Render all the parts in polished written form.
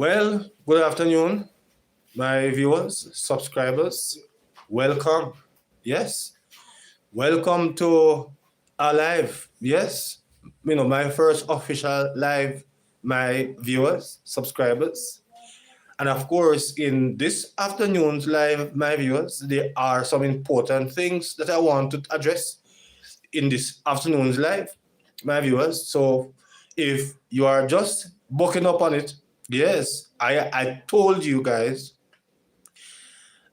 Well, good afternoon, my viewers, subscribers. Welcome. Yes. Welcome to our live. Yes. My first official live, my viewers, subscribers. And of course, in this afternoon's live, my viewers, there are some important things that I want to address in this afternoon's live, my viewers. So if you are just booking up on it, yes, I told you guys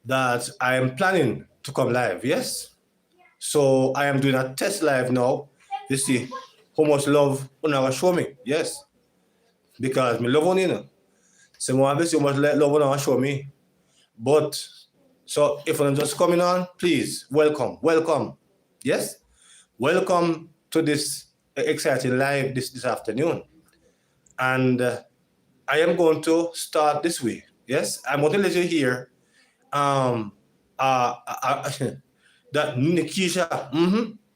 that I am planning to come live, yes? So I am doing a test live now. You see how much love Una show me, yes? Because me love on you. So I want to see how much love Una show me. But, so if you're just coming on, please, welcome, yes? Welcome to this exciting live this afternoon. And I am going to start this way, yes? I'm going to let you hear that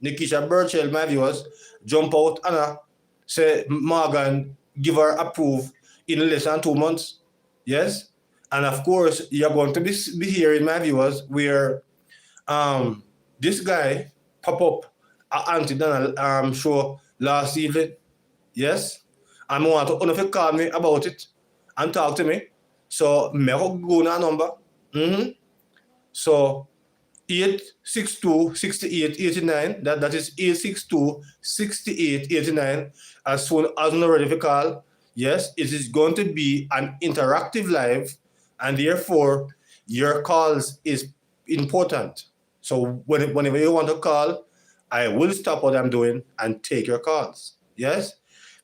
Nikisha Burchell, my viewers, jump out and say Morgan give her approve in less than 2 months. Yes. And of course, you're going to be hearing, my viewers, where this guy pop up at Auntie Donald show last evening. Yes. And I want to call me about it and talk to me. So me go na number. So 862-6889, that is 862-6889. As soon as you're ready to call, yes, it is going to be an interactive live, and therefore your calls is important. So whenever you want to call, I will stop what I'm doing and take your calls. Yes,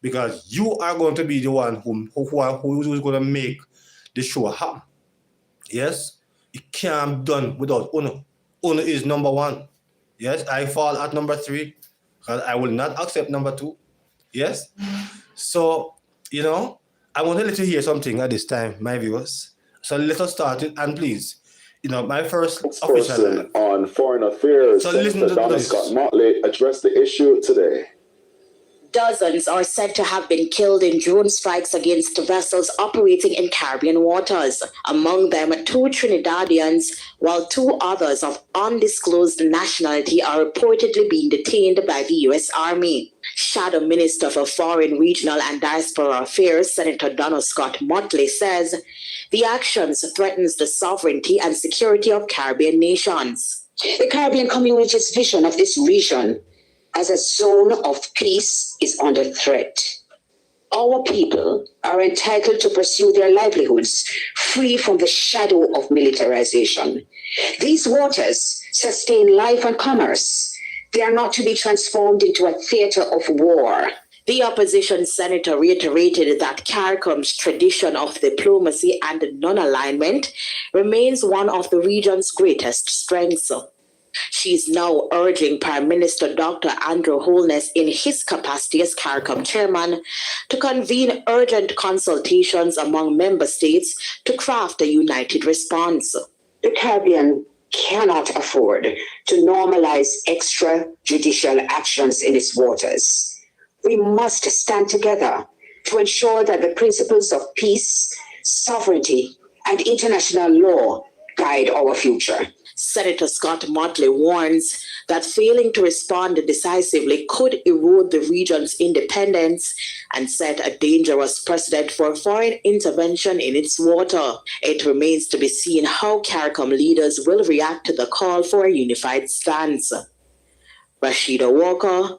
because you are going to be the one who is going to make the show happen. Yes. It can't be done without Uno. Uno is number one. Yes, I fall at number 3 because I will not accept number 2. Yes. So, I want to let you hear something at this time, my viewers. So let us start it, and please, my first spokesperson on foreign affairs, so Senator Donna Scott Motley, addressed the issue today. Dozens are said to have been killed in drone strikes against vessels operating in Caribbean waters, among them 2 Trinidadians, while 2 others of undisclosed nationality are reportedly being detained by the U.S. Army. Shadow Minister for Foreign, Regional and Diaspora Affairs, Senator Donna Scott Motley, says the actions threatens the sovereignty and security of Caribbean nations. The Caribbean community's vision of this region as a zone of peace is under threat. Our people are entitled to pursue their livelihoods free from the shadow of militarization. These waters sustain life and commerce. They are not to be transformed into a theater of war. The opposition senator reiterated that CARICOM's tradition of diplomacy and non-alignment remains one of the region's greatest strengths. She is now urging Prime Minister Dr. Andrew Holness, in his capacity as CARICOM chairman, to convene urgent consultations among member states to craft a united response. The Caribbean cannot afford to normalize extrajudicial actions in its waters. We must stand together to ensure that the principles of peace, sovereignty, and international law guide our future. Senator Scott Motley warns that failing to respond decisively could erode the region's independence and set a dangerous precedent for foreign intervention in its water. It remains to be seen how CARICOM leaders will react to the call for a unified stance. Rashida Walker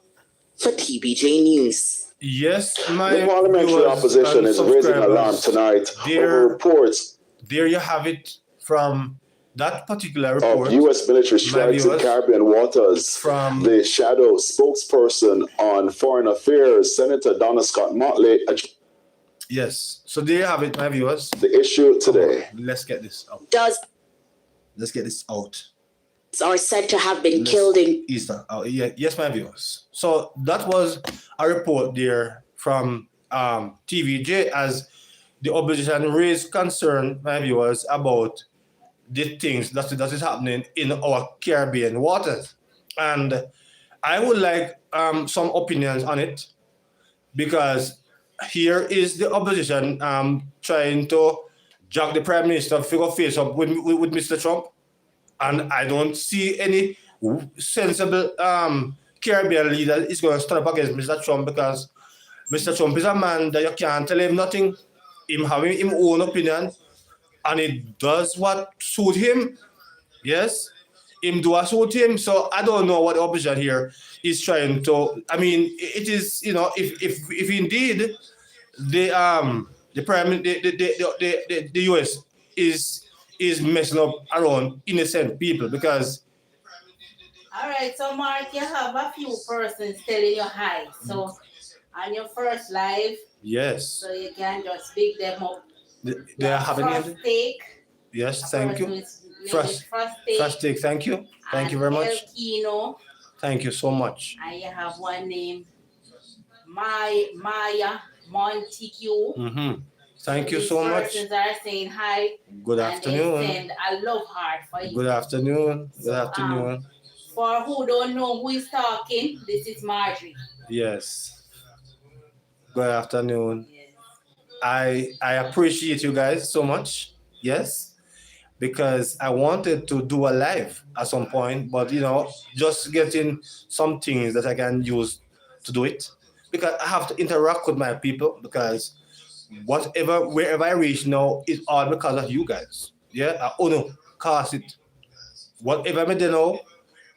for TBJ News. Yes, the parliamentary opposition is raising alarm tonight over reports. There you have it from that particular report of U.S. military strikes in Caribbean waters. From the shadow spokesperson on foreign affairs, Senator Donna Scott Motley. Yes, so there you have it, my viewers. The issue today. Let's get this out. Let's get this out. Are said to have been killed in Easter. Yes, my viewers. So that was a report there from TVJ as the opposition raised concern, my viewers, about the things that is happening in our Caribbean waters. And I would like some opinions on it, because here is the opposition trying to jog the Prime Minister figure face up with Mr. Trump. And I don't see any sensible Caribbean leader is going to stand up against Mr. Trump, because Mr. Trump is a man that you can't tell him nothing. Him having his own opinion, and it does what suit him. Yes, him do what suit him. So I don't know what the opposition here is trying to. I mean, it is, you know, if indeed the US is messing up around innocent people, because All right, so Mark, you have a few persons telling you hi. So on your first live, yes, so you can just big them up. they are having First it. take. Yes, thank you. First take. First take, thank you. Thank you very El much. Kino, Thank you so much. and you have one name, Maya Montague. Thank you These so much. persons are saying hi. Good And afternoon. they send a love heart for you. Good afternoon. Good So, afternoon. For who don't know who is talking, this is Margery. Yes. Good afternoon. Yes. I appreciate you guys so much. Yes. Because I wanted to do a live at some point, but you know, just getting some things that I can use to do it. Because I have to interact with my people, because wherever I reach now, it's all because of you guys. Yeah, I own cast it. Whatever I do now,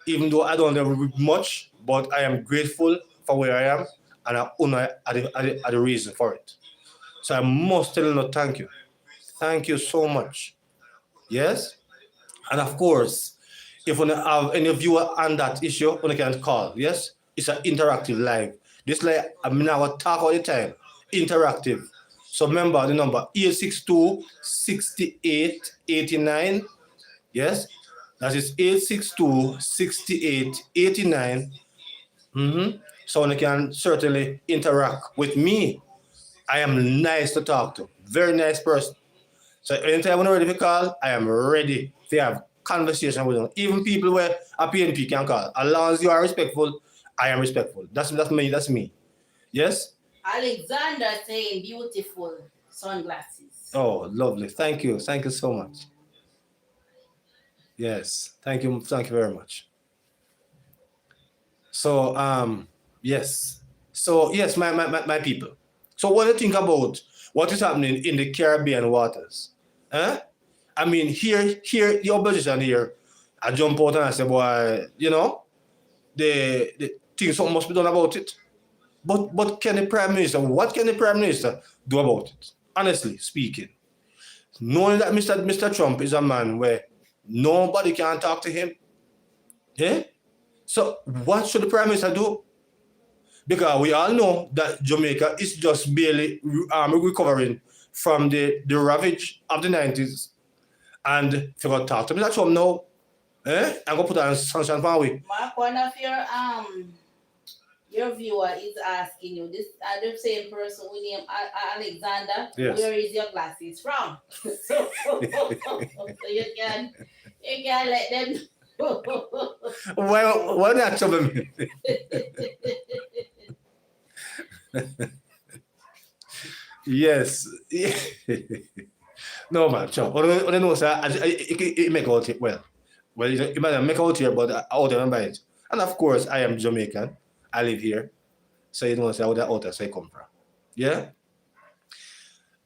even though I don't have much, but I am grateful for where I am, and I honor at the reason for it. So I must tell you thank you. Thank you so much. Yes? And of course, if you have any viewer on that issue, you can call. Yes? It's an interactive live. This like I mean I will talk all the time. Interactive. So remember the number 862 68 89. Yes? That is 862 68 89. So you can certainly interact with me. I am nice to talk to. Very nice person. So anytime I'm ready to call, I am ready to have conversation with them. Even people where a PNP can call. As long as you are respectful, I am respectful. That's me. That's me. Yes? Alexander saying beautiful sunglasses. Oh, lovely. Thank you. Thank you so much. Yes. Thank you. Thank you very much. So yes. So yes, my people. So what do you think about what is happening in the Caribbean waters? Huh? I mean, here, the opposition here, I jump out and I say, boy, you know, the things something must be done about it. But can the Prime Minister, what can the Prime Minister do about it? Honestly speaking. Knowing that Mr. Trump is a man where nobody can talk to him. Yeah? So what should the Prime Minister do? Because we all know that Jamaica is just barely recovering from the ravage of the 90s. And if you go talk to Mr. Trump now, I'm gonna put on sunshine for we. Mark, one of your viewer is asking you, this the same person we name Alexander, Yes. where is your glasses from? So you can let them Why not trouble me? Yes. No man, Trump. What I know, sir, it make out here. Well, it might make out here, but out there and buy it. And of course, I am Jamaican. I live here. So you know, say out there, so I come from. Yeah?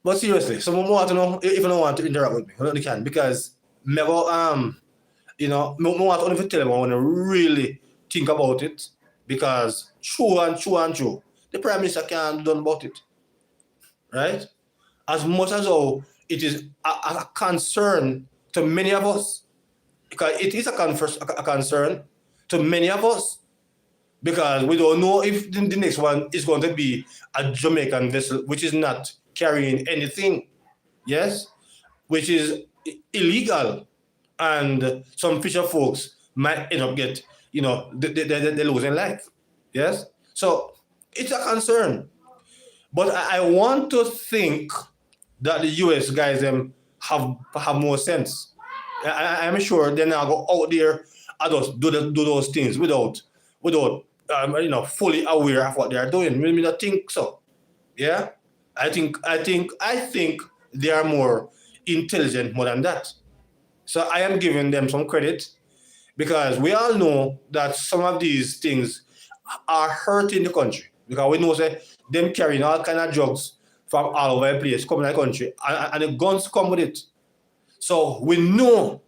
But seriously, someone want to know if you don't want to interact with me, you can, because maybe you know, I want to tell them I want to really think about it, because true, the Prime Minister can't do nothing about it. Right? As much as how it is a concern to many of us, because it is a concern to many of us, because we don't know if the next one is going to be a Jamaican vessel which is not carrying anything, yes, which is illegal, and some fisher folks might end up get, you know, they losing life, yes. So it's a concern, but I want to think that the US guys have more sense. I'm sure they're not go out there and just do those things without you know, fully aware of what they are doing. Maybe not think so, yeah. I think they are more intelligent more than that. So I am giving them some credit because we all know that some of these things are hurting the country because we know that them carrying all kind of drugs from all over the place coming to the country and the guns come with it. So we know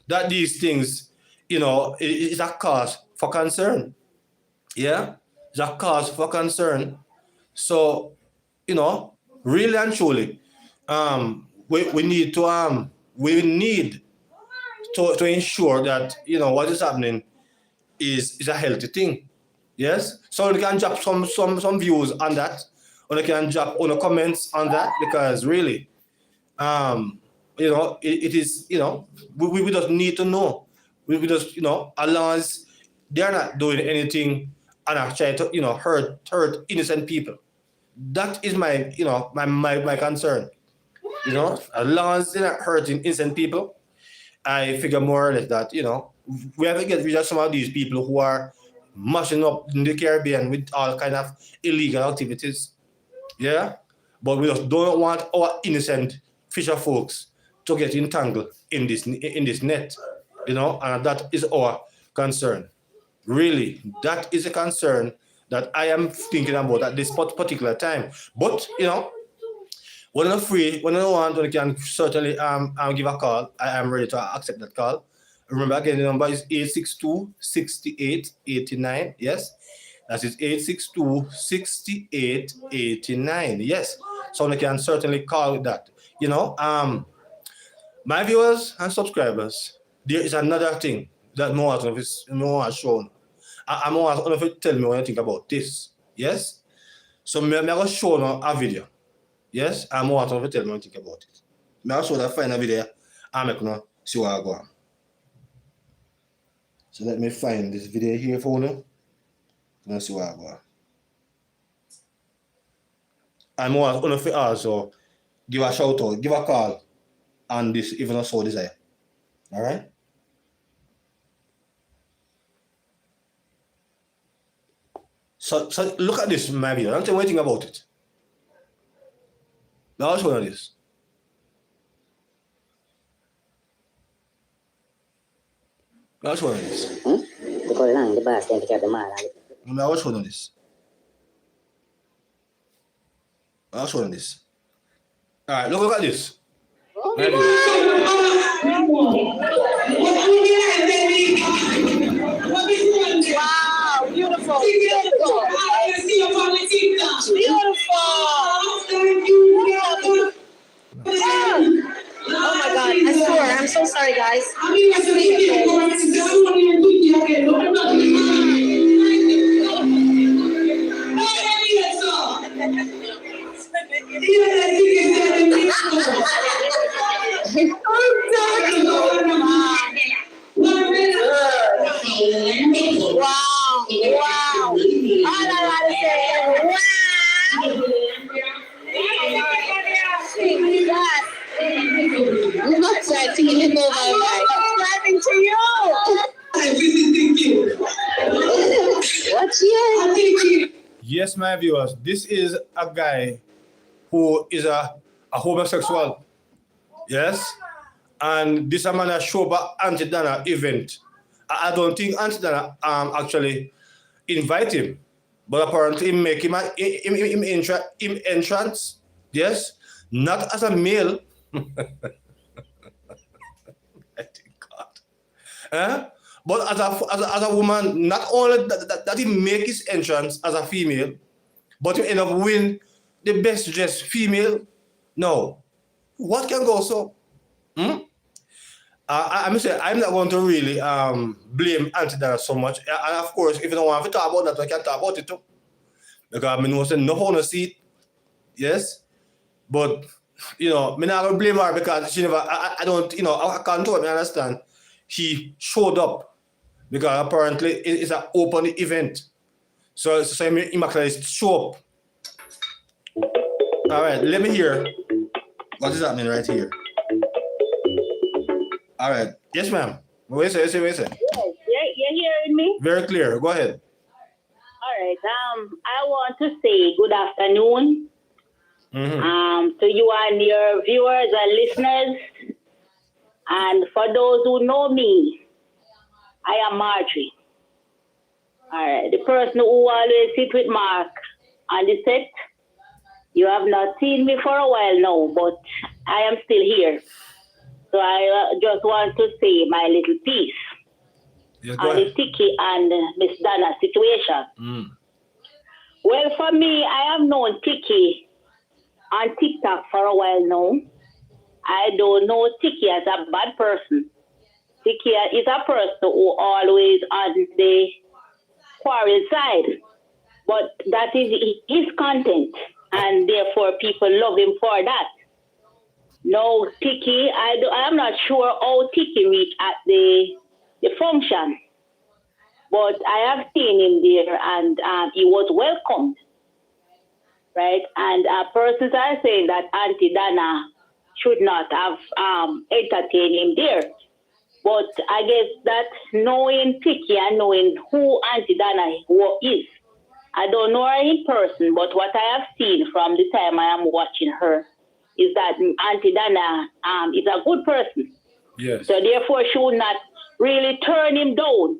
that these things, is a cause for concern. Yeah, it's a cause for concern. So, really and truly, we need to ensure that what is happening is a healthy thing. Yes. So you can drop some views on that, or you can drop on the comments on that because really, it is we just need to know. We just as long as they are not doing anything and are trying to hurt innocent people. That is my my concern. As long as they're not hurting innocent people, I figure more or less that we have to get rid of some of these people who are mashing up in the Caribbean with all kind of illegal activities. Yeah, but we just don't want our innocent fisher folks to get entangled in this net. And that is our concern. Really, that is a concern that I am thinking about at this particular time. But when I'm free, when I want, I can certainly give a call. I am ready to accept that call. Remember again, the number is 862-6889. Yes, that is 862-6889. Yes, so I can certainly call with that. My viewers and subscribers, there is another thing that no one has shown. I'm going to tell me what you think about this. Yes? So I'm going to show you a video. Yes? I'm going to tell me what you think about it. I'm going to show that final video. I'm going to see what I go on. So let me find this video here for you. I'm going to see what I go on. I'm going to also give a shout out, give a call on this, even I so desire. All right? So look at this, my video. Don't tell me anything about it. Now I'll show you this. I'll show you this. Now I'll show you this. I'll show you this. All right, look at this. My video. Wow, beautiful. Beautiful. Oh my God, I swear, I'm so sorry, guys. Wow, wow. All I gotta say is wow. I'm not trying to get it over. I'm subscribing to you. What's your? Yes, my viewers, this is a guy who is a homosexual. Yes? And this man has show up Auntie Dana event. I don't think Auntie Dana actually invite him, but apparently make him entrance. Yes, not as a male. I think God. But as a woman, not only that he make his entrance as a female, but he end up win the best dressed female. No, what can go so? I'm not going to really blame Auntie Dana so much. And of course, if you don't want to talk about that, I can talk about it too. Because I mean, no honor seat. Yes. But, I'm not going to blame her because she never, I don't, I can't totally understand. She showed up because apparently it's an open event. So I'm actually show up. All right, let me hear what is happening right here. All right. Yes, ma'am. What is it? Yes, you're hearing me? Very clear. Go ahead. All right. I want to say good afternoon To you and your viewers and listeners. And for those who know me, I am Margery. All right, the person who always sit with Mark on the set. You have not seen me for a while now, but I am still here. So I just want to say my little piece on the Tiki and Miss Dana situation. Well, for me, I have known Tiki on TikTok for a while now. I don't know Tiki as a bad person. Tiki is a person who always on the quarrel side. But that is his content, and therefore people love him for that. No, Tiki, I'm not sure how Tiki reached at the function, but I have seen him there, and he was welcomed, right? And persons are saying that Auntie Dana should not have entertained him there. But I guess that knowing Tiki and knowing who Auntie Dana is, I don't know her in person, but what I have seen from the time I am watching her is that Auntie Dana is a good person. Yes. So therefore, she would not really turn him down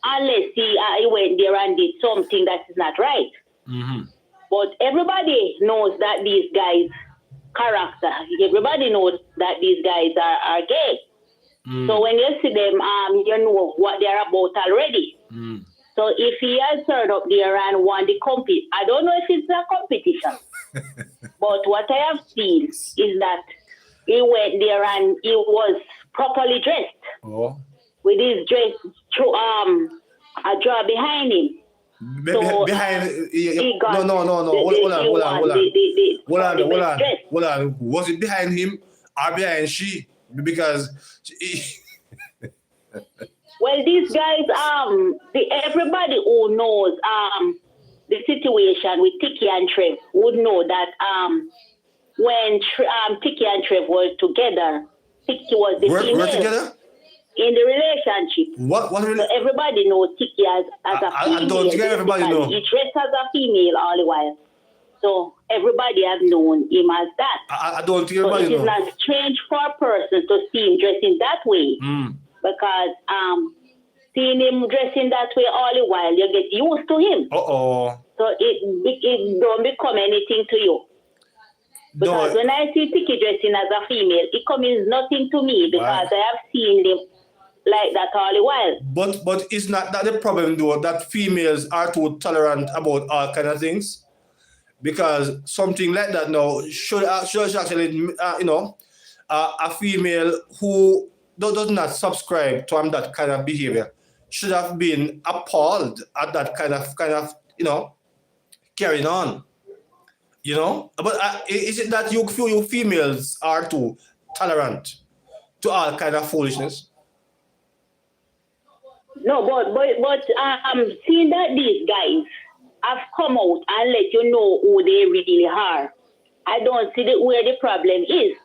unless he went there and did something that is not right. But everybody knows that these guys' character. Everybody knows that these guys are gay. So when you see them, you know what they're about already. So if he has turned up there and won the competition, I don't know if it's a competition, but what I have seen is that he went there and he was properly dressed with his dress, a draw behind him. Behind hold on. Was it behind him or behind she? Because well, these guys, everybody who knows the situation with Tiki and Trev would know that when Tiki and Trev were together, Tiki was the female together? In the relationship. So everybody knows Tiki as a female. I don't think everybody knows. He dressed as a female all the while. So everybody has known him as that. I don't think everybody knows. So it is not strange for a person to see him dressing that way. Because seeing him dressing that way all the while, you get used to him. So it don't become anything to you. Because when I see Tiki dressing as a female, it comes nothing to me because I have seen him like that all the while. But it's not that the problem though that females are too tolerant about all kind of things. Because something like that now should actually a female who does not subscribe to that kind of behavior should have been appalled at that kind of carrying on. But is it that you females are too tolerant to all kind of foolishness? No, but seeing that these guys have come out and let you know who they really are, I don't see where the problem is.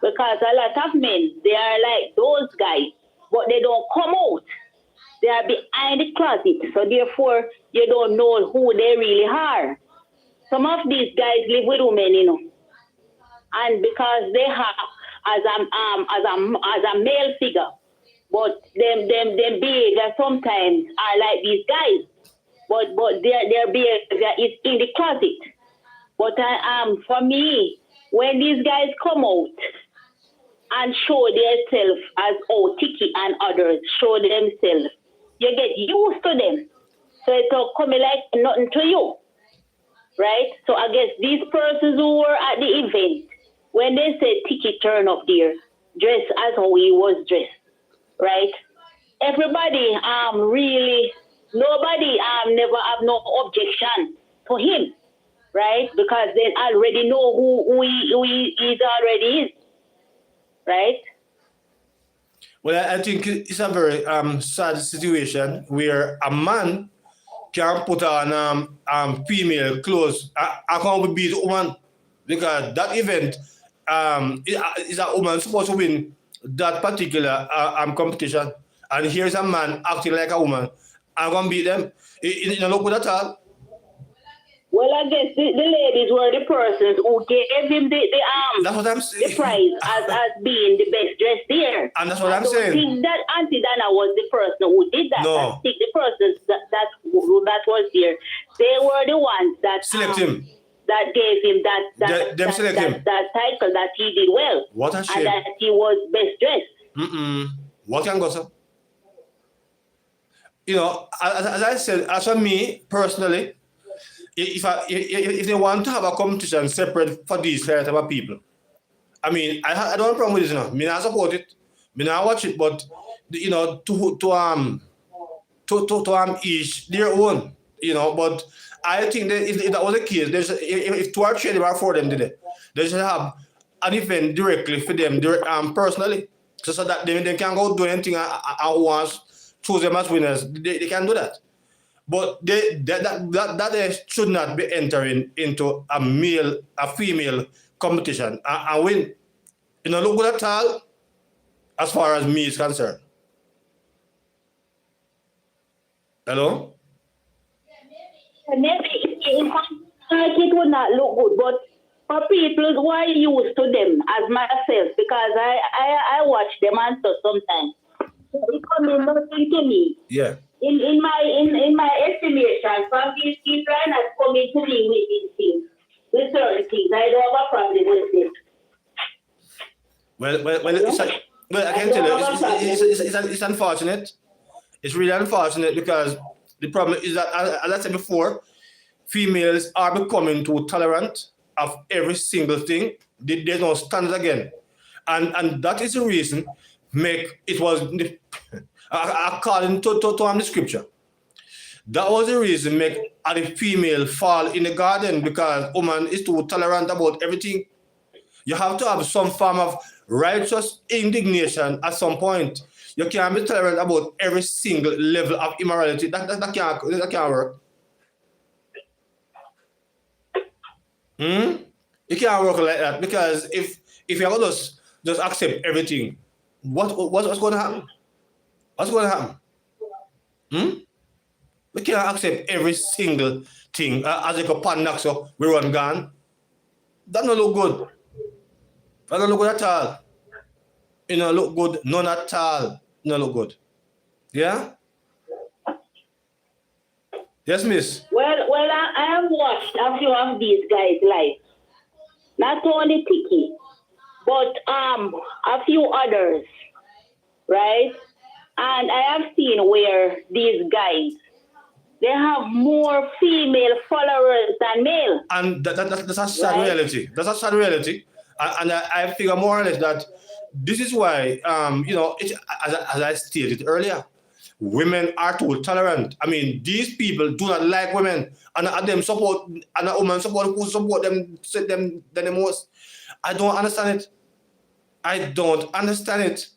Because a lot of men, they are like those guys, but they don't come out. They are behind the closet, so therefore you don't know who they really are. Some of these guys live with women, and because they have as a male figure, but them behavior sometimes are like these guys, but their behavior is in the closet. But for me, when these guys come out and show themselves as Tiki and others show themselves, you get used to them. So it's coming like nothing to you, right? So I guess these persons who were at the event, when they said Tiki turn up there, dressed as how he was dressed, right? Everybody really, nobody never have no objection to him, right? Because they already know who he is already is. Right? Well, I think it's a very sad situation where a man can put on female clothes. I can't beat a woman because that event is a woman supposed to win that particular competition, and here's a man acting like a woman. I'm gonna beat them. It don't look good at all. Well, I guess the ladies were the persons who gave him That's what I'm the saying. prize as being the best dressed there. And that's what I'm I don't saying. think that Auntie Dana was the person who did that. No. I think the persons that was there, they were the ones that Select him. that gave him that title that he did well. What a shame. And that he was best dressed. What can go, sir? You know, as I said, as for me personally, if they want to have a competition separate for these type of people, I mean, I don't have a problem with it. You know, me not support it, me not watch it, but you know, to each their own. You know, but I think that if that was the case, if 2 or 3 or 4 of them did it, they should have an event directly for them, personally, so that they can go do anything I want, choose them as winners. They can do that. But that should not be entering into a female competition and win. You know, look good at all as far as me is concerned. Hello? Maybe it would not look good, but for people who are used to them as myself, because I watch them and stuff sometimes, it comes nothing to me. Yeah. In my estimation, from these people are not coming to me with these things, with certain things. I don't have a problem with it. Well, I can tell you, it's unfortunate. It's really unfortunate because the problem is that, as I said before, females are becoming too tolerant of every single thing. There's no standard again. And that is the reason it was, according to the scripture, that was the reason make the female fall in the garden, because woman is too tolerant about everything. You have to have some form of righteous indignation at some point. You can't be tolerant about every single level of immorality. That can't work. You can't work like that, because if you're going to just accept everything, what's going to happen? What's going to happen? We can't accept every single thing as like a pan knock, so we run gun. That don't look good. That don't look good at all. It don't look good, none at all. No look good. Yeah? Yes, miss? Well, I have watched a few of these guys' live. Not only Tiki, but a few others, right? And I have seen where these guys, they have more female followers than male. And that's a sad reality. That's a sad reality. And I figure more or less that this is why, you know, as I stated earlier, women are too tolerant. I mean, these people do not like women, and them support, and a woman support who support them the most. I don't understand it. I don't understand it.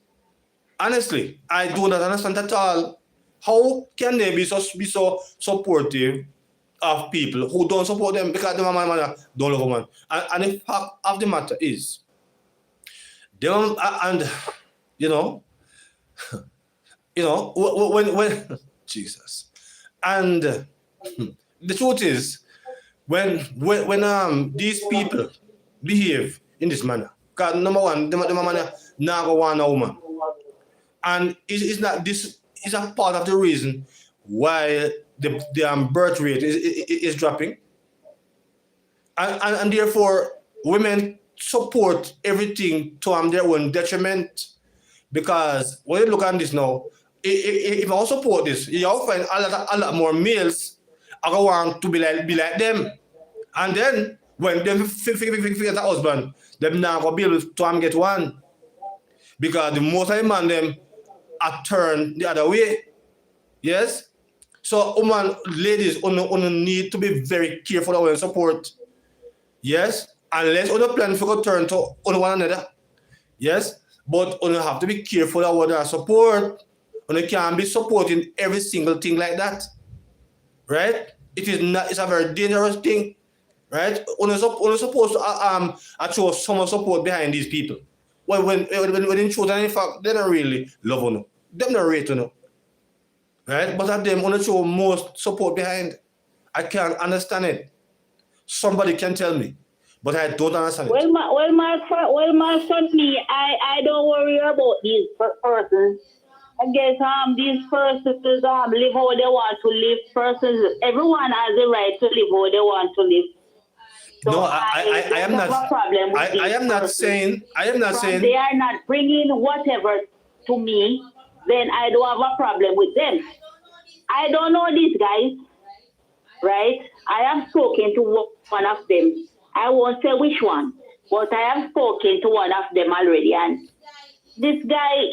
Honestly, I do not understand at all. How can they be so supportive of people who don't support them because the man don't love women? And the fact of the matter is, them and you know, when Jesus, and the truth is, when these people behave in this manner, because number one, the man now go want a woman, and it's not this is a part of the reason why the birth rate is dropping, and therefore women support everything to their own detriment. Because when you look at this now, if I support this, you'll find a lot more males are going to want to be like them. And then when they figure the husband, they're not going to be able to get one. Because the most of the man them are turned the other way. Yes? So ladies only need to be very careful of support. Yes? Unless on plan for turn to one another. Yes? But you have to be careful of what they support. You can't be supporting every single thing like that. Right? It's a very dangerous thing. Right? You're supposed to show some support behind these people. When in truth and in fact, they don't really love you. They don't rate you. Right? But at them only show most support behind. I can't understand it. Somebody can tell me, but I don't understand it. Mark, for me, I don't worry about these persons. I guess these persons live how they want to live. Persons, everyone has the right to live how they want to live. So No, I am not. have a problem with I am not saying. I am not saying. They are not bringing whatever to me, then I don't have a problem with them. I don't know these guys, right? I have spoken to one of them. I won't say which one, but I have spoken to one of them already, and this guy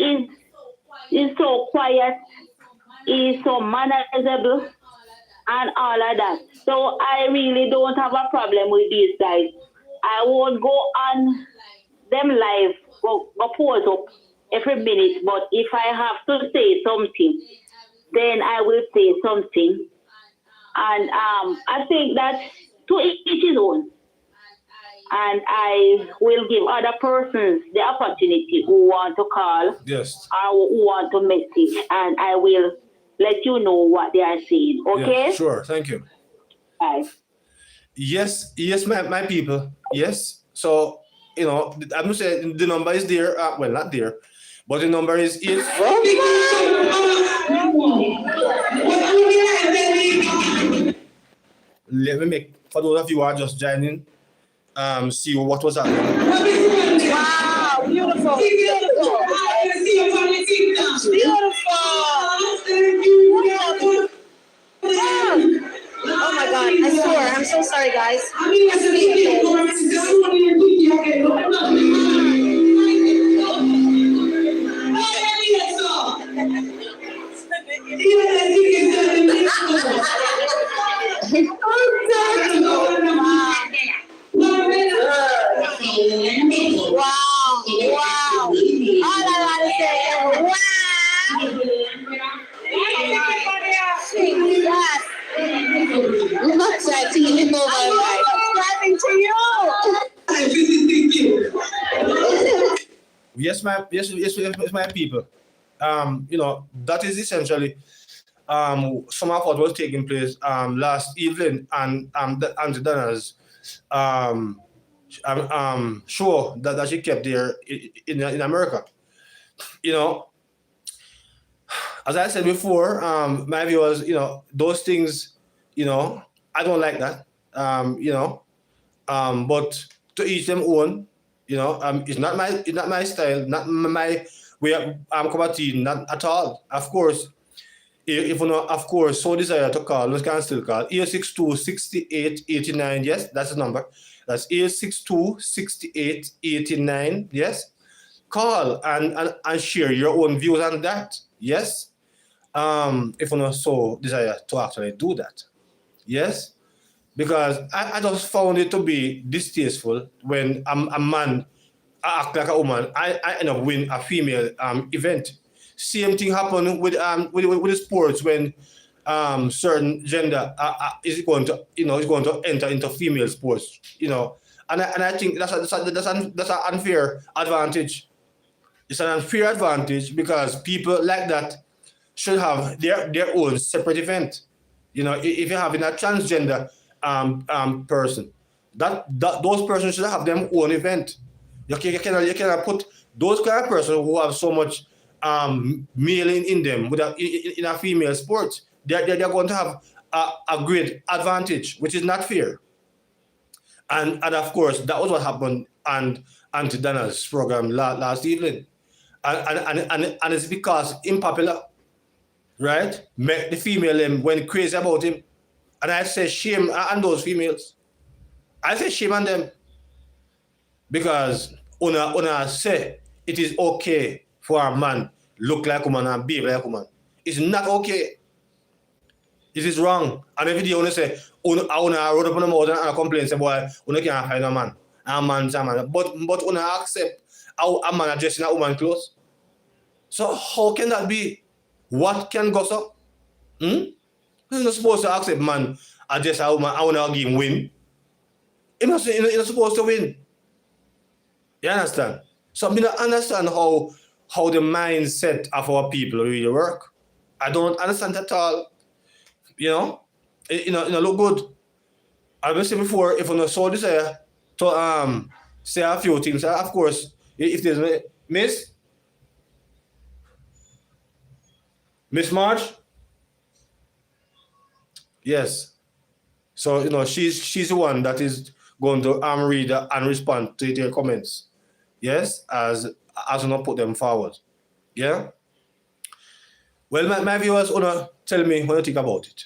is so quiet, he's so manageable, and all of that. So I really don't have a problem with these guys. I won't go on them live, go pose up every minute, but if I have to say something, then I will say something. And I think that to each his own. And I will give other persons the opportunity who want to call Yes. or who want to message, and I will let you know what they are saying. Okay? Yeah, sure. Thank you. Bye. Yes, my people. Yes. So, you know, I'm going to say the number is there. Well, not there, but the number is let me make, for those of you who are just joining, see what was happening. Wow, beautiful, beautiful. Beautiful. Oh my God, I swear, I'm so sorry, guys. Wow, wow. All I want to say is wow. Yes. Subscribing to you. Yes, my people. You know, that is essentially some of what was taking place last evening and the Donna's show that she kept there in America. You know, as I said before, my view was, you know, those things, you know, I don't like that. You know, but to each them own. You know, it's not my style, not my way. I'm combating, not at all. Of course, if you know, of course, so desire to call, we can still call 862-6889. Yes, that's the number. That's 862-6889. Yes, call and share your own views on that. Yes, if you know, so desire to actually do that. Yes. Because I just found it to be distasteful when a man act like a woman. I end up winning a female event. Same thing happened with the sports when certain gender is going to enter into female sports. You know, and I think that's an unfair advantage. It's an unfair advantage because people like that should have their own separate event. You know, if you're having a transgender person, that those persons should have their own event. You cannot put those kind of persons who have so much male in them with in a female sport. They're going to have a great advantage, which is not fair. And of course that was what happened on Auntie Donna's program last evening, and it's because unpopular, right? Make the female went crazy about him. And I say shame on those females. I say shame on them. Because una say it is okay for a man look like a woman and behave like a woman. It's not okay. It is wrong. And every day una say, una wrote up on the mouth and complain, say, boy, una can't find a man. A man's a man. But una accept how a man dressing a woman clothes. So how can that be? What can go so? You're not supposed to accept man address a woman, I want to give him win. You're not supposed to win. You understand? So I don't understand how the mindset of our people really work. I don't understand at all. You know, it look good. I will say before, if you know so desire to say a few things, of course, if there's Miss March, yes. So you know she's the one that is going to read and respond to your comments. Yes, as not put them forward. Yeah. Well, my viewers wanna tell me what you think about it.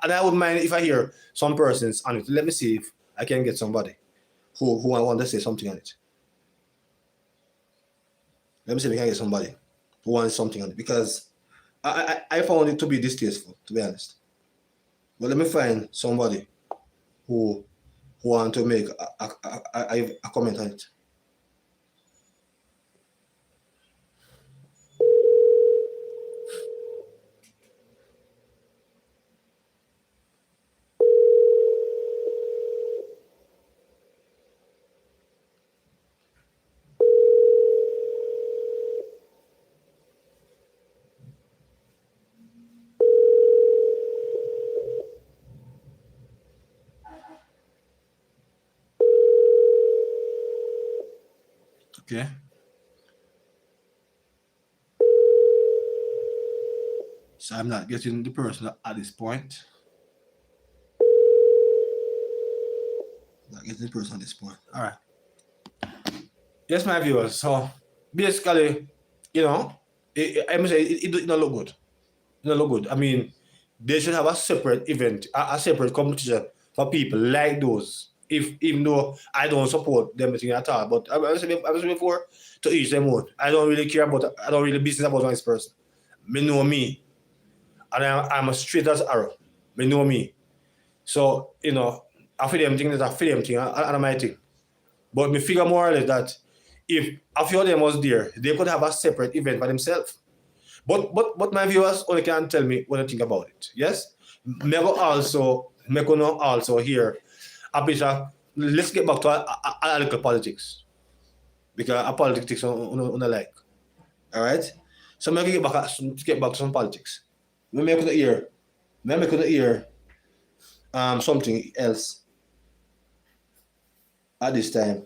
And I wouldn't mind if I hear some persons on it. Let me see if I can get somebody who I want to say something on it. Let me see if I can get somebody who wants something on it, because I found it to be distasteful, to be honest. But let me find somebody who want to make a comment on it. Okay. So I'm not getting the person at this point. Not getting the person at this point. All right. Yes, my viewers. So basically, you know, I must say it don't look good. It don't look good. I mean, they should have a separate event, a separate competition for people like those. Even though I don't support them at all, but I was saying before, to each their own. I don't really care about. I don't really business about this person. Me know me, and I'm a straight as arrow. Me know me. So you know, I feel them thing that I feel them thing, and my thing. But me figure more or less that if a few of them was there, they could have a separate event for themselves. But my viewers only can tell me what they think about it. Yes? Me go also hear a bit of, let's get back to a little politics. Because a politics on like. Alright? So me get back to some politics. Me could hear something else at this time.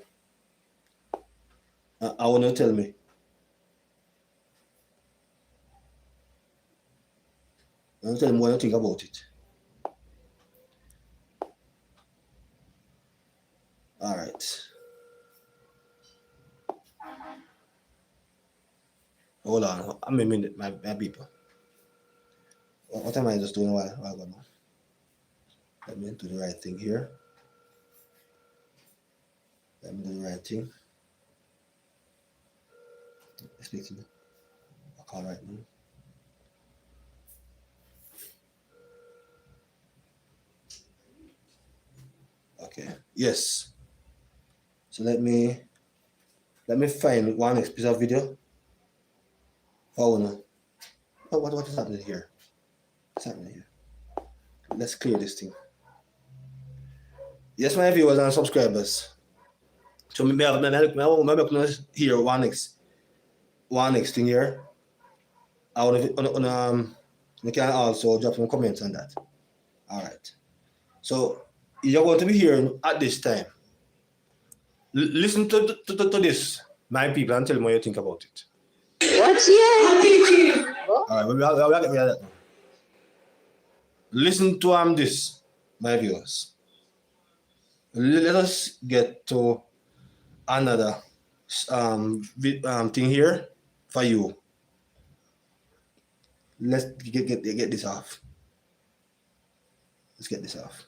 I want to tell me. I want to tell me what you think about it. All right. Hold on. I'm a minute, my people. What am I just doing while ago now? Let me do the right thing here. Let me do the right thing. Expecting a call right now. Okay. Yes. So let me find one piece of video. Oh no. What is happening here? What's happening here? Let's clear this thing. Yes, my viewers and subscribers. So maybe I hear one next thing here. You can also drop some comments on that. All right. So you're going to be hearing at this time. Listen to this, my people, and tell me what you think about it. What's your All right, we'll get rid of that now. Listen to this, my viewers. Let us get to another thing here for you. Let's get this off. Let's get this off.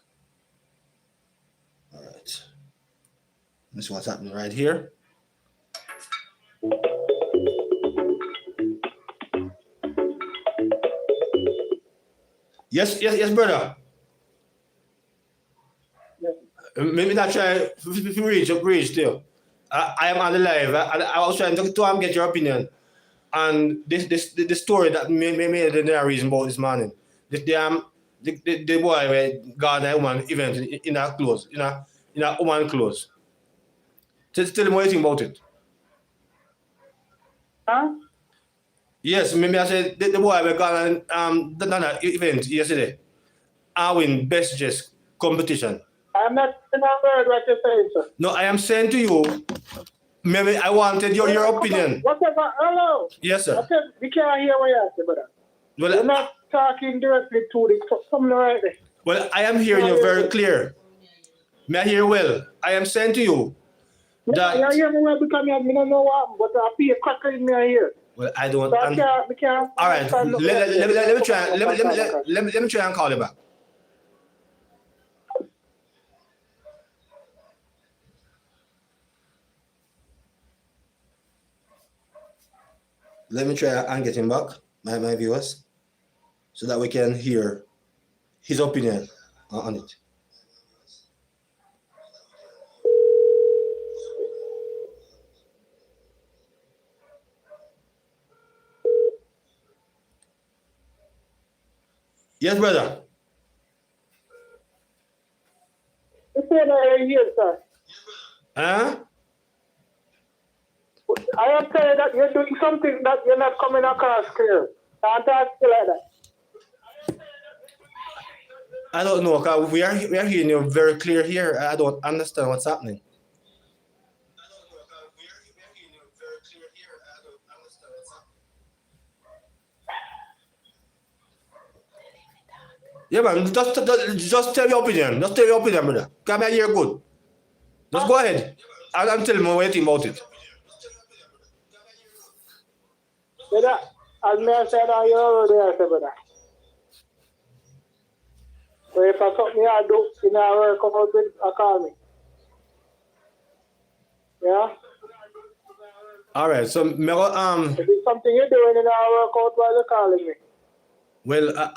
All right. This is what's happening right here. Yes, brother. Maybe not try to reach still. I am on the live. I was trying to get your opinion on the story that made the reason about this morning. The boy where got a woman event in her clothes, in a woman clothes. Tell me what you think about it. Huh? Yes, maybe I said the boy we got an event yesterday. I win best dress competition. I'm not heard what you're saying, sir. No, I am saying to you, maybe I wanted your opinion. Whatever. Hello. Yes, sir. We can't hear what you're saying, brother. Well, You're not talking directly to the something right there. well, I am hearing you very clear. May I hear well? I am saying to you that. Yeah, hear me well because I don't know what, but I feel crackle in my ear. Well, I don't. So I can't. All right, let me try. Let me try and call you back. Let me try and get him back, my viewers, so that we can hear his opinion on it. Yes, brother. It's what I hear, sir. Huh? I am saying that you're doing something that you're not coming across clear. Can't talk to you like that. I don't know, cause we are hearing you very clear here. I don't understand what's happening. Yeah, man, just tell your opinion. Just tell your opinion, brother. Come here, good. Just go ahead. I'm telling you what you think about it. Brother, as I said, you're already there, brother. So if I something I do in our work, come out with, call me. Yeah? All right, so If it's something you're doing in our workout while you're calling me. well,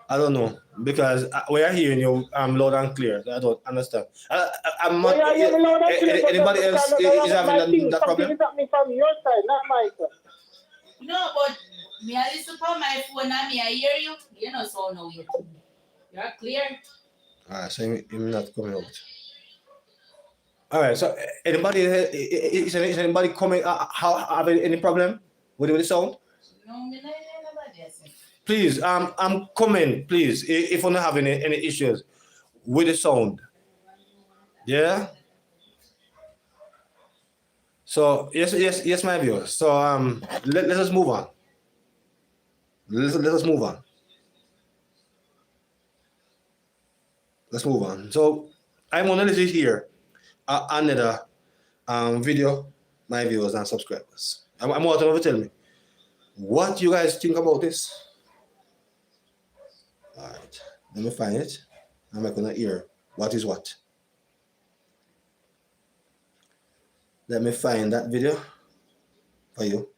I don't know, because we are hearing you loud and clear. I don't understand. I'm not. Anybody else is having that problem? Something is happening from your side, not my side. No, but me I listen for my phone and me I hear you. You know, so no yet. You're clear. All right, so I'm not coming out. All right, so anybody is anybody coming? Have any problem with the sound? No, me not hear nobody else. Please, comment, please, if you don't have any issues with the sound. Yeah. So yes, my viewers. So let us move on. Let us move on. Let's move on. So I'm gonna let you hear another video, my viewers and subscribers. I want them to tell me what you guys think about this. All right, let me find it. I'm not gonna hear what is what. Let me find that video for you.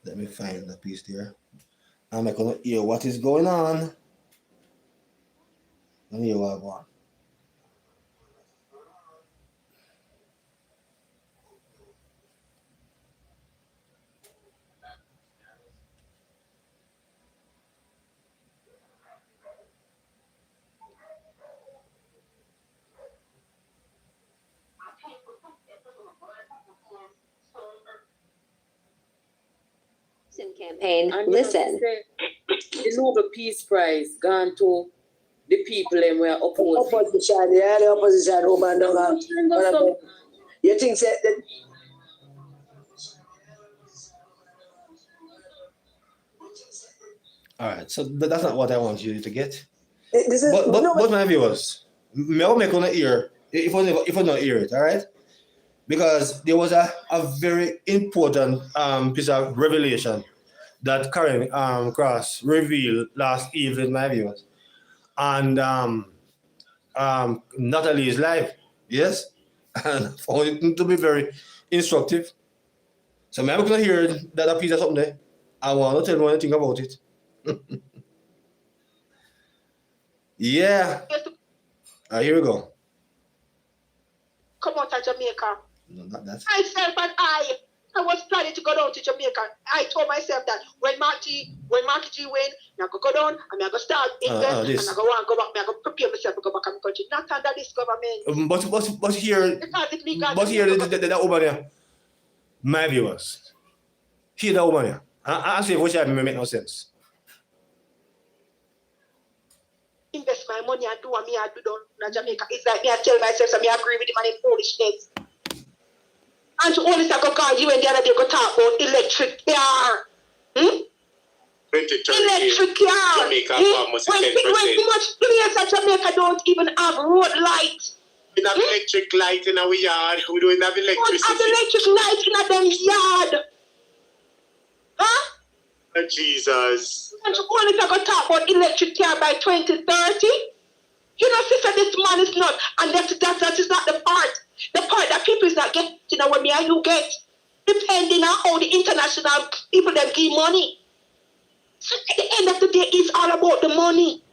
Let me find that piece there. I'm not gonna hear what is going on. Let me hear what I want. Campaign. And Listen. The Nobel Peace Prize gone to the people and were opposed. Opposition, yeah, the opposition over down. You think that All right, so that's not what I want you to get. this is But my viewers, me will make on the ear if you not hear it, all right? Because there was a very important piece of revelation that Karen Cross revealed last evening, my viewers. And Natalie's live, yes? And I found it to be very instructive. So I'm going to hear that piece of something there. I want to tell you anything about it. Yeah. Here we go. Come out of Jamaica. No, not that. Myself and I was planning to go down to Jamaica. Jamaica. I told myself that when Marke G win, I'm gonna go down and I'm gonna start invest and I'm gonna go back. I'm gonna prepare myself to go back to my country. Not under this government. But here, that woman here, my viewers, hear that woman here. I say what she have make no sense. Invest my money and do what me I do down in Jamaica. It's like me I tell myself so me agree with him and his foolishness. And to only say go call you and the other day go talk about electric car. 2030, electric car. Jamaica almost 10%. When much place at Jamaica don't even have road light. We have electric light in our yard. We don't have electricity. We have electric light in them yard. Huh? Oh, Jesus. And to only say go talk about electric car by 2030. You know, sister, this man is not. And that is not the part. The part that people is not getting, you know, what me and you get, depending on how the international people them give money. So at the end of the day, it's all about the money.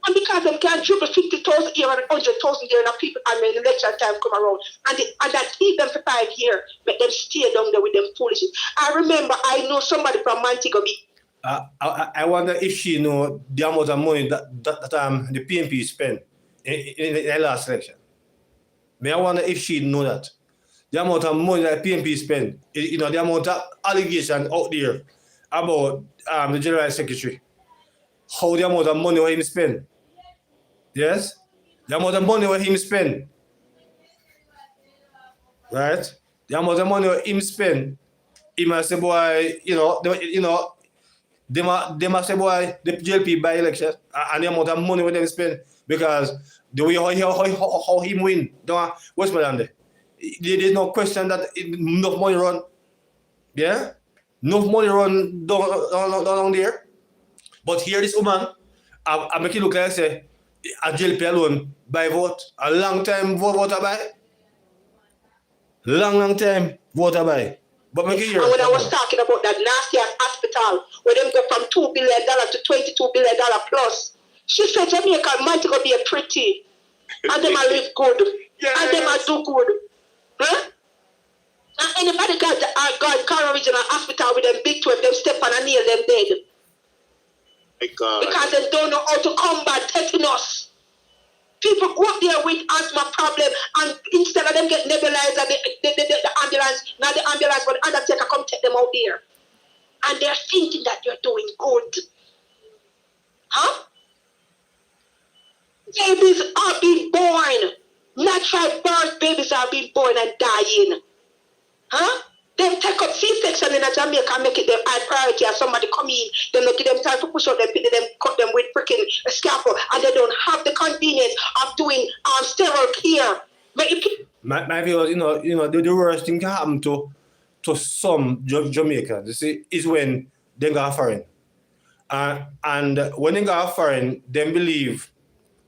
And because them can dribble 50,000 here and 100,000 here, and people, and when election time come around, and that keep them for 5 years, make them stay down there with them foolishness. I remember I know somebody from Montego Bay. I wonder if she know the amount of money that the PNP spent in the last election. I wonder if she know that. The amount of money that PNP spent, you know, the amount of allegation out there about the General Secretary. How the amount of money what him spend. Yes? The amount of money what him spend. Right? The amount of money what him spend. He must say, boy, they must say, boy, the JLP by election and the amount of money what them spend because the way how him win, what's my there? There's no question that enough money run. Yeah? Enough money run down there. But here this woman, I make it look like I say, a JLP alone by vote. A long time voter by. Long time voter by. But make it here. And when I was talking about that nasty hospital, where them go from $2 billion to $22 billion plus, she said Jamaica Montego Bay pretty. And them a live good. Yes. And them a do good. Huh? And anybody got Kara Regional Hospital with them big 12, them step on and nail them dead. Because they don't know how to combat tetanus. People go up there with asthma problem, and instead of them get nebulizer, the ambulance, not the ambulance, but the undertaker come take them out there. And they're thinking that you're doing good. Huh? Babies are being born. Natural birth babies are being born and dying. Huh? Them take up C-section in Jamaica and make it their high priority, and somebody come in, they don't give them time to push out them, them cut them with freaking scalpel, and they don't have the convenience of doing sterile care. My viewers, the worst thing can happen to some Jamaicans, you see, is when they go foreign. And when they go foreign, they believe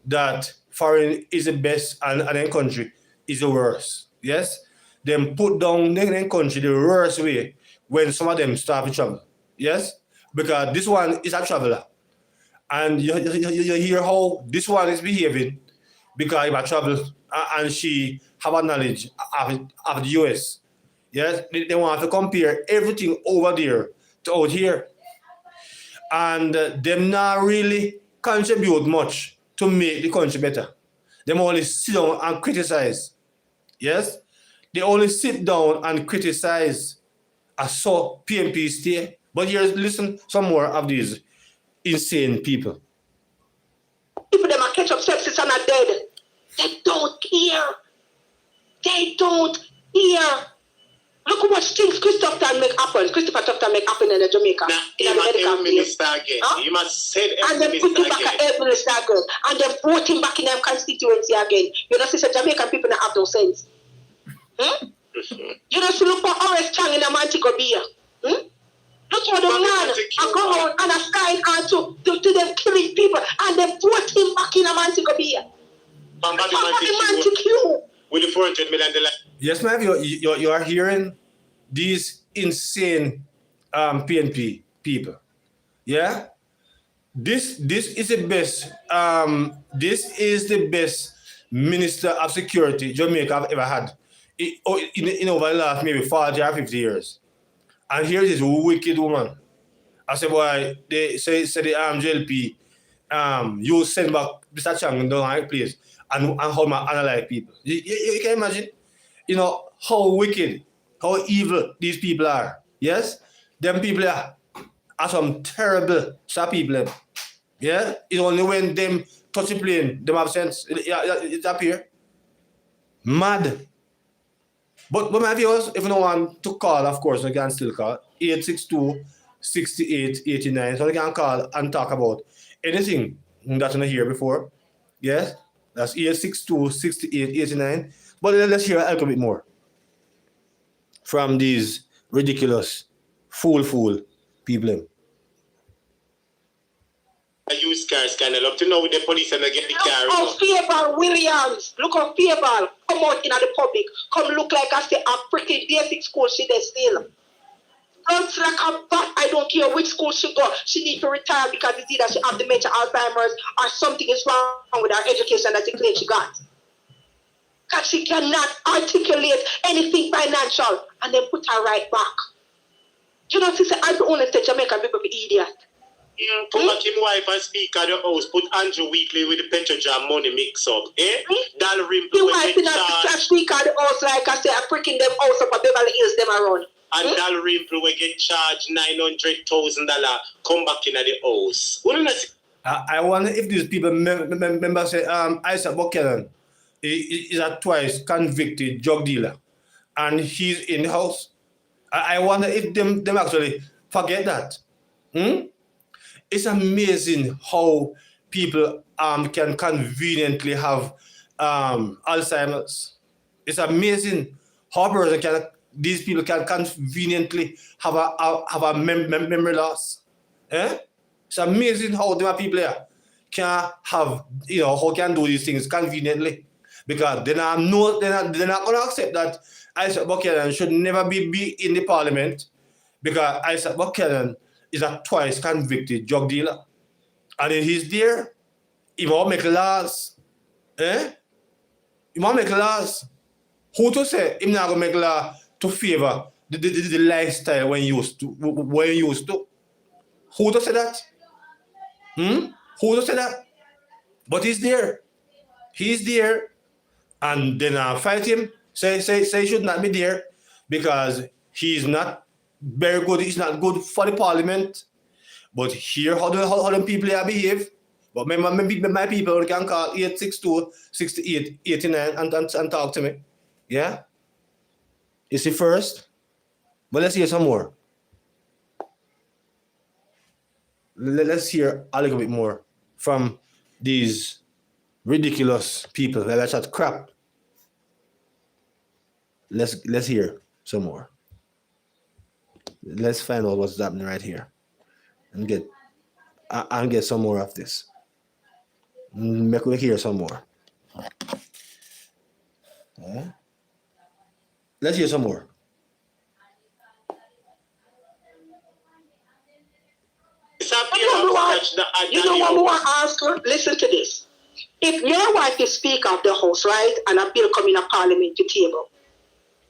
that foreign is the best and their country is the worst. Yes? Them put down their country the worst way when some of them start to travel. Yes? Because this one is a traveler. And you hear how this one is behaving because he travel and she have a knowledge of the US. Yes? They want to compare everything over there to out here. And them not really contribute much to make the country better. They only sit down and criticize. Yes? They only sit down and criticize. I saw PNP stay. But here's listen some more of these insane people. People them are catch up sepsis and are dead. They don't care. They don't care. Look what things Christopher Tufton make happen in Jamaica. Now, in the medical minister again. Huh? You must say and then put him back at health minister again. And then vote him back in them constituency again. You know, sister, Jamaican people don't have no sense. You know, so look for Horace Chang in the Montego Bay. Look for the man and go on and assign and to them killing people and then vote him back in the Montego Bay. With the 400 million. Yes, ma'am, you are hearing these insane PNP people. Yeah? This is the best Minister of Security Jamaica have ever had in over the last maybe 40 or 50 years. And here is wicked woman. I say, boy, they say the JLP, you send back Mr. Chang in the right place and how man analyze people. You can imagine, you know, how wicked, how evil these people are. Yes? Them people are some terrible people. Yeah? It's only when them touch the plane, them have sense. It appear. Mad. But my viewers, if no one to call, of course, you can still call 862-6889. So you can call and talk about anything that you hear before. Yes, that's 862-6889. But let's hear a little bit more from these ridiculous, fool people. I use cars kind of love to know with the police and I get the car. Look how Fable Williams, look how Fable come out in the public, come look like I say a freaking basic school she does still. Looks like a bat, I don't care which school she go, she need to retire because it's either she have dementia, Alzheimer's, or something is wrong with her education that she claims she got. Because she cannot articulate anything financial and then put her right back. You know, she said, I don't only say Jamaican people be idiot. Put back him wife and speak at the house. Put Andrew Weekly with the Petrojam money mix up. Dal Rimple You will wife get in a charged. speak at the house like I say, I'm freaking them house up at Beverly Hills them around. And Dal Rimple will get charged $900,000. Come back in at the house. I wonder if these people remember say Isaac Buchanan is a twice convicted drug dealer and he's in the house. I wonder if them actually forget that. It's amazing how people can conveniently have Alzheimer's. It's amazing how these people can conveniently have a memory loss. It's amazing how them people here can have, how can do these things conveniently. Because they're not going to accept that Isaac Buchanan should never be in the parliament because Isaac Buchanan is a twice convicted drug dealer. And if he's there, he won't make laws. He won't make laws. Who to say he's not going to make law to favor the lifestyle when you used to? Who to say that? Who to say that? But he's there. He's there. And then fight him, say he should not be there because he's not very good. He's not good for the parliament. But here, how the people here behave. But my people can call 862-6889 and talk to me. Yeah? You see first? But let's hear some more. Let's hear a little bit more from these ridiculous people that chat crap. Let's hear some more. Let's find out what's happening right here, and get some more of this. Make we hear some more. Let's hear some more. You know what we want to ask her? Listen to this. If your wife is Speaker of the House, right, and a bill come in a parliament to table,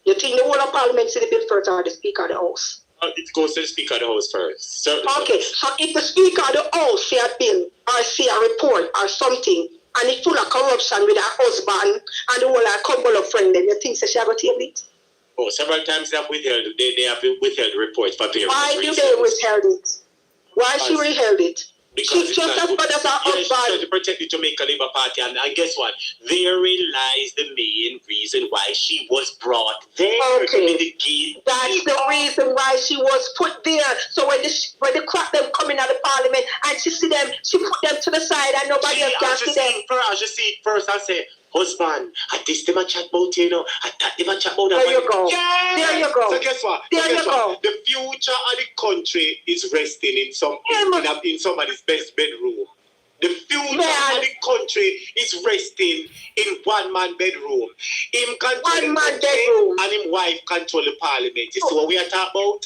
you think the whole of parliament see the bill first or the Speaker of the House? It goes to the Speaker of the House first. Okay, so if the Speaker of the House see a bill or see a report or something, and it's full of corruption with her husband and the whole of couple of friends, then you think she have a table it? Oh, several times they have withheld. They have withheld reports for various Why reasons. do they withheld it? Why she withheld it? Because She's just as bad as her husband. To protect the Jamaica Labour Party, and guess what? Therein lies the main reason why she was brought there. Okay, that's the reason why she was put there. So when the crap them coming out of Parliament and she see them, she put them to the side and nobody else can see them. I just see it first and say, husband, I this them a chat about I that them a chat about. There you go. Yeah. There you go. So guess what? There you go. The future of the country is resting in somebody's best bedroom. The future of the country is resting in one man bedroom. Him control the country and his wife control the parliament. You see what we are talking about?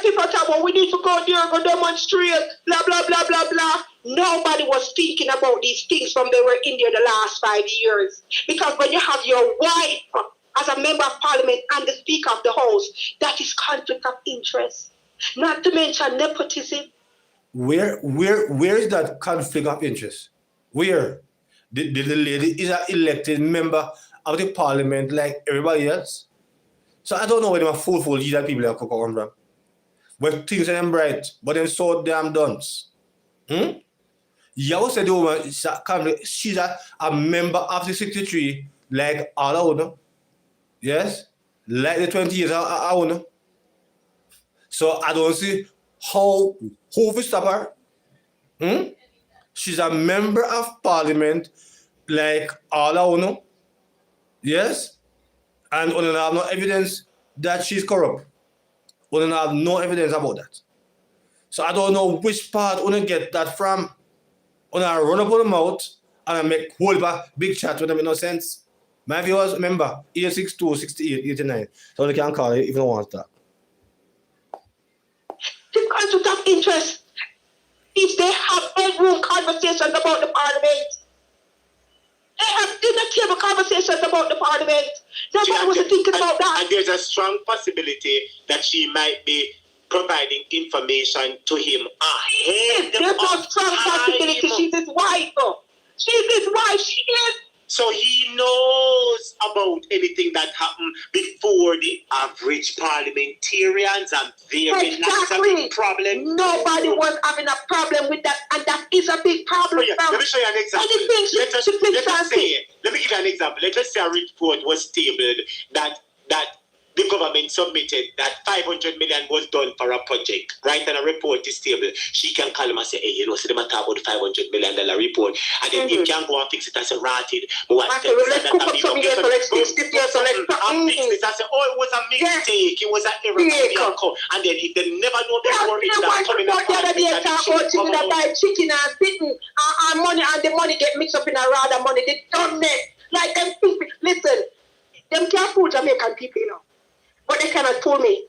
People talk about we need to go there, go demonstrate, blah, blah, blah, blah, blah. Nobody was thinking about these things from they were in there the last 5 years. Because when you have your wife as a member of parliament and the speaker of the house. That is conflict of interest. Not to mention nepotism. Where is that conflict of interest? Where? The lady is an elected member of the parliament like everybody else. So I don't know where them fool these people are come from. But things are them bright, but them so damn dunce. You said the woman she's a member of the 63 like all I know. Yes? Like the 20 years I know. So I don't see who will stop her. She's a member of parliament like all I know. Yes? And we don't have no evidence that she's corrupt. We don't have no evidence about that. So I don't know which part we don't get that from. We don't run up on the mouth and make whole big chat with them in no sense. My viewers, remember, 862 68 89. So they can call it if you want that. The conflict of interest. If they have bedroom conversations about the parliament, they have dinner table conversations about the parliament. Nobody was thinking about that. And there's a strong possibility that she might be providing information to him ahead. There's no strong possibility. She's his wife. She's his wife. She is. So he knows about anything that happened before the average parliamentarians, and there is not a big problem. Nobody was having a problem with that, and that is a big problem. Let me show you an example. Let me give you an example. Let us say a report was tabled that the government submitted that 500 million was done for a project, right? And a report is tabled. She can call him and say, hey, you know, see them talk about the $500 million report. And then he can go and fix it and say, ratted. Let's cook up some here, so let's fix this here, so let's fix this and say, oh, it was a mistake. It was an error. And then if they never know before it's not coming up. Chicken and spitting and money, and the money get mixed up in a rather money. They don't net. Like them people, listen, them can't fool Jamaican people, you know. But they cannot fool me.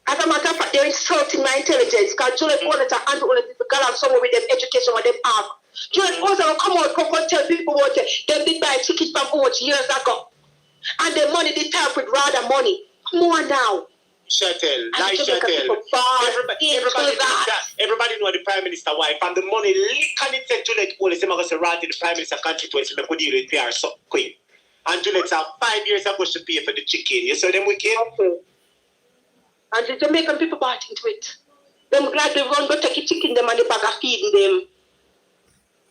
As a matter of fact, they're insulting my intelligence. Because Juliet Bonnet and Andrew Bonnet got on somewhere with them education what they have. Juliet Bonnet will come out, come tell people what they did buy tickets from Orange years ago. And the money they tap with rather money. Come on now. Shuttle, nice shuttle. Everybody know the Prime Minister wife, and the money lick and it said Juliet Bonnet, say, I'm going to say, the Prime Minister constituency, I could deal with PR so quick. And Juliet have 5 years ago to pay for the chicken. You saw them wicked? Okay. And the Jamaican people bought into it. Them glad they run go take a chicken them and the bag of feeding them.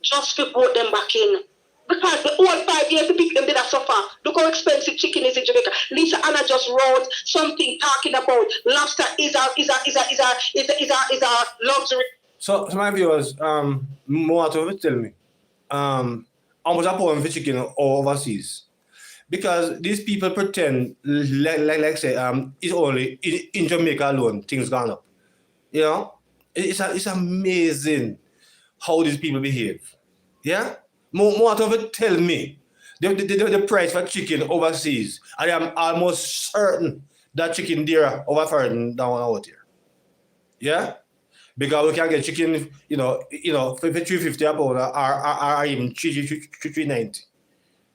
Just to vote them back in. Because the whole 5 years the people them did a suffer. Look how expensive chicken is in Jamaica. Lisa Anna just wrote something talking about lobster is a luxury. So my viewers, more to tell me. How much I put for chicken overseas? Because these people pretend, like say, it's only in Jamaica alone, things gone up. You know? It's amazing how these people behave. Yeah? More to tell me the price for chicken overseas. I am almost certain that chicken there over further down out here. Yeah? Because we can get chicken, you know, for $3.50 a pound or even $3.90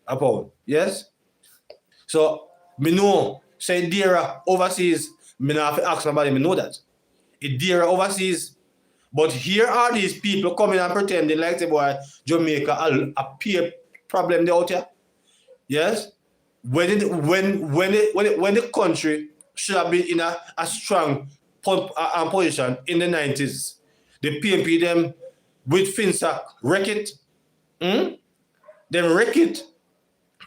a pound. Yes? So, me know, say dear overseas, me not have to ask nobody, me know that. It's dear overseas. But here are these people coming and pretending like the boy Jamaica a peer problem there out here. Yes? When the country should have been in a strong position in the 90s, the PMP them with FinSac wreck it. Them wreck it.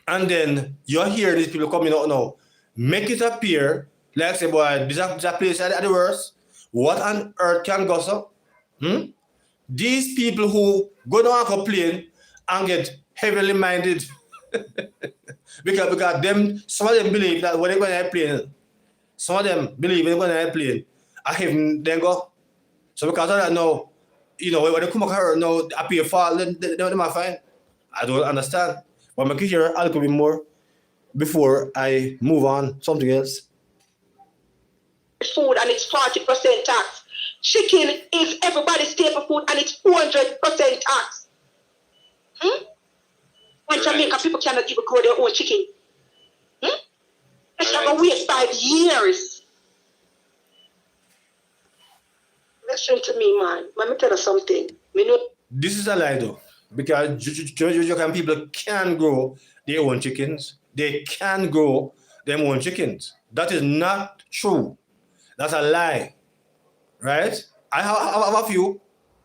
And then you hear these people coming out now, make it appear like say, boy, this is a place at the worst. What on earth can go so? These people who go down and complain and get heavily minded because them, some of them believe that when they're going to airplane, some of them believe when they're going to airplane, I heaven then go. So because of that now, you know, when they come out now, appear fall, then they might find. I don't understand. But I can hear a little bit more before I move on something else. Food and it's 40% tax. Chicken is everybody's staple food and it's 400% tax. When Jamaica people cannot even grow their own chicken. to wait 5 years. Listen to me, man. Let me tell you something. Me know This is a lie though, because Jamaican people can grow their own chickens. They can grow their own chickens. That is not true. That's a lie, right? I have a few,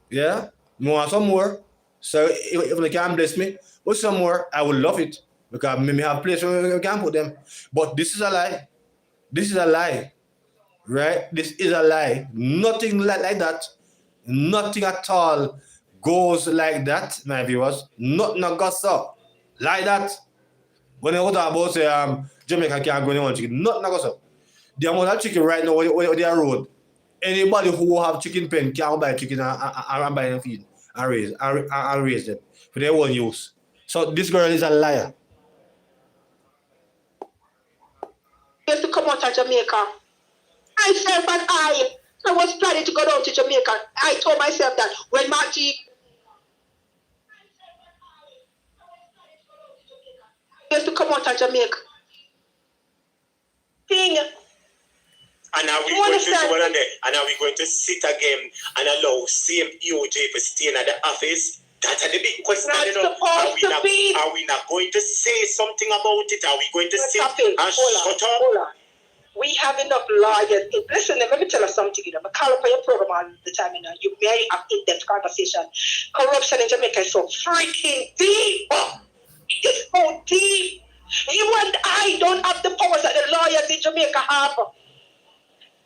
yeah. You want some more? So if they can bless me with some more, I would love it because maybe have a place where you can put them. But this is a lie. This is a lie, right? This is a lie. Nothing like that. Nothing at all goes like that, my viewers. Nothing goes up like that. When I talk about say Jamaica can't grow their own chicken, nothing goes up. The amount of chicken right now where they are road. Anybody who have chicken pen can buy chicken and buy them feed and raise them for their own use. So this girl is a liar. used to come out of Jamaica. Myself and I was planning to go down to Jamaica. I told myself that when Margie used to come out of Jamaica. Thing. And are we going to do one day? And are we going to sit again and allow same EOJ to stay in the office? That's a big question. Are we not going to say something about it? Are we going to sit and shut up? We have enough lawyers. Listen, let me tell you something. You know, I call up on your program all the time. You know, you very have in-depth conversation. Corruption in Jamaica is so freaking deep. It's so deep. You and I don't have the powers that the lawyers in Jamaica have.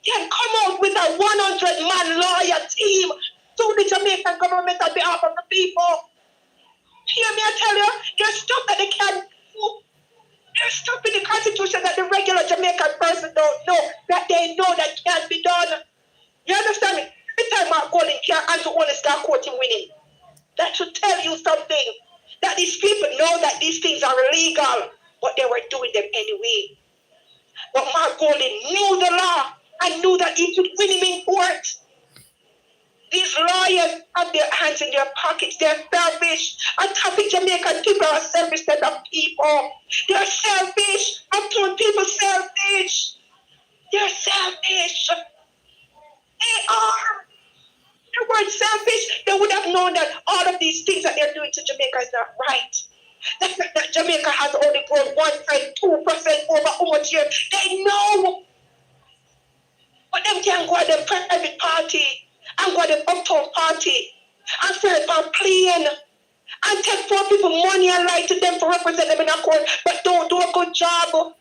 Can come out with a 100-man lawyer team to the Jamaican government on behalf of the people. Hear me, I tell you, there's stuff that they can't do. There's stuff in the Constitution that the regular Jamaican person don't know, that they know that can't be done. You understand me? Every time I go in here and to only start quoting winning, that should tell you something. That these people know that these things are illegal, but they were doing them anyway. But Mark Golding knew the law and knew that he could win him in court. These lawyers have their hands in their pockets. They're selfish. On topic, Jamaican people are selfish set of people. They're selfish. I'm told people selfish. They're selfish. They are. The word selfish, they would have known that all of these things that they're doing to Jamaica is not right. That Jamaica has only grown 1.2% over how much years. They know. But them can go to the private party and go to the uptown party and serve on plane and take poor people money and lie to them to represent them in a court, but don't do a good job.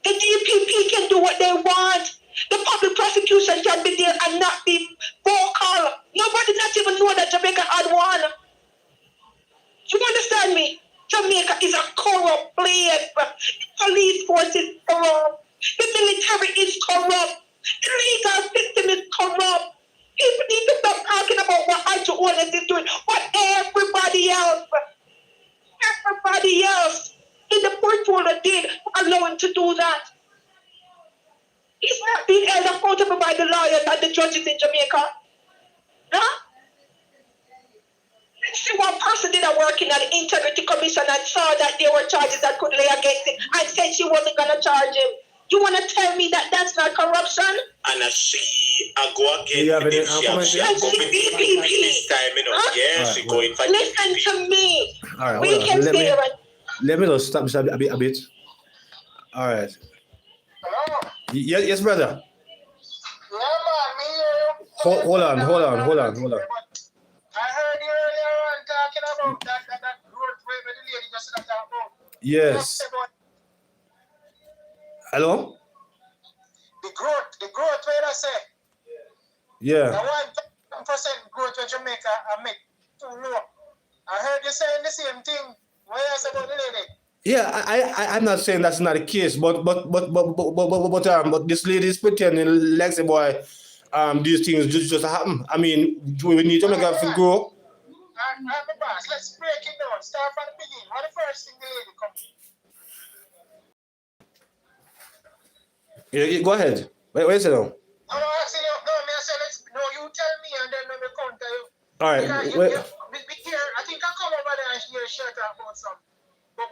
The DPP can do what they want. The public prosecution can be there and not be vocal. Nobody not even know that Jamaica had one. You understand me? Jamaica is a corrupt place. The police force is corrupt. The military is corrupt. The legal system is corrupt. People need to stop talking about what Andrew Holness is doing. What everybody else in the portfolio did allow him to do that. He's not being held accountable by the lawyers and the judges in Jamaica. Huh? Let's see one person did a work in an integrity commission and saw that there were charges that could lay against him and said she wasn't going to charge him. You want to tell me that that's not corruption? And she go again. DPP. This time, you know, huh? Yeah, she going for listen to me. All right, we can say let me just stop a bit. All right. Hello? Yes, brother. Yeah, man, me here. Hold on. I heard you earlier on talking about that growth rate with the lady just talking about. Yes. Hello? The growth rate I say. Yeah. The 1% growth in Jamaica I make too low. I heard you saying the same thing. What else about the lady? Yeah, I'm not saying that's not the case, but this lady is pretending like the boy, these things just happen. I mean, we need Jamaica to grow. I'm the boss. Let's break it down. Start from the beginning. What the first thing the lady comes? Yeah, go ahead. Wait a second. No, actually, you tell me and then we counter you. All right. I think I come over there and hear shit about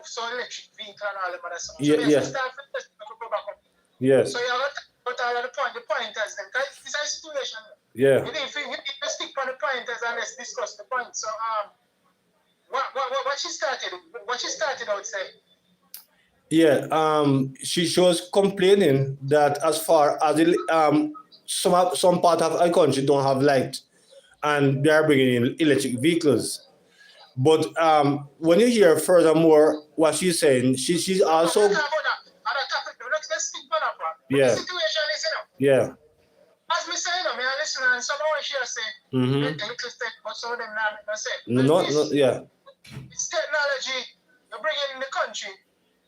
some electric vehicle and all that stuff. Yeah. Yes. So you have to put all of the pointers then, because this is a situation. Yeah. You need to stick on the pointers and let's discuss the points. So what she started out saying. Yeah. She was complaining that as far as some part of our country don't have light, and they are bringing in electric vehicles. But when you hear furthermore what she's saying, she's also Let's stick on that one. Yeah. The situation is, yeah. as we say, I listen and some of she say, Mm-hmm. a little step, but some of them not say. No, yeah. It's technology you bring in the country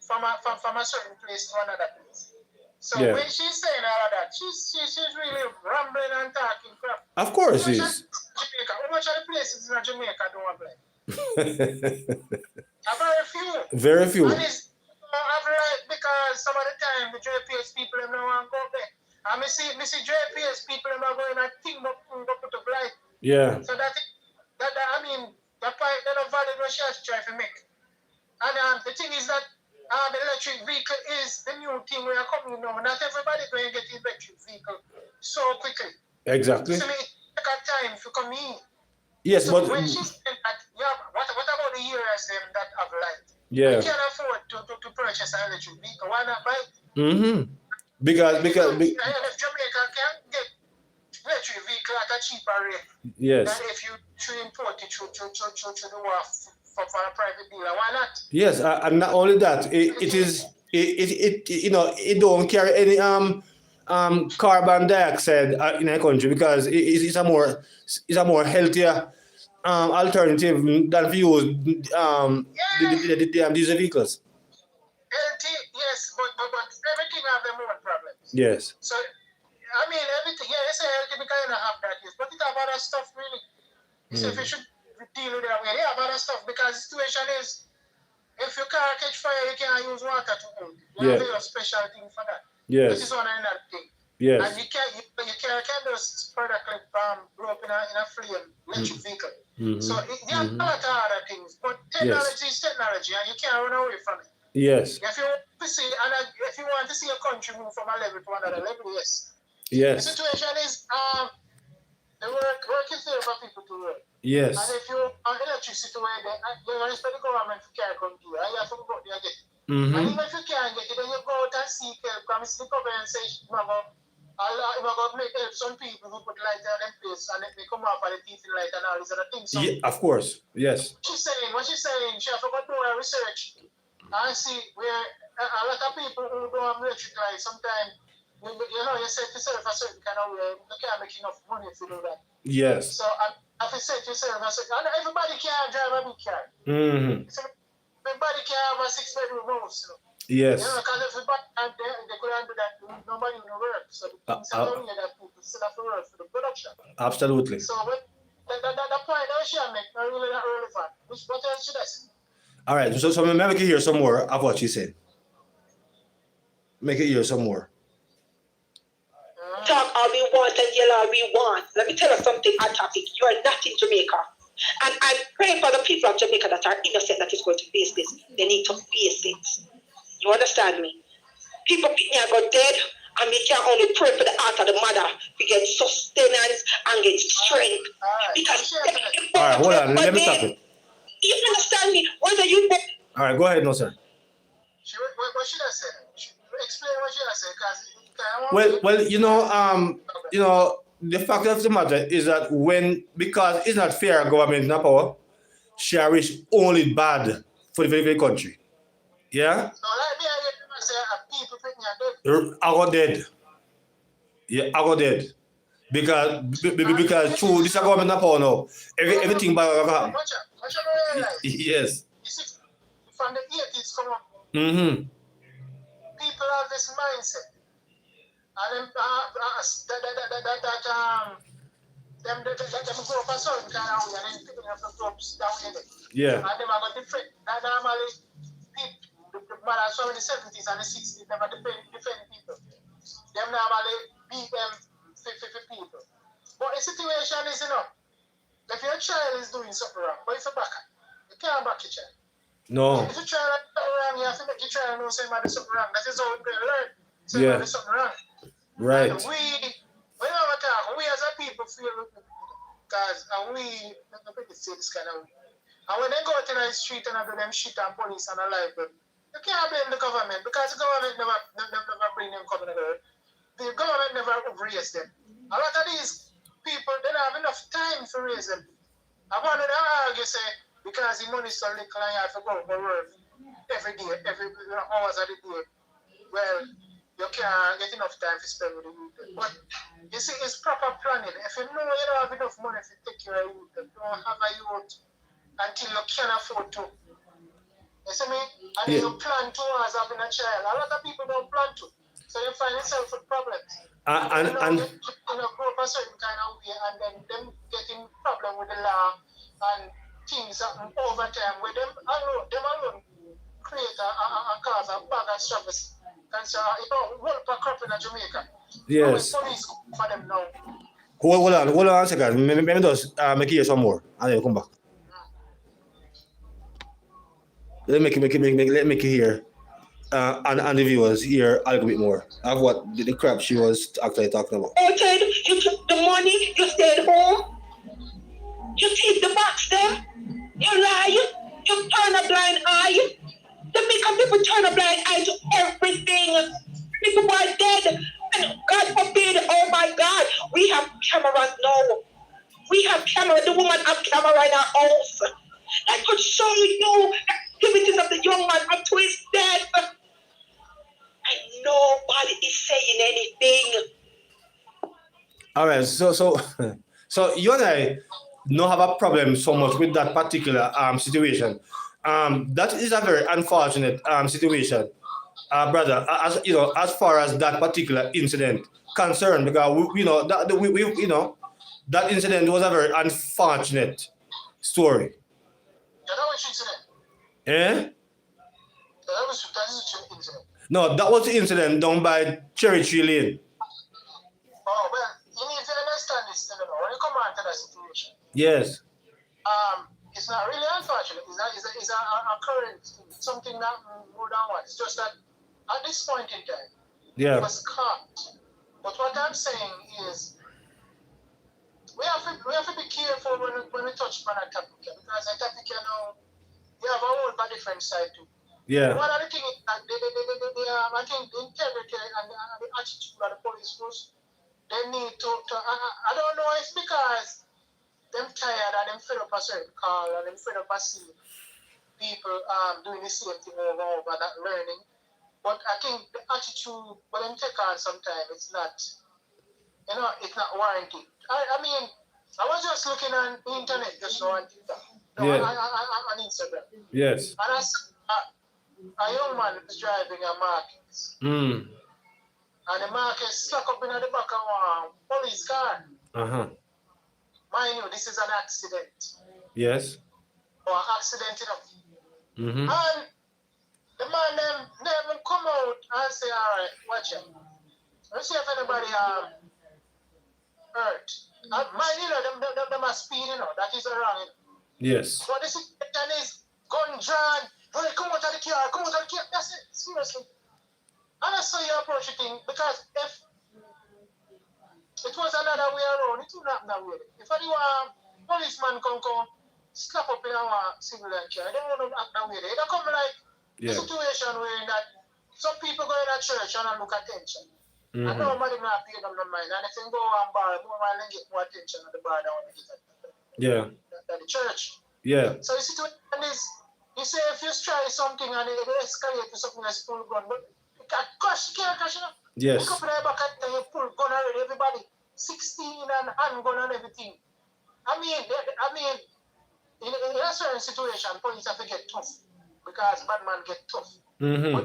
from a certain place to another place. So Yeah. when she's saying all of that, she's really rambling and talking crap. Of course How it much is. Jamaica? How much of the places in Jamaica don't have light? A very few. Very few. And it's have light because some of the time the JPS people them don't want to go there. And me see JPS people them are going and think up put up light. Yeah. So that I mean that point that a valid what she has to try to make. And the thing is that the electric vehicle is the new thing we are coming now. Not everybody going to get electric vehicle so quickly. Exactly. So it take a time to come in. Yes, So but when she said that, yeah, what about the areas them that have light? yeah. We can't afford to purchase an electric vehicle. Why not buy it? Mm-hmm. Because If Jamaica can get electric vehicle at a cheaper rate yes. than if you import it through the war for a private dealer. Why not? Yes, and not only that, it don't carry any carbon dioxide in our country because it's a more healthier alternative than if you use the diesel vehicles. Healthy, yes, but everything have their own problems. Yes. So I mean everything, yeah, it's a healthy because you have that, yes, but it have other stuff really. So if you should deal with that way, they have other stuff because the situation is if your car catch fire, you can't use water to cool it. You have a special thing for that. Yes. This is one another thing. Yes. And you can't just spread a clip blow up in a flame electric vehicle. Mm-hmm. So there are a lot of other things, but technology is technology, and you can't run away from it. Yes. If you want to see a country move from a level to another level, yes. Yes. The situation is the work is there for people to work. Yes. And if you have electricity where you expect the government to carry come to you, and you have to go out there and get it. Mm-hmm. And even if you can't get it, then you go out and seek help. Because the government says you are going to make help some people who put light on them place and they come off of the teeth light and all these other things. So yeah, of course. Yes. What she's saying, she have to go do her research and see where a lot of people who don't have electric light sometimes, you set yourself a certain kind of way, you can't make enough money to do that. Yes. So if you set yourself a certain, and everybody can't drive a big car. Mm-hmm. So everybody can have a 6-bedroom house. Yes. Because everybody they couldn't do that, nobody will work. So the things are done here that people still have to work for the production. Absolutely. So the point that she make not really that relevant. What else should I say? All right, so maybe we can hear some more of what she said. Make it hear some more. Talk all we want and yell all we want. Let me tell you something on topic. You are not in Jamaica. And I pray for the people of Jamaica that are innocent that is going to face this. They need to face it. You understand me? People are go dead, and we can only pray for the heart of the mother to get sustenance and get strength. Because all right, hold on, let me stop it. You understand me? Whether you all right, go ahead, no sir. What should I say? Explain what should I say? Well, you know, the fact of the matter is that because it's not fair government in power, she wish only bad for the very country. Yeah? So like me, I say people think you're dead. I got dead. Yeah, I got dead. Because through this government in power now, everything bad will happen. Yes. You see, from the 80s come up, Mm-hmm. people have this mindset. And them grow up a certain kind of way and then people have to grow up that way. Yeah. And them are going to different. That normally people, the mothers from the 70s and the 60s, they are defend people. Them normally beat them 50 people. But the situation is, if your child is doing something wrong, but if you back it, you can't back your child. No. If your child is something wrong, you have to make your child know something about something wrong. That is how you learn. So Yeah. there's something wrong. Right. And we never talk, we as a people feel because we not pretty say this kind of way. And when they go out in the street and do them shit and police and alive, you can't blame the government because the government never bring them coming together. The government never raise them. A lot of these people, they don't have enough time to raise them. I want to argue say because the money is so little and you have to go work every day, every hours of the day. Well, you can't get enough time to spend with the youth. But you see, it's proper planning. If you know you don't have enough money to take care of youth, you don't have a youth until you can afford to. You see me? And Yeah. you plan towards having a child. A lot of people don't plan to. So you find yourself with problems. And Grow up a certain kind of way and then them getting problem with the law and things happen over time where them alone create a cause a bag of struggles. And so world per crop in Jamaica. yes. Police for them now. Hold on a second. Let me just make you hear some more and then come back. Let me make you hear and the viewers hear a little bit more of what the crap she was actually talking about. You took the money, you stayed home, you take the box there, you lie, you turn a blind eye. The make people turn a blind eye to everything. People are dead. And God forbid, oh my God, we have cameras now. We have camera. The woman have camera in her house. That could show you activities of the young man up to his death. And nobody is saying anything. All right, so you and I don't have a problem so much with that particular situation. That is a very unfortunate situation, brother. As you know, as far as that particular incident concerned, because that incident was a very unfortunate story. Yeah, that was incident. Eh? That is an incident. No, that was the incident down by Cherry Tree Lane. Oh, well, you need to understand this, when you come on to that situation. Yes. It's not really unfortunate. It's a current thing, something that more than what. It's just that at this point in time, Yeah. it was caught. But what I'm saying is, we have to be careful when we touch upon a topic here, because a topic here now, we have a whole different side too. Yeah. One of the things is that I think the integrity and the attitude of the police force, they need to I don't know, it's because them tired and them fed up a certain call and them fed up a seeing people doing the same thing over and over, not learning. But I think the attitude when them take on sometimes it's not warranted. I mean, I was just looking on the internet just now on TikTok, on Instagram. Yes. And I saw a young man was driving a Marcus. Mm. And the Marcus stuck up in the back of a police car. Uh-huh. Mind you, this is an accident. Yes. Or accident, Mm-hmm. And the man them come out and say, all right, watch it. Let's see if anybody hurt. And mind you, them are speeding, that is wrong. Yes. But the situation is gun drawn. Hey, come out of the car, come out of the car. That's it, seriously. And that's how you approach the thing, because if it was another way around, it would not happen that way. If any policeman come slap up in our civilian car, they won't act that way. They don't come like a situation where that some people go in a church and look attention. Mm-hmm. And nobody not pay them no mind. And if they go and bar, more while they get more attention at the bar than when they get at the church. Yeah. So the situation is, you say if you try something and it escalate to something that's full gun, but you can't crash, Yes. You come back and you pull gun already, everybody 16 and handgun and everything. I mean, in a certain situation, police have to get tough because bad man get tough. Mm-hmm. But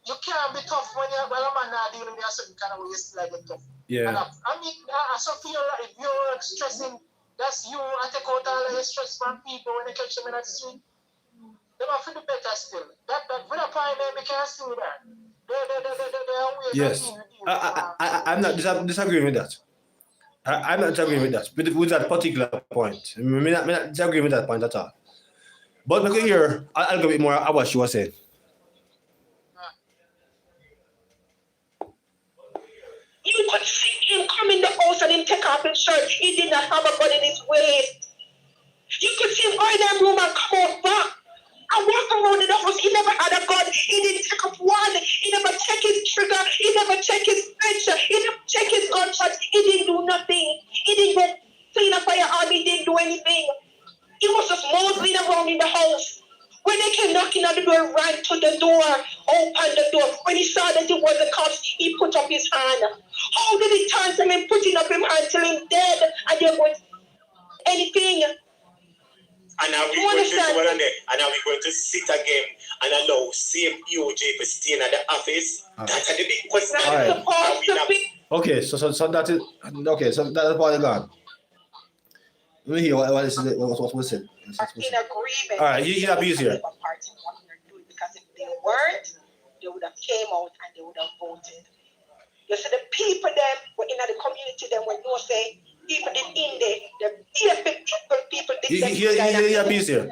you can't be tough when a man not dealing with a certain kind of way, you still get tough. Yeah. And I mean, I so feel like if you're stressing, that's you, I take out all the stress from people when they catch them in the street. They might feel better still. That with a point they can't see that. Yes. I'm not disagreeing with that. I'm not disagreeing with that. With that particular point. I'm not disagreeing with that point at all. But look here, I'll go a bit more about what she was saying. see him come in the house and him take off his shirt. He did not have a gun in his waist. You could see him go in that room and come out back. I walk around in the house. He never had a gun. He didn't take up one. He never checked his trigger. He never checked his pressure. He never checked his gunshots. He didn't do nothing. He didn't go clean a firearm. He didn't do anything. He was just moseying around in the house. When they came knocking on the door, ran to the door, opened the door. When he saw that it was the cops, he put up his hand. How did he turn from him putting up his hand till him dead? And there was anything. And now we're going to do one on there. And now we're going to sit again and allow same EOJ to stay in the office. That's the big question. Okay, so that is okay. So that's part gone. Let me hear what was said. In agreement. All right, you have easier. Because if they weren't, they would have came out and they would have voted. You see, the people them were in the community them when you say people in there, the people You have easier.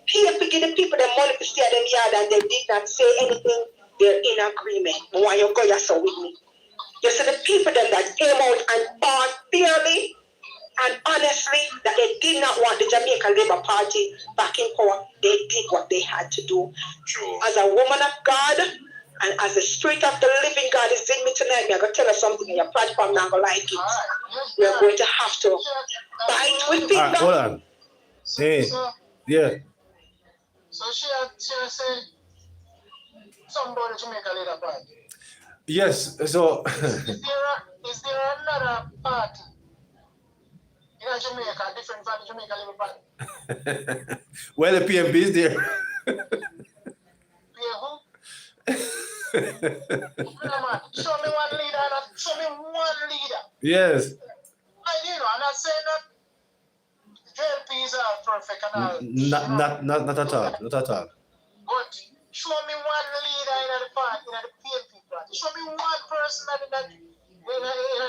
People give the people the money to stay at them yard and they did not say anything. They're in agreement. Why you go yourself with me? You see, the people them that came out and fought fairly and honestly, that they did not want the Jamaican Labour Party back in power. They did what they had to do. True. As a woman of God and as the spirit of the living God is in me tonight, I'm going to tell you something in your platform, not going to like it. We're going to have to fight with people. All right, hold on. Hey, yeah. So she said somebody Jamaica Labour Party. Yes, so. Is there another party in Jamaica, different from the Jamaica Labour Party? Well, the PMP is there. Show me one leader. Show me one leader. Yes. I'm not saying that JLPs are perfect and all. Not at all. Not at all. But show me one leader in the party, in the PMP party. Show me one person in the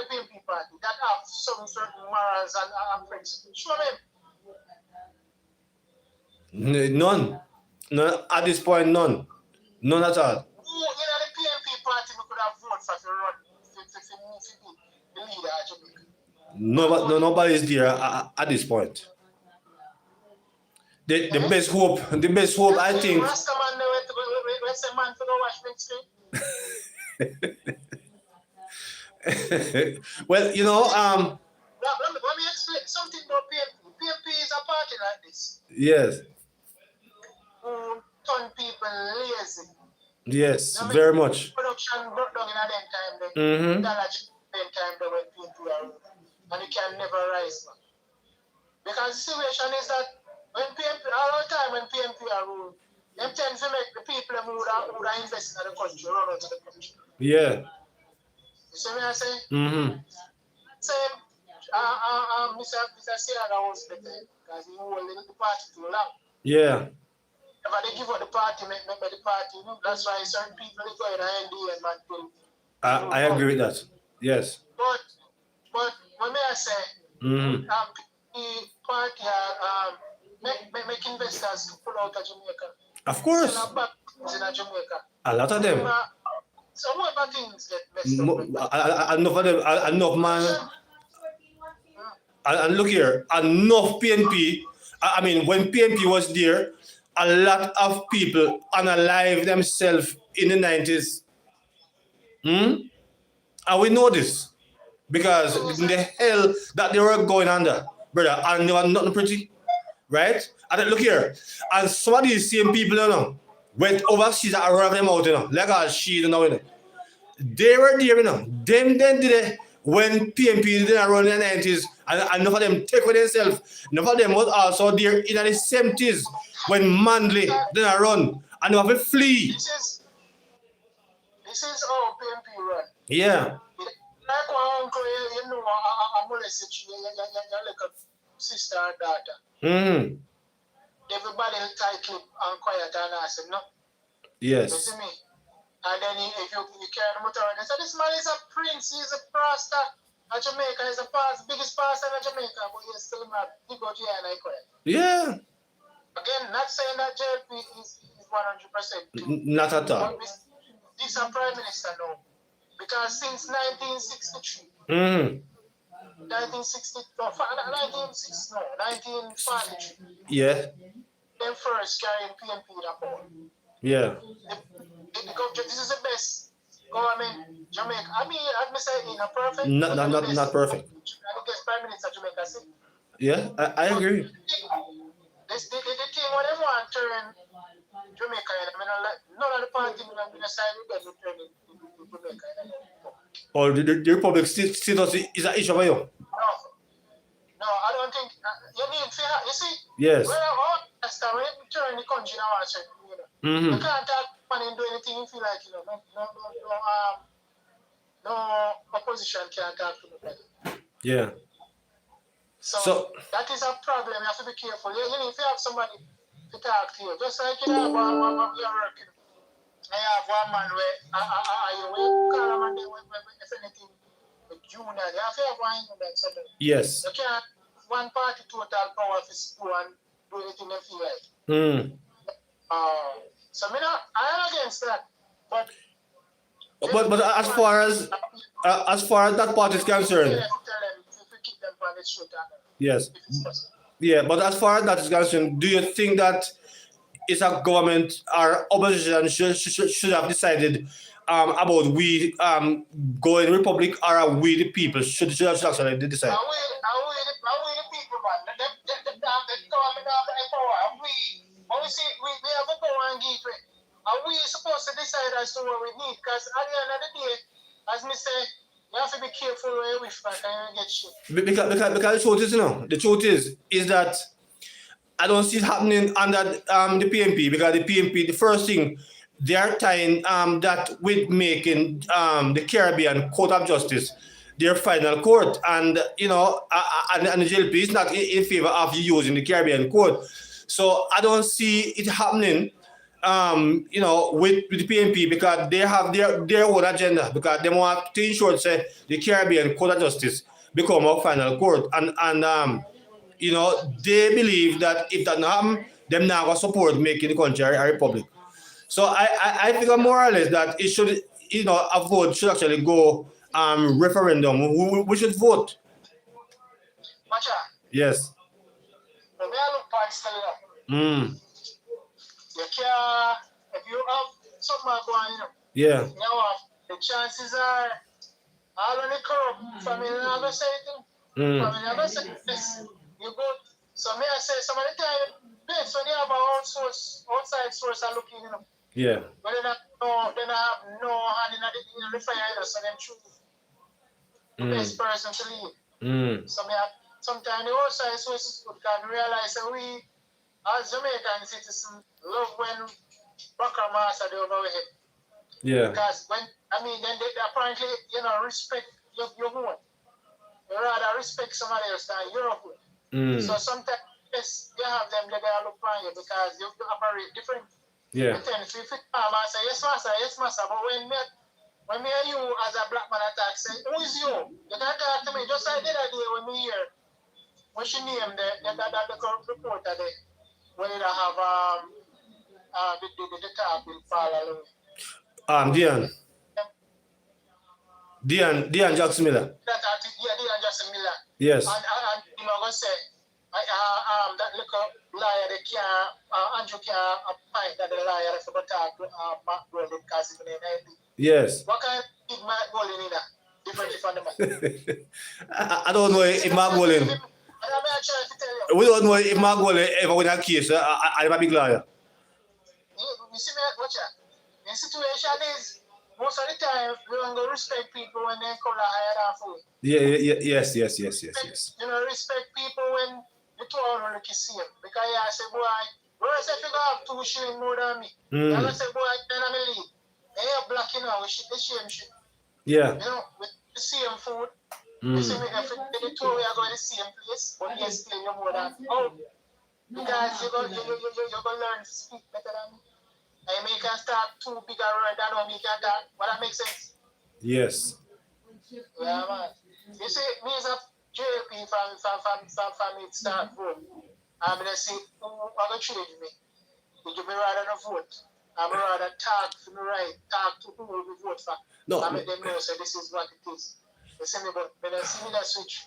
PMP party that have some certain morals and principles. Show me. None. At this point, none. None at all. Who in the PMP party we could have voted for to run the leader of Jamaica? Nobody is there at this point. The best hope, I think. Rastaman, let's say man to go watch next week. Well, Let me explain something about PMP. PMP is a party like this. Yes. Who turn people lazy. Yes, very much. Production broke down in a time then. Mm-hmm. Time they went PMP around. And it can never rise back. Because the situation is that when PMP, all the time when PMP are ruled, them tend to make the people who are investing in the country run out of the country. Yeah. You see what I say? Mm-hmm. Same, Mr. Siaga was better because he held the party too long. Yeah. If they give up the party, make the party, that's why certain people go in the ND and man. I agree with that. Yes. But when I say, Mm-hmm. the party make investors to pull out of Jamaica. Of course. In Jamaica. A lot of them. So what about things get messed up? Enough of them, enough man. And look here, enough PNP. I mean, when PNP was there, a lot of people unalive themselves in the 90s. And we know this because in the hell that they were going under, brother, and they were nothing pretty, right? And look here, and some of these same people, went overseas and ran them out, like all shit, They were there, Them then did it when PMP didn't run in the 90s, and enough of them take with themselves. Enough of them was also there in the 70s when Manley didn't run, and they have to flee. This is how PMP run. Yeah. Like one uncle, a molested like a sister and daughter. Mm-hmm. Everybody tightly and quiet and I said, no. Yes. You see me? And then if you carry the motor, they say, this man is a prince, he's a pastor in Jamaica, he's the biggest pastor in Jamaica, but he's still mad. He go to here and I quiet. Yeah. Again, not saying that JLP is 100%. Not at all. This is a prime minister now. because since 1963, Mm-hmm. 1960, no, 1960, no, 1943, Yeah. them first carrying PNP in the power. Yeah. This is the best government Jamaica. I mean, I may say in a perfect. Not perfect. I guess Prime Minister Jamaica said. Yeah, I agree. They think whatever want to turn Jamaica, I mean, none of the party in the side with them to turn it to Jamaica. Or the Republic status is an issue for you? No, I don't think. You need to, you see, Yes. when you turn the country now, Mm-hmm. you can't talk money and do anything you feel like, no opposition can talk to nobody. Yeah. So that is a problem. You have to be careful. You need to have somebody to talk to you. Just like you have one you're working. I have one man where you call him and if anything with junior, you have to have one that somebody. Yes. You can't one party total power to go and do anything they feel like. Mm. So I am against that. But as far as that part is concerned. Yes. Yeah, but as far as that is concerned, do you think that it's a government or opposition should have decided about we going republic or we the people should actually decide? Are we the people, man? The government have the power. We have a power and give it. Are we supposed to decide as to what we need? Because at the end of the day, as me say, you have to be careful where you wish back and you get shit. Because the truth is, the truth is that I don't see it happening under the PNP, because the PNP, the first thing, they are tying that with making the Caribbean Court of Justice their final court, and and the JLP is not in favor of using the Caribbean Court. So I don't see it happening with the PNP, because they have their own agenda, because they want to ensure say the Caribbean Court of Justice become our final court, and they believe that if that not happen, them now going to support making the country a republic. So I think more or less that it should, a vote should actually go referendum. We should vote. Macha. Yes. When I look past you can, if you have something going, yeah. The chances are all of the corrupt family never say anything. Family never say this. You go. So may I say some of the time, based when you have an outside source are looking, Yeah. but they don't have no hand in the fire, so them choose the best person to lead. So sometimes the outside sources can realize that we, as Jamaican citizens, love when Marke Margery over our head. Yeah. Because then they apparently, respect your own. You rather respect somebody else than your own. So sometimes, yes, you have them that they look on you because you operate different. Yeah. If you fit and say, yes, master, but when me and you as a black man attack, say, who is you? You can talk to me just like the other day when me hear, when she named the reporter there, when they have the talk will fall alone. Dion Jackson Miller. Dion Jackson Miller. Yes. And I'm going to say, that little liar, they can't, Andrew can't find that the liar if you talk to Mark Gold because he's in Yes. What kind of Mark Gold in there? Different from the man. I don't know if Mark Gold in. We don't know if Mark Gold ever win a case. I'm a big liar. You see me, watch out. The situation is, most of the time, we don't go respect people when they call a higher than food. Yes. Respect people when the two are look the same. Because I say, boy, whereas if you have 2 shillings more than me, you're going to say, boy, then I'm a lead. They are black, we the same shit. Yeah. With the same food. You see me, if the two we are going to the same place, but yes, still you're more than because you're going to learn to speak better than me. And you can start 2 bigger words than me can talk. But that makes sense? Yes. Yeah, man. You see, me as a JLP family start vote. I'm going to say, who are going to change me? You give me rather than vote. I'm rather talk to the right, talk to who will vote for. No. I make them know, so this is what it is. You see me, but when I see me that switch.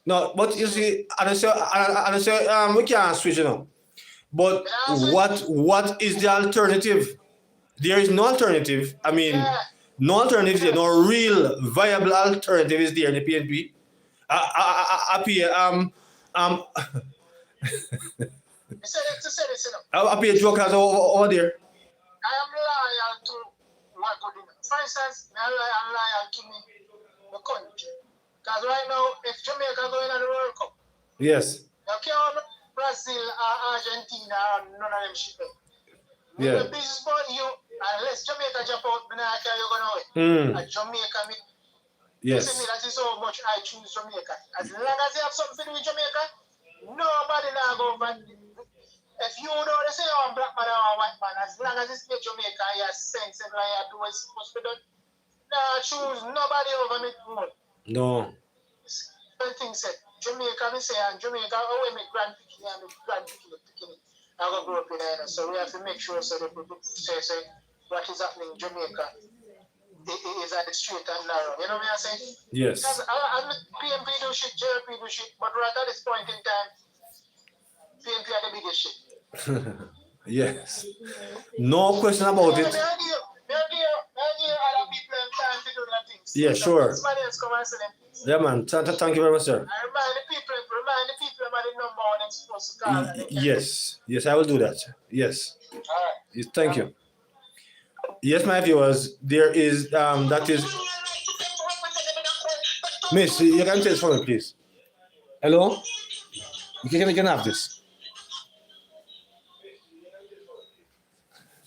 No, but you see, I say, we can't switch, you know. But what is the alternative? There is no alternative. I mean, no alternative. There no real viable alternative is there in the PNP. Up here, up here, jokers over there. I am loyal to what good enough. For instance, I am loyal to me, the country. Because right now, if Jamaica going on the World Cup, yes. you can't Brazil or Argentina or none of them shit. Yeah. The business about you, unless Jamaica jump out, I can't you gonna win. Jamaica, yes. See me, that is how much I choose Jamaica. As long as you have something to do with Jamaica, nobody now go back. If you know they say I'm black man or white man, as long as it's in Jamaica, you have sense and you do what's supposed to be done. Now choose nobody over me. No. Thing said, Jamaica, me say, and Jamaica, my grandpicking and my grandpicking. I'm going to grow up in there. So we have to make sure so that people say what is happening in Jamaica is at the straight and narrow. You know what I'm saying? Yes. Because PMP do shit, JLP do shit, but right at this point in time, PMP are the biggest shit. Yes. No question about it. Yeah, sure. Yeah, man. Thank you very much, sir. Remind the people about the number one they're supposed to call. Yes. Yes, I will do that. Yes. All right. Yes, thank you. Yes, my viewers, there is that is. Miss, you can tell us for me, please. Hello? You can have this.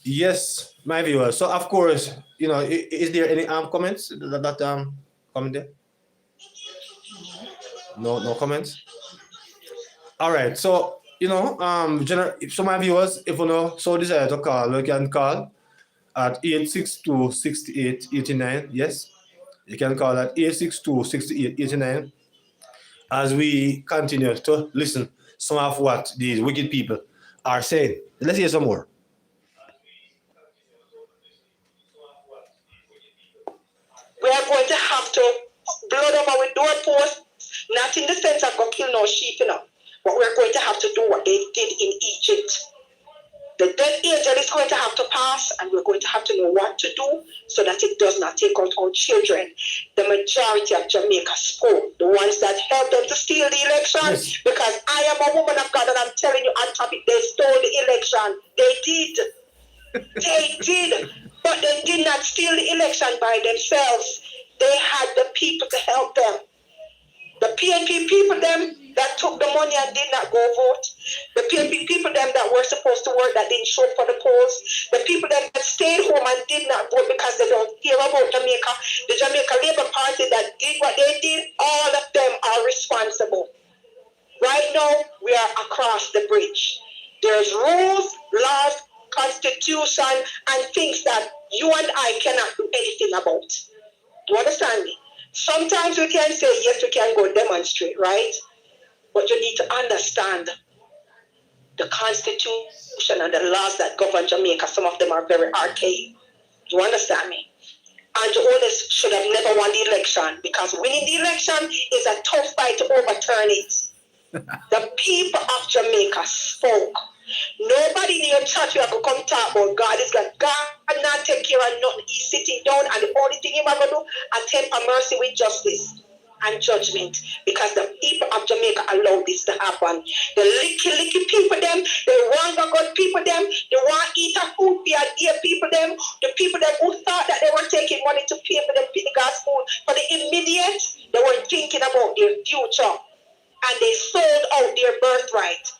Yes, my viewers. So of course, you know, is there any comments that comment there? No comments. All right. So you know, so my viewers, if you know so desire to call, you can call at 862-6889. Yes, you can call at 862-6889 as we continue to listen some of what these wicked people are saying. Let's hear some more. We are going to have to blow them out with doorposts, not in the sense of go kill no sheep, you know, but we're going to have to do what they did in Egypt. The death angel is going to have to pass, and we're going to have to know what to do so that it does not take out our children. The majority of Jamaica spoke, the ones that helped them to steal the election, yes. Because I am a woman of God, and I'm telling you on topic, they stole the election. They did. They did. But they did not steal the election by themselves. They had the people to help them. The PNP people them that took the money and did not go vote. The PNP people them that were supposed to work that didn't show up for the polls. The people them that stayed home and did not vote because they don't care about Jamaica. The Jamaica Labour Party that did what they did, all of them are responsible. Right now, we are across the bridge. There's rules, laws, constitution, and things that you and I cannot do anything about. Do you understand me? Sometimes we can say, yes, we can go demonstrate, right? But you need to understand the constitution and the laws that govern Jamaica. Some of them are very archaic. Do you understand me? And the oldest should have never won the election because winning the election is a tough fight to overturn it. The people of Jamaica spoke. Nobody in your church will go come talk about God. Is God. God not take care of nothing. He's sitting down, and the only thing He's going to do is temper mercy with justice and judgment, because the people of Jamaica allow this to happen. The licky people them, the want good people them, the want eat a food for dear people them, the people them who thought that they were taking money to pay for them Pentecost food for the immediate, they were thinking about their future, and they sold out their birthright.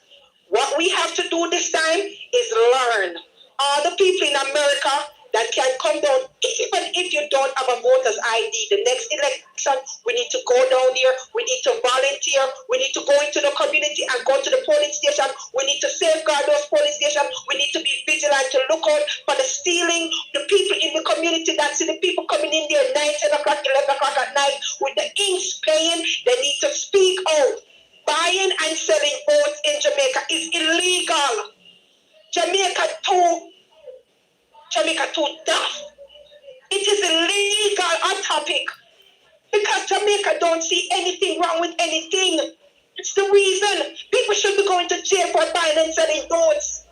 What we have to do this time is learn. All the people in America that can come down, even if you don't have a voter's ID, the next election, we need to go down here, we need to volunteer, we need to go into the community and go to the polling station, we need to safeguard those polling stations, we need to be vigilant to look out for the stealing, the people in the community that see the people coming in there 9, 10 o'clock, 11 o'clock at night with the inks playing, they need to speak out. Buying and selling votes in Jamaica is illegal. Jamaica Jamaica don't see anything wrong with anything. It's the reason people should be going to jail for buying and selling goods.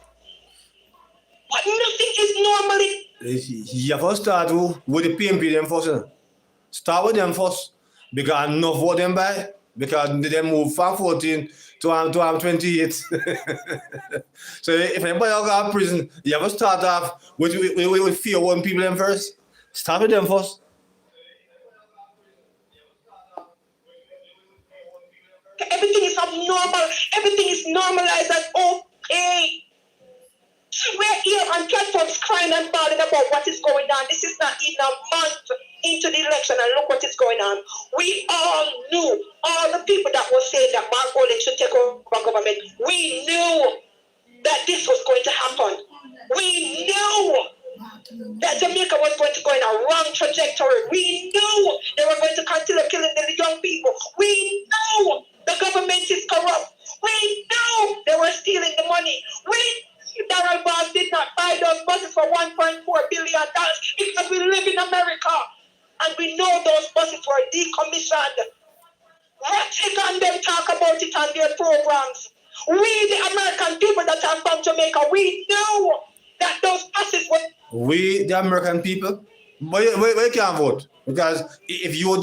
But nothing is normally. You have to start with the PMP them first. Start with them first. Because enough what them buy. Because they move from 14 to 28. So if anybody else got prison, you have to start off with fear one people them first. Start with them first. Everything is abnormal. Everything is normalized as okay. We're here on platforms crying and bawling about what is going on. This is not even a month into the election, and look what is going on. We all knew, all the people that were saying that Mark Olin should take over government, we knew that this was going to happen. We knew that Jamaica was going to go in a wrong trajectory. We knew they were going to continue killing the young people. We knew the government is corrupt. We knew they were stealing the money. We Darrell Boss did not buy those buses for $1.4 billion because we live in America and we know those buses were decommissioned. Ratchet and them talk about it on their programs. We, the American people that are from Jamaica, we know that those buses were. We, the American people, but you can't vote. Because if you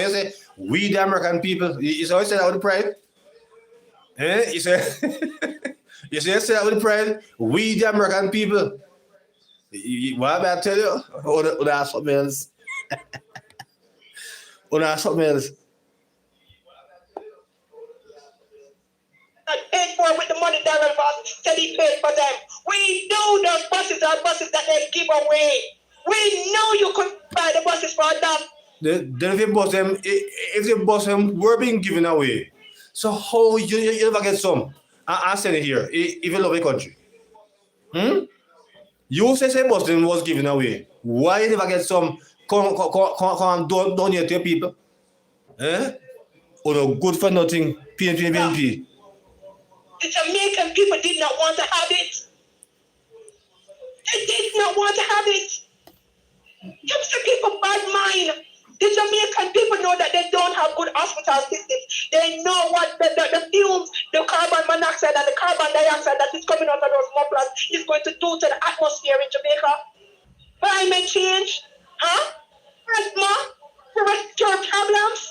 say, we, the American people, you always say that with pride. You say. You say that with pride, we the American people. What I tell you? Or that's something else. Or that's something else. And paid for with the money Darrell Boss said he paid for them. We know those buses are buses that they give away. We know you could buy the buses for them. Then if the bus them were being given away, so how you never get some? I said it here, if you love the country. You say Boston was given away. Why you never get some come donate to your people? Or the good for nothing, PNP. The Jamaican people did not want to have it. They did not want to have it. Give some people bad mind. The Jamaican people know that they don't have good hospital systems. They know what the fumes, the carbon monoxide and the carbon dioxide that is coming out of those mufflers is going to do to the atmosphere in Jamaica. Climate change, asthma, respiratory problems,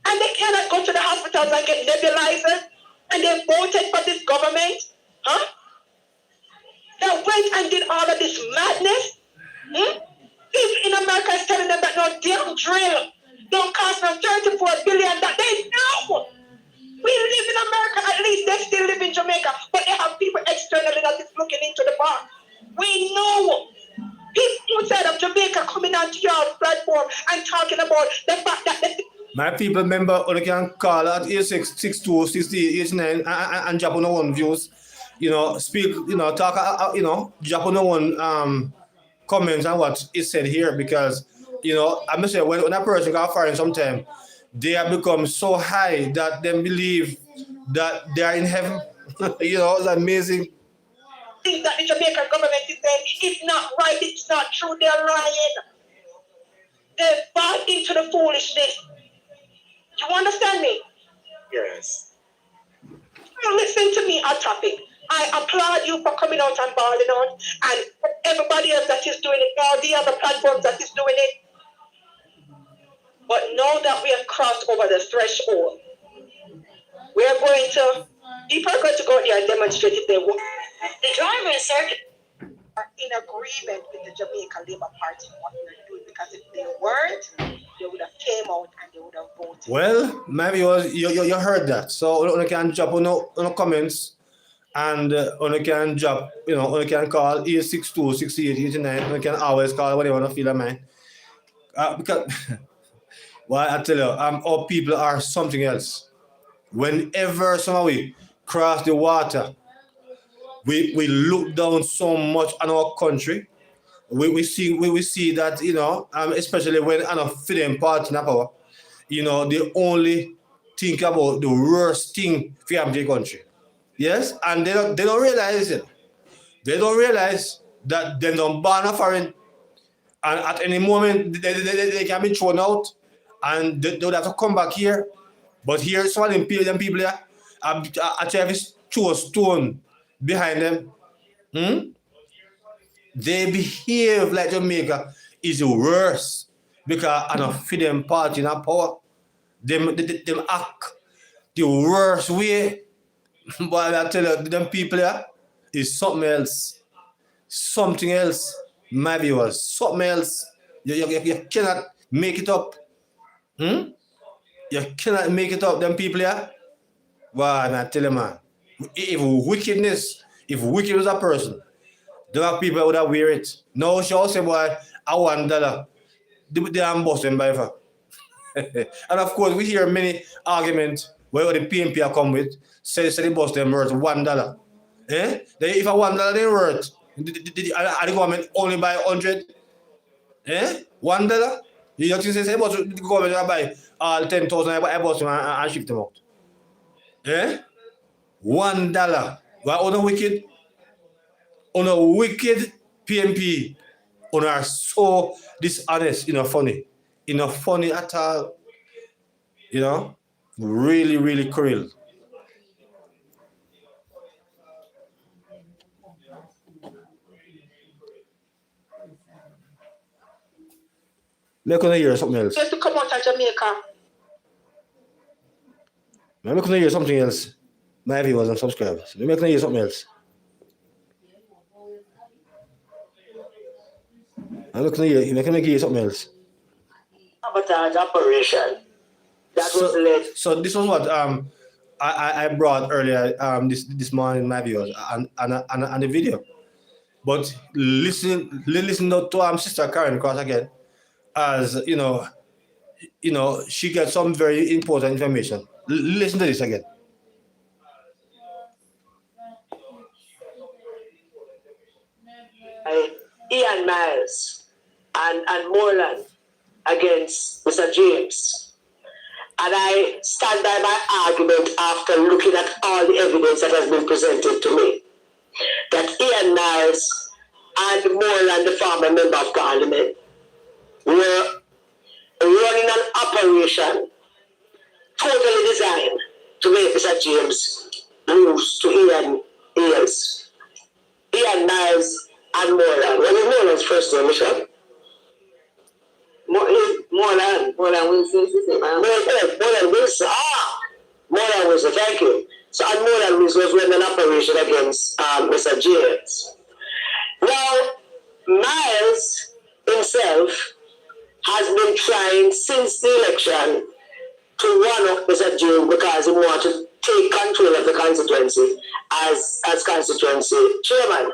and they cannot go to the hospitals and get nebulizers, and they voted for this government, They went and did all of this madness, People in America is telling them that no damn drill don't cost them $34 billion. That they know. We live in America, at least they still live in Jamaica, but they have people externally that is looking into the bar. We know people outside of Jamaica coming onto your platform and talking about the fact that my people member only can call at 86626889 and drop on one views, speak, talk, drop on one comments on what is said here, because I must say when a person got fired sometime, they have become so high that they believe that they are in heaven. It's amazing. Things that the Jamaican government is saying is not right, it's not true, they're lying. They bought into the foolishness. You understand me? Yes. Listen to me on topic. I applaud you for coming out and balling out, and everybody else that is doing it, all the other platforms that is doing it. But now that we have crossed over the threshold, we are going to, people are going to go there and demonstrate if they want. The drivers are in agreement with the Jamaica Labour Party and what we're doing, because if they weren't, they would have came out and they would have voted. Well, maybe you heard that. So you can drop on the comments, and you can drop, you can call 862-6889. You can always call whenever you feel a man. Because well, I tell you, our people are something else. Whenever somebody cross the water, we look down so much on our country. We see that, especially when I'm feeling part in power, they only think about the worst thing for the country. Yes, and they don't realize it. They don't realize that they don't ban a foreign, and at any moment they can be thrown out. and they would have to come back here. But here, some of them people here, actually have a stone behind them. They behave like Jamaica is the worst because I don't feel them party in power. Them act the worst way. But I tell you, them people here is something else. Something else. My viewers, something else. You cannot make it up. You cannot make it up, them people here. Well, I tell you, man, if wicked was a person, there are people would have wear it. No, she also say, boy, I $1. They are busting by far. And of course, we hear many arguments where the PMP are come with, say the bus them worth $1. If a $1 they worth, the government only buy 100? $1? You just say, the government buy all 10,000 I bus them and shift them out. $1. Why on a wicked? On a wicked PMP, on are so dishonest, funny. Funny at all. Really, really cruel. Let me hear something else. Just to come out of Jamaica. Let me hear something else. My viewers and subscribers. Let me hear something else. I'm looking at you. Let me give you something else. Sabotage operation. That was led. So this was what I brought earlier this morning, my viewers, and the video. But listen to Sister Karen Cross again, as she gets some very important information. Listen to this again. Ian Miles and Moreland against Mr. James. And I stand by my argument after looking at all the evidence that has been presented to me, that Ian Miles and Moreland, the former member of Parliament, were running an operation totally designed to make Mr. James lose to Ian Miles and Moreland. What is Moreland's first name, Michelle? Moreland Wilson. Moreland Wilson. Moreland Wilson, thank you. So, and Moreland Wilson was running an operation against Mr. James. Now, Miles himself has been trying since the election to run up Mr. James because he wants to take control of the constituency as constituency chairman.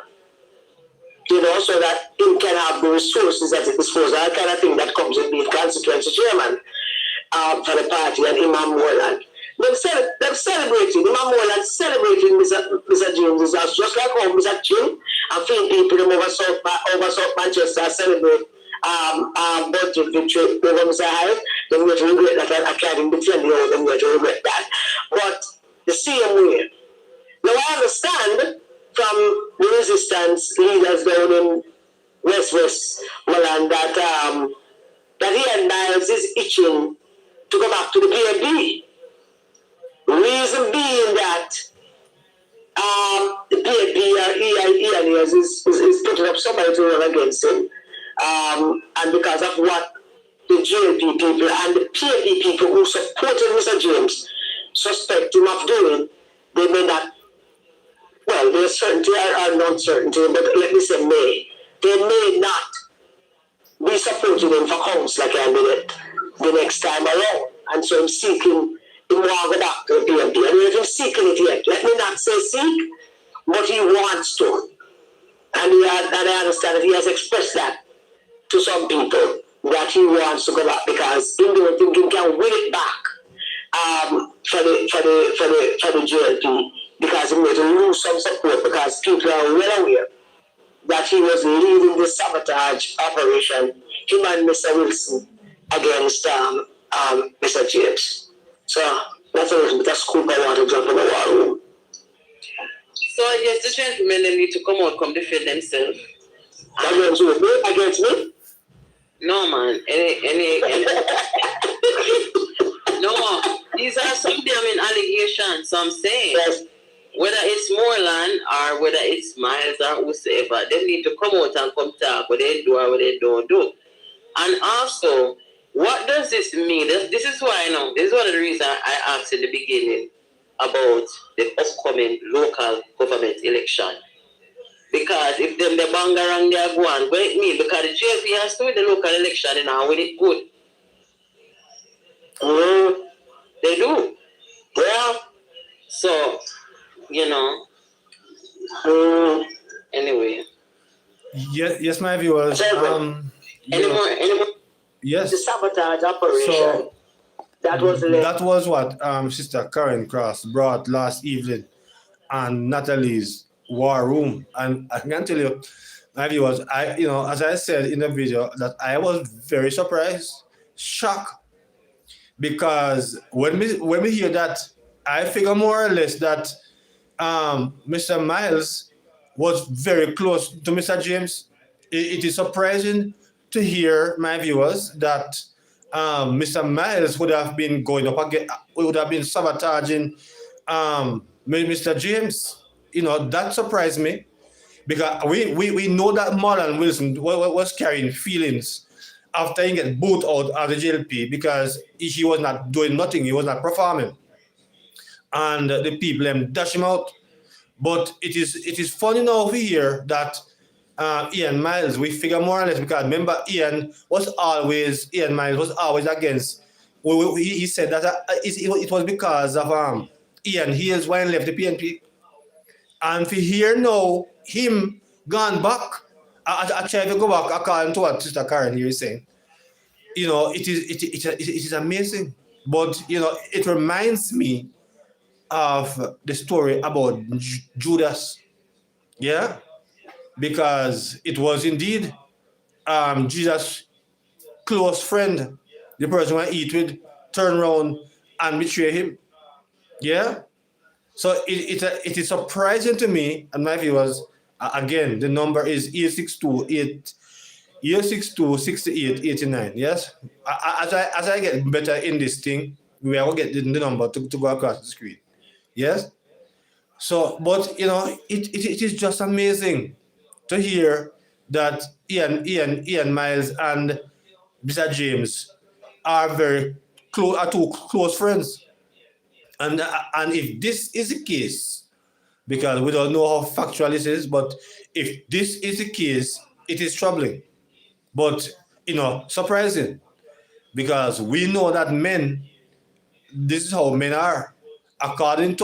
So that he can have the resources at his disposal, that kind of thing that comes with being constituency chairman for the party and Imam Moreland. They've celebrated, Imam Moreland celebrating Mr. James' house, just like how Mr. Chin and few people over South Manchester celebrate budget victory over Mr. Hyde. Then we have to regret that. I can't even defend the old, then we have to regret that. But the same way. Now I understand from the resistance leaders down in Westmoreland that Ian Miles is itching to go back to the PNP. Reason being that the PNP or Ian is putting up somebody to run against him. And because of what the GLP people and the PNP people who supported Mr. James suspect him of doing, they may not. Well, there's certainty or non-certainty, but let me say may. They may not be supporting him for councillor candidate the next time around. And so I'm seeking to go back to the PNP. I don't know if he's seeking it yet. Let me not say seek, but he wants to. And I understand that he has expressed that to some people, that he wants to go back because he don't think he can win it back for the GLP. Because he made to lose some support because people are well aware that he was leading the sabotage operation, him and Mr. Wilson, against Mr. James. So that's a little bit of scoop I want to jump in the war room. So yes, the gentlemen they need to come defend themselves. Against me? No man. Any So I'm saying, Yes. whether it's Moreland or whether it's Miles or whosoever, they need to come out and come talk what they do or what they don't do. And also, what does this mean? This is why I know. This is one of the reasons I asked in the beginning about the upcoming local government election. Because if them the bangarang they are going, what it mean? Because the JP has to win the local election and now win it good. They do. Yeah. So, you know. Anyway. Yes, my viewers. Any more? Yes. The sabotage operation. So that was that was what Sister Karen Cross brought last evening on Natalie's war room, and I can tell you, my viewers, as I said in the video, that I was very surprised, shocked, because when we hear that, I figure more or less that Mr. Miles was very close to Mr. James. It is surprising to hear, my viewers, that Mr. Miles would have been going up again, would have been sabotaging Mr. James. That surprised me, because we know that Marlon Wilson was carrying feelings after he got booted out of the JLP because he was not doing nothing, he was not performing, and the people dash him out. But it is funny now to hear that Ian Miles, we figure more or less, because remember Ian Miles was always against. He said that it was because of Ian Hayes when he left the PNP. And for here now, him gone back. I try to go back according to what Sister Karen here is saying. It is amazing. But it reminds me of the story about Judas. Yeah? Because it was indeed Jesus' close friend, the person who eat with, turn around and betray him. Yeah? So it is surprising to me, and my viewers, again, the number is 862-6889. Yes? As I get better in this thing, we will get the number to go across the screen. Yes? So, but it is just amazing to hear that Ian Miles and Mr. James are two close friends. And if this is the case, because we don't know how factual this is, but if this is the case, it is troubling. But surprising, because we know that men, this is how men are. According to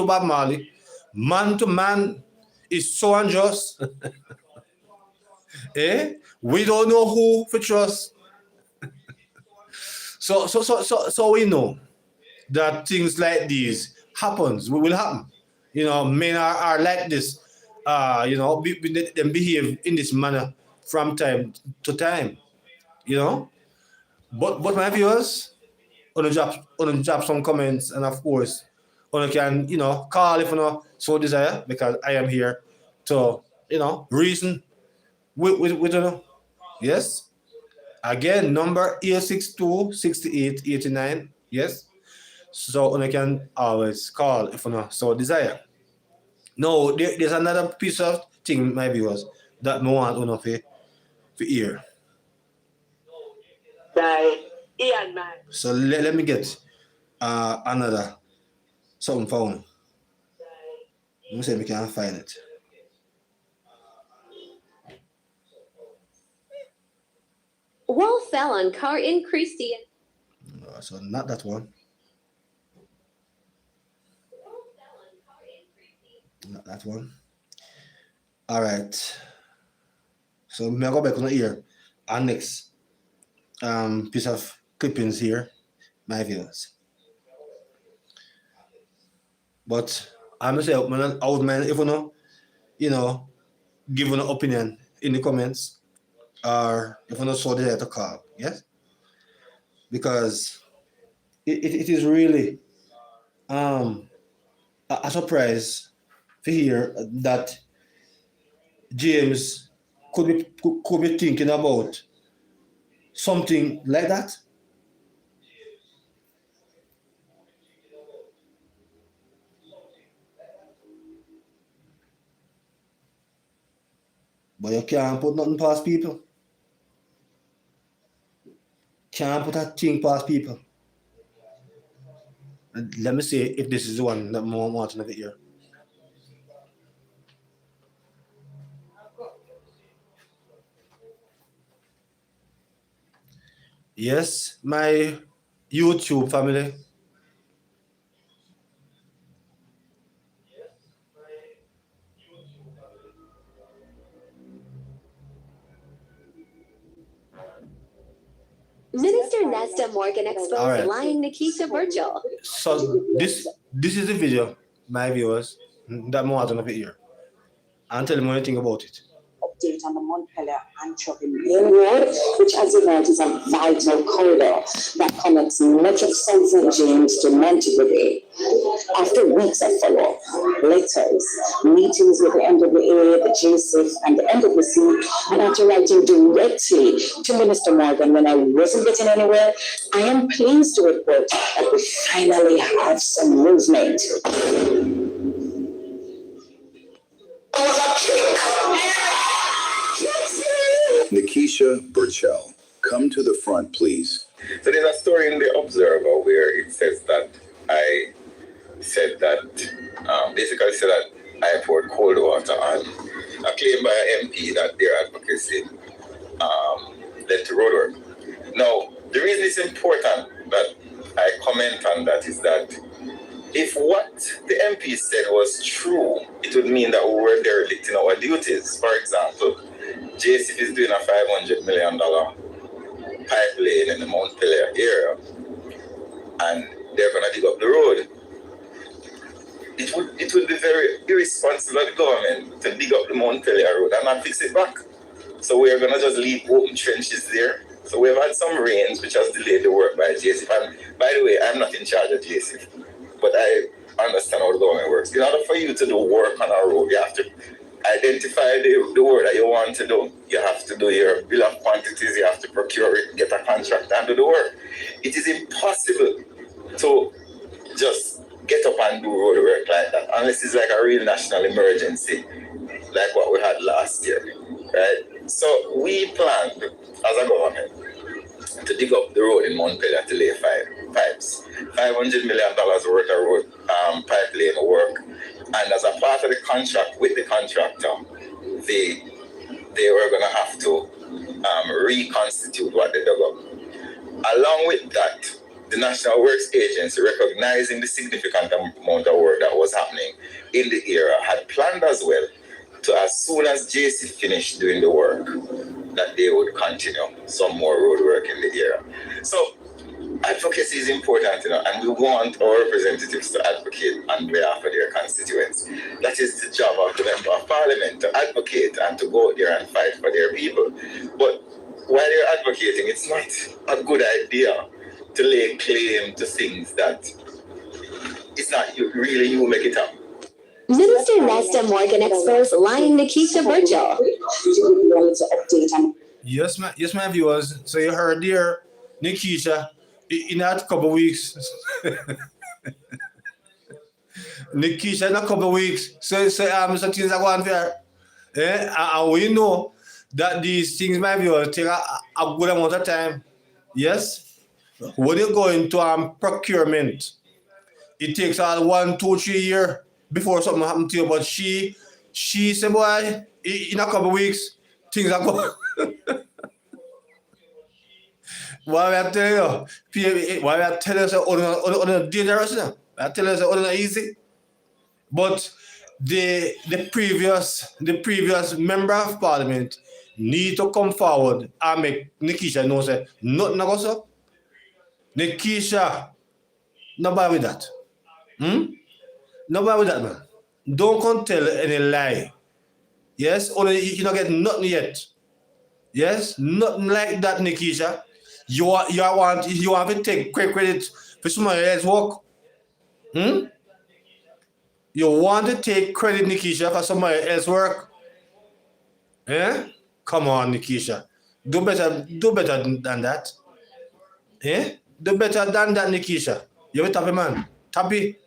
Bob Marley, man to man is so unjust. We don't know who to trust. So we know that things like these will happen. Men are like this. They behave in this manner from time to time. But my viewers, on drop some comments, and of course, you can call if you so desire, because I am here to reason with Yes. Again, number 862-6889. Yes. So you can always call if you so desire. No, there's another piece of thing, my viewers, that no one to hear. So let me get another something found. Let me see if we can find it. Wall fell on car in Christie. So not that one. Not that one. All right. So me go back on here. Our next piece of clippings here, my viewers. But I'm gonna say, old man, if give an opinion in the comments, or if you not so there to call, yes? Because it is really a surprise to hear that James could be thinking about something like that. But you can't put nothing past people. Can't put a thing past people. And let me see if this is the one that more watching of it here. Yes, my YouTube family. Minister Nesta Morgan exposed Alright. lying Nikisha Virgil. So this is the video, my viewers, that more watching of it here. And tell me anything about it. Update on the Montpellier Antwerp Main Road, which, as you know, is a vital corridor that connects much of South St. James to Montego Bay. After weeks of follow-up, letters, meetings with the NWA, the JSIF, and the NWC, and after writing directly to Minister Morgan when I wasn't getting anywhere, I am pleased to report that we finally have some movement. Nikisha Burchell, come to the front, please. So there's a story in the Observer where it says that I said that, basically said that I poured cold water on a claim by an MP that their advocacy led to roadwork. Now, the reason it's important that I comment on that is that if what the MP said was true, it would mean that we were derelict in our duties. For example, JSIF is doing a $500 million pipe lane in the Montpellier area, and they're going to dig up the road. It would be very irresponsible of the government to dig up the Montpellier road and not fix it back. So we're going to just leave open trenches there. So we've had some rains which has delayed the work by JSIF. And by the way, I'm not in charge of JSIF, but I understand how the government works. In order for you to do work on a road, you have to identify the work that you want to do. You have to do your bill of quantities, you have to procure it, get a contract and do the work. It is impossible to just get up and do road work like that, unless it's like a real national emergency, like what we had last year, right? So we planned, as a government, to dig up the road in Montpellier to lay pipes. $500 million worth of road pipe lane work. And as a part of the contract with the contractor, they were going to have to reconstitute what they dug up. Along with that, the National Works Agency, recognizing the significant amount of work that was happening in the area, had planned as well to, as soon as JC finished doing the work, that they would continue some more road work in the area. So advocacy is important, and we want our representatives to advocate on behalf of their constituents. That is the job of the member of parliament, to advocate and to go out there and fight for their people. But while they're advocating, it's not a good idea to lay claim to things that it's not really you make it up. Minister Nesta Morgan exposed lying Nikisha Virgil. Yes, my viewers. So you heard there, Nikisha, in a couple of weeks. Nikisha in a couple of weeks. So some things are going fair. And we know that these things, my viewers, take a good amount of time. Yes. When you go into procurement, it takes all 1, 2, 3 years before something happens to you. But she said, boy, in a couple of weeks, things are going. Why I tell you? Why I tell you on dangerous now? I tell you on easy. But the previous member of parliament need to come forward and make Nikisha know say nothing goes up. Nikisha, nobody with that. Nobody with that, man. Don't come tell any lie. Yes, only you don't get nothing yet. Yes, nothing like that, Nikisha. You want to take credit for somebody else's work. You want to take credit, Nikisha, for somebody else's work. Yeah? Come on, Nikisha. Do better than that. Yeah? Do better than that, Nikisha. You're a tappy man. Tappy.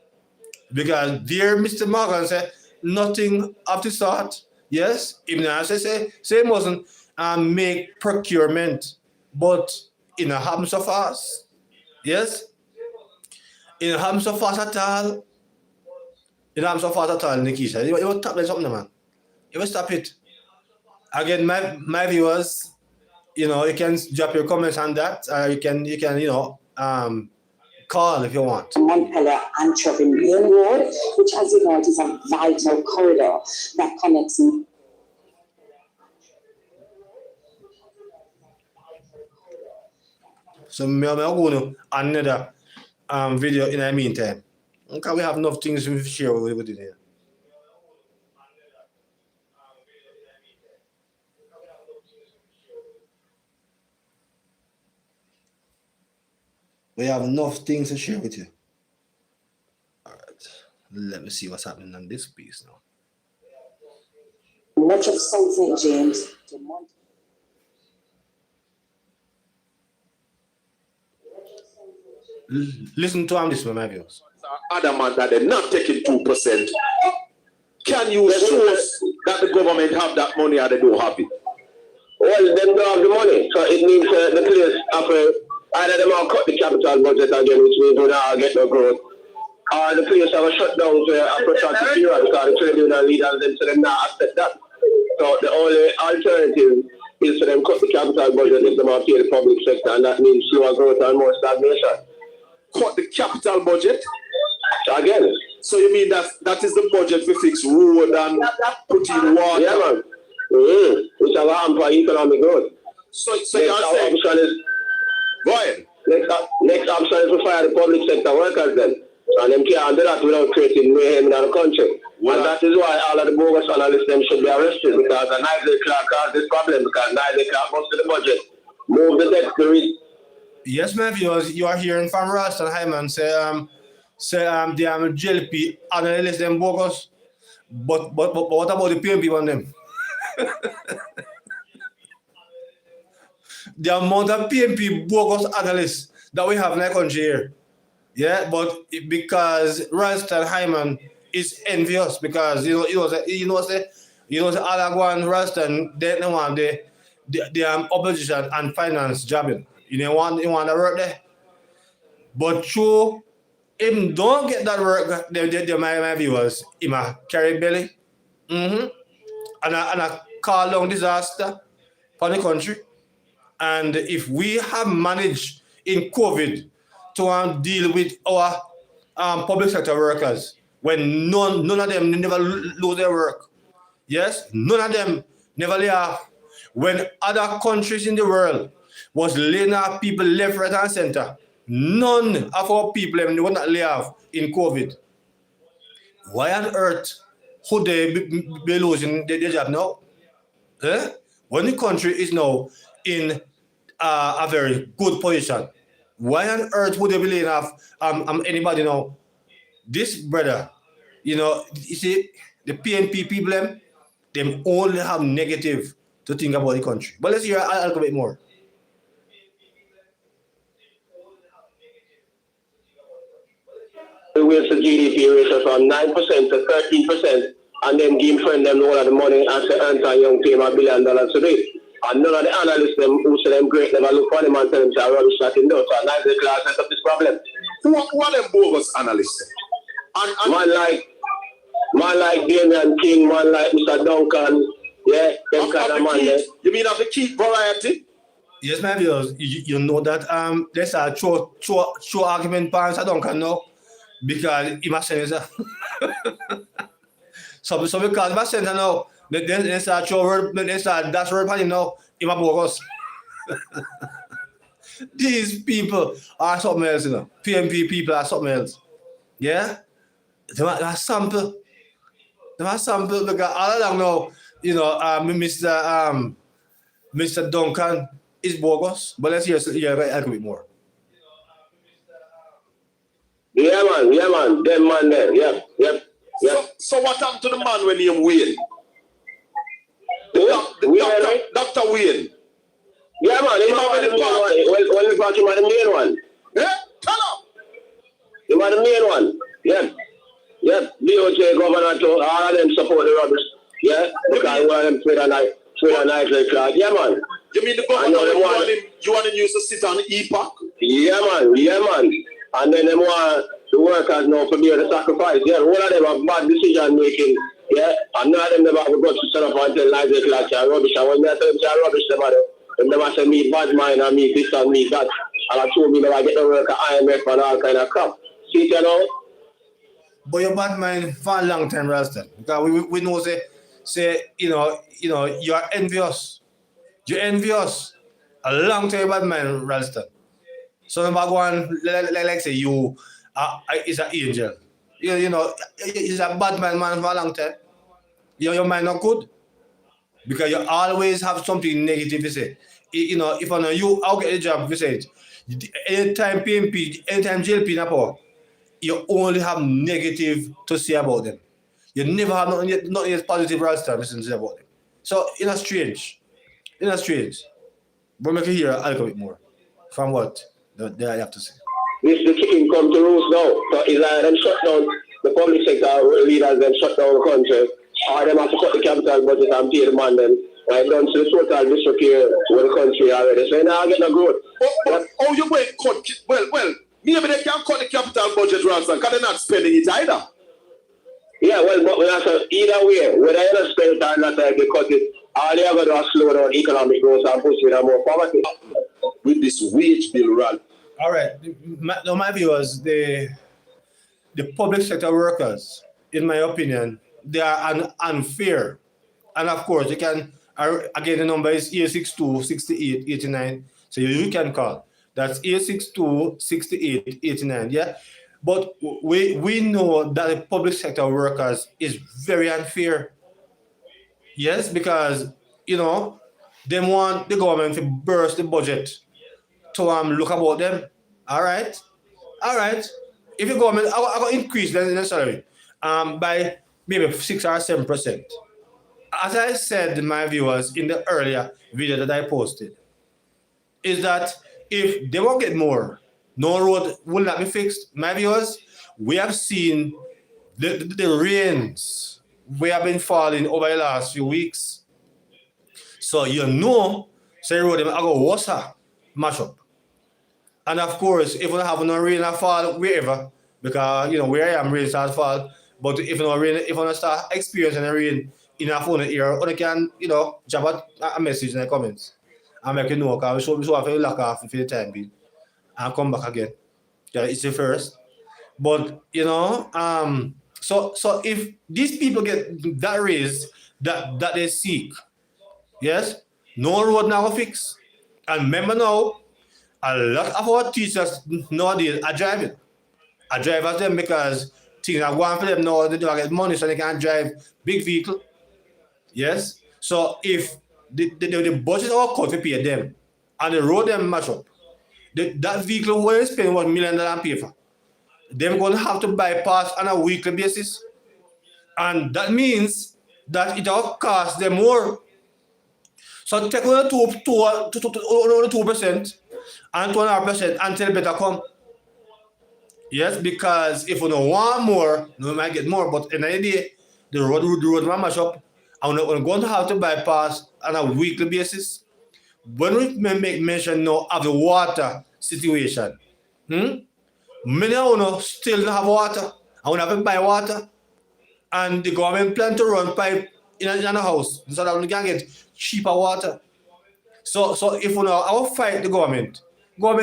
Because dear Mr. Morgan said, nothing of the sort. Yes, even as I say mustn't make procurement, but in a happens of us. Yes, in a happens of us at all. In a happens of us at all, Nikisha. You will tap something, man. You will stop it. Again, my viewers, you know, you can drop your comments on that. You can call if you want. Montpellier and Trevin Main Road, which, as you know, it is a vital corridor that connects. So I'm going to another video in the meantime. Okay, we have enough things to share with you here. We have enough things to share with you. All right, let me see what's happening on this piece now. Much of South St. James to Listen to this one, my viewers. Adamant that they're not taking 2%. Can you source that the government have that money or they don't have it? Well, they don't have the money, so it means the place after either they will cut the capital budget again, which means we don't get no growth, or the place have a shutdown for a protracted period because the trade union leaders them so them not accept that. So the only alternative is for them cut the capital budget if they want to pay the public sector, and that means slower growth and more stagnation. Cut the capital budget again. So you mean that is the budget for fix road and put in water? Yeah, man. Which have a hamper economic growth. So you're saying option is go ahead. Next option is to fire the public sector workers then. And them can't do that without creating mayhem in the country. Well, and that is why all of the bogus analysts them should be arrested, because the Nigel Clark caused this problem, because Nigel Clark most of the budget. Move the debt to reach. Yes, my viewers, you are hearing from Ralston Hyman say the GLP analysts them bogus, but what about the PMP on them? The amount of PMP bogus analysts that we have in our country here, yeah, but because Ralston Hyman is envious because you know Alagwan Ralston they don't want the opposition and finance jobbing. You want to work there, but through him don't get that work. My viewers, him a carry belly, and a call down disaster for the country. And if we have managed in COVID to deal with our public sector workers, when none of them never lose their work, yes, none of them never lay off. When other countries in the world was laying off people left, right, and center, none of our people would not lay off in COVID. Why on earth would they be losing their job now? When the country is now in a very good position, why on earth would they be laying off anybody now? This brother, you see, the PNP people, them only have negative to think about the country. But let's hear a little bit more. We raise the GDP ratio from 9% to 13%, and then give friend them all of the money and say enter young team $1 billion today. And none of the analysts them who say them great never look for them and tell them to rubbish that in there. So now the class set up this problem. Who are them bogus analysts? Man like Damian King, man like Mr. Duncan, yeah, them kind of man there. You mean of the key variety? Yes, my viewers, you know that there's a true argument by Mr. Duncan now, because he must say that. So because my center now, there's a true word, there's a dash word pan now, he must bogus. These people are something else, you know. PMP people are something else. Yeah? They are sample. Because all along now, you know, Mr. Duncan is bogus. But let's hear a little bit more. Yeah, man. Them man there. Yep. So what happened to the man when he win? Dr. Wayne. Yeah, man. He was the main one. When we brought him the main one. Yeah? Tell him. He was the main one. Yeah. DOJ, governor, all of them support the rubbish. Yeah, because one of them trade a night like that. Yeah, man. You mean the government you want to use to sit on the EPOC? Yeah, man. And then they want the workers now to be able to sacrifice. Yeah, one of them have bad decision making. Yeah, and none of them never have got to set up until 9 o'clock. Rubbish. And when they tell them say rubbish, they never say me bad mind and me this and me that. And I told me that I get the work at IMF and all kind of crap. See, you know? But your bad mind for a long time, Ralston. Because we know say you know you're envious. You're envious. A long time bad mind, Ralston. So number one, like say you is an angel. You know, he's a bad man for a long time. Your mind not good. Because you always have something negative to say. You know, if I know you, I'll get a job, you say it. Anytime PMP, anytime JLP in a power, you only have negative to say about them. You never have nothing positive to say about them. So, it's strange. But make you hear a little bit more from what they have to say. This the chicken come to roost now. So it's like them shut down the public sector leaders, them shut down the country. Or them have to cut the capital budget and pay the man then. Like done to the total disappear with the country already. So now I get no growth. But how you going to cut? Well, maybe they can cut the capital budget, Ransom, because they're not spending it either. Yeah, well, but either way, whether you don't spend it or not, they cut it. All they have to do is slow down economic growth and push it more poverty. With this wage bill run. All right. My viewers, the public sector workers, in my opinion, they are unfair. And of course, you can, again, the number is 862-6889. So you can call. That's 862-6889. Yeah. But we know that the public sector workers is very unfair. Yes, because, they want the government to burst the budget to look about them. All right. If the government, I will increase the salary by maybe 6 or 7%. As I said, my viewers, in the earlier video that I posted, is that if they won't get more, no road will not be fixed. My viewers, we have seen the rains we have been falling over the last few weeks. So say road them I go water mash up. And of course, if we have no rain or fall wherever, because where I am rain starts fall, but if no rain, if we start experiencing the rain in our phone here, we can drop a message in the comments and make you know, because we should have to lock off for the time being and come back again. Yeah, it's the first. But so if these people get that raise that they seek, yes, no road now fix. And remember now, a lot of our teachers nowadays are driving. I drive as them because things are going for them now. They don't get money, so they can't drive big vehicle. Yes. So if the budget all cut to pay them and the road them match up, that vehicle will spend $1 million on paper. They're going to have to bypass on a weekly basis. And that means that it will cost them more. So take on 2% and 2.5% until better come. Yes, because if we don't want more, we might get more. But in the day, the road will mash up. And we're going to have to bypass on a weekly basis. When we make mention now of the water situation, many of us still don't have water. I want to have to buy water. And the government plan to run pipe in a house so that we can get cheaper water. So if we now fight the government go on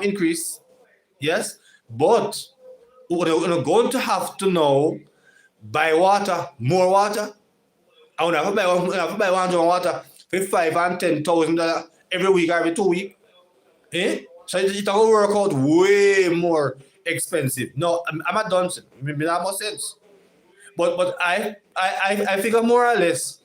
increase, yes, but we're going to have to now buy water, more water. I would have to buy 100 water for $5,000 and $10,000 every week, every 2 weeks. So it will work out way more expensive. No, I'm not done. Maybe that makes sense. But I figure more or less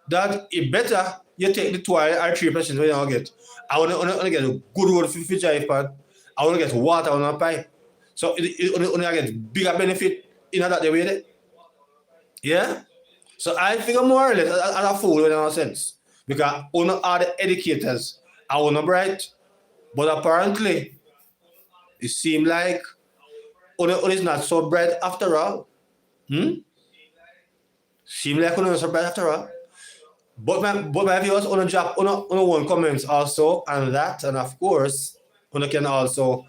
that it better you take the 2 or 3% when you get. I want to get a good road for drive pan. I want to get water on a pipe. So it get bigger benefit in that way there. Yeah? So I figure more or less as a fool in a sense. Because we are the educators. I want to bright. But apparently, it seems like it's not so bright after all. Seem like on surprise after all. But my viewers on a drop on one comments also and that, and of course on can also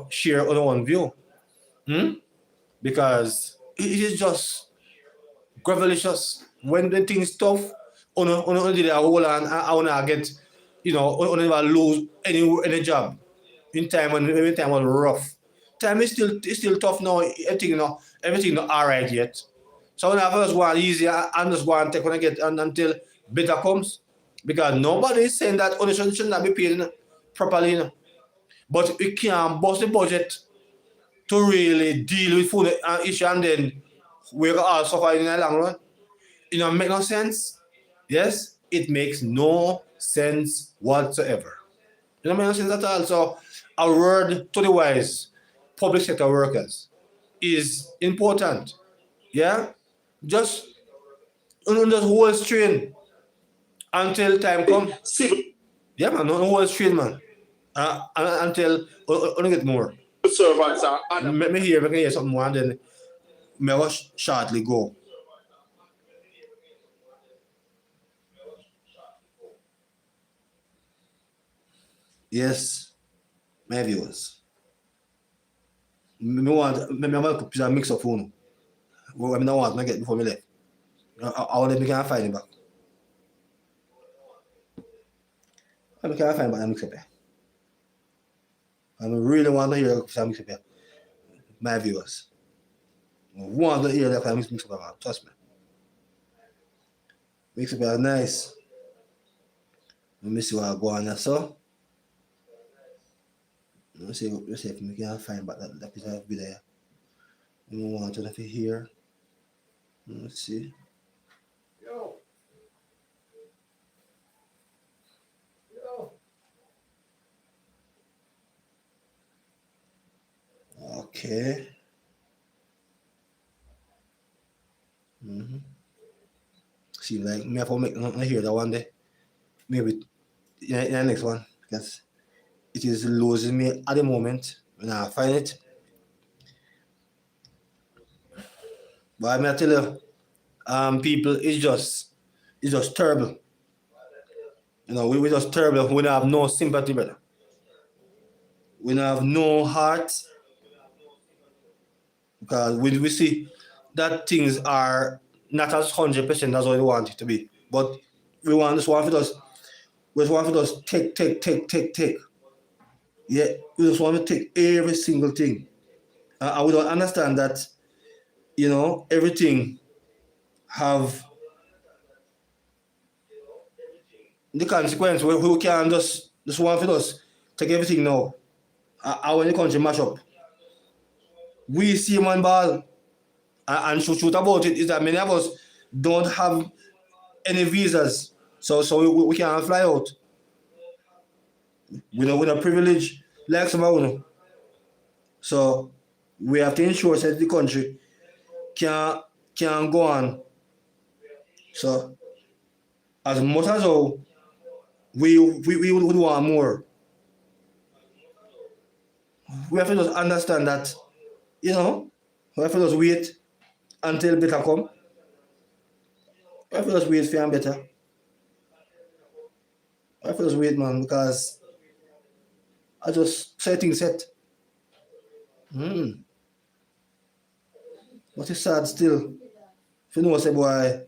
share on one view. Because it is just gravelicious when the thing is tough on did a whole and I wanna get on never lose any job in time when time was rough. Time is still tough now, everything not alright yet. So when I first want easy and just want to take when I get until better comes. Because nobody is saying that only should not be paid properly. But we can't bust the budget to really deal with food issue and then we're all suffering in the long run. It make no sense. Yes, it makes no sense whatsoever. It don't make no sense at all. So a word to the wise public sector workers is important. Yeah? Just hold strain until time come. Yeah, man, no hold strain, man. Until I get more. Servants are Let me hear something more and then may I shortly go. Yes, my viewers. I want to mix up phone. What I want to get before me left. I want to can find it back. I can't find back mix up here. I really want to hear the mix up here. My viewers. I want to hear that mix up here. Trust me. Mix up here nice. Let me see what I go on there. So let's see if we can find back that piece of video. I want to hear. Let's see. Yo. Okay. See, like me have to make I hear that one day. Maybe in the next one because it is losing me at the moment when I find it. But I may tell you, people, it's just terrible. We just terrible. We don't have no sympathy, brother. We don't have no heart. Because we see that things are not as 100% as what we want it to be. But we just want for us take. Yeah, we just want to take every single thing. And we don't understand that, everything have the consequence. We can just want for us take everything now. And when the country mash up, we see one ball and shoot about it is that many of us don't have any visas, so we can't fly out. We're not privileged like some of them. So we have to ensure that the country can go on. So as much as all, we would want more. We have to just understand that, we have to just wait until better come. We have to just wait for better. I have to just wait, man, because I just say things set. But it's sad still. If you know, say, boy,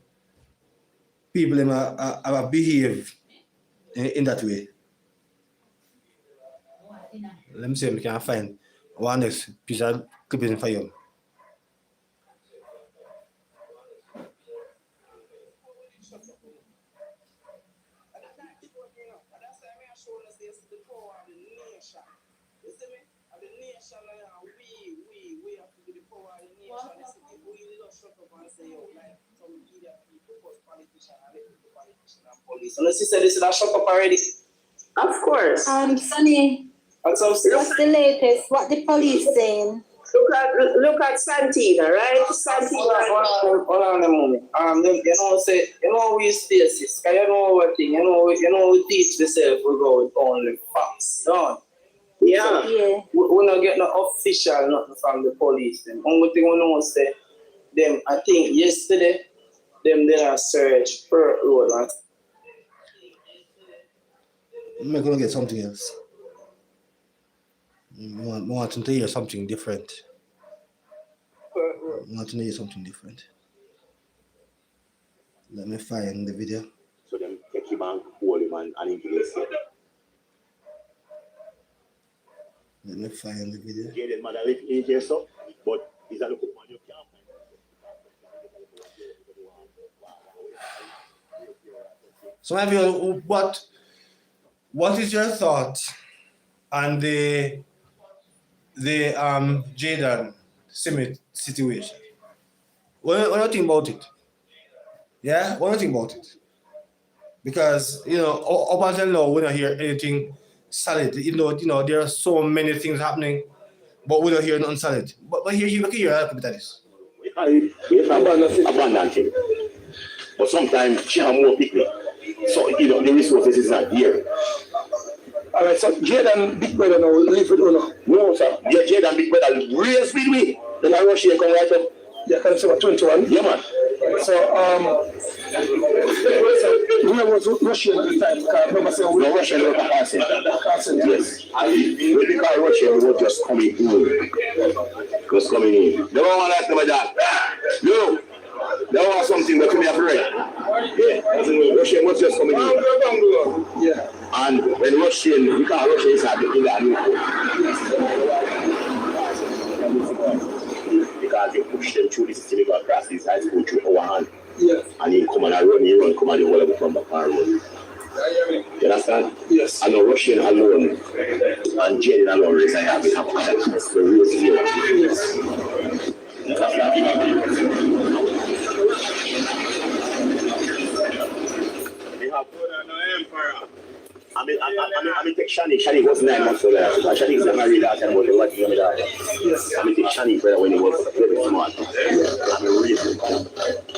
people behave in that way. Let me see if we can find one next piece of clipping for you. So let's see, this is a shut up already. Of course. Sonny, What's what's the latest? What the police saying? Look at Santina, right? Santina. Hold on a moment. We space this. Cause what thing. We teach ourselves. We go with only facts. Don't. Yeah. We not get no official nothing from the police. Then only thing we know is them. I think yesterday them then a search per road and I'm gonna get something else. I want to hear something different. I want to hear something different. Let me find the video. So them take him and hold him and engage him. Let me find the video. Jaden mother live in here, so, but he's a local man you can't find. So, what is your thought on the Jaden Smith situation? What do you think about it? Yeah, what do you think about it? Because up until now we don't hear anything solid. There are so many things happening, but we don't hear nothing solid. But here you hear a bit of this. We abandon him. But sometimes she have more people. So the resources is not here. alright, so Jaden Big Brother now live with you. No, sir. Yeah, Jaden Big Brother race with me. Then I rush here come right up. Yeah, can say 21. Yeah, man. So where was Russian at the time? Because no Russian was a castle. Yes. When the car Russian was just coming in. Was coming in. They don't want that, my dad. No. They want something that can be afraid. Yeah. Russian was just coming in. Yeah. And when Russian, because Russian is at the because they push them through the system across this high school through our hand. Yeah. And he come and run, come and whatever from the car road. You understand? Yes. I know Russian alone and Jaden alone race I have been happening. That's the real deal. Yes. They have emperor. I mean, take Shani. Shani was 9 months old. Shani is married at the time, but they were together. Yes. I mean, take Shani brother when he was very smart. I mean, really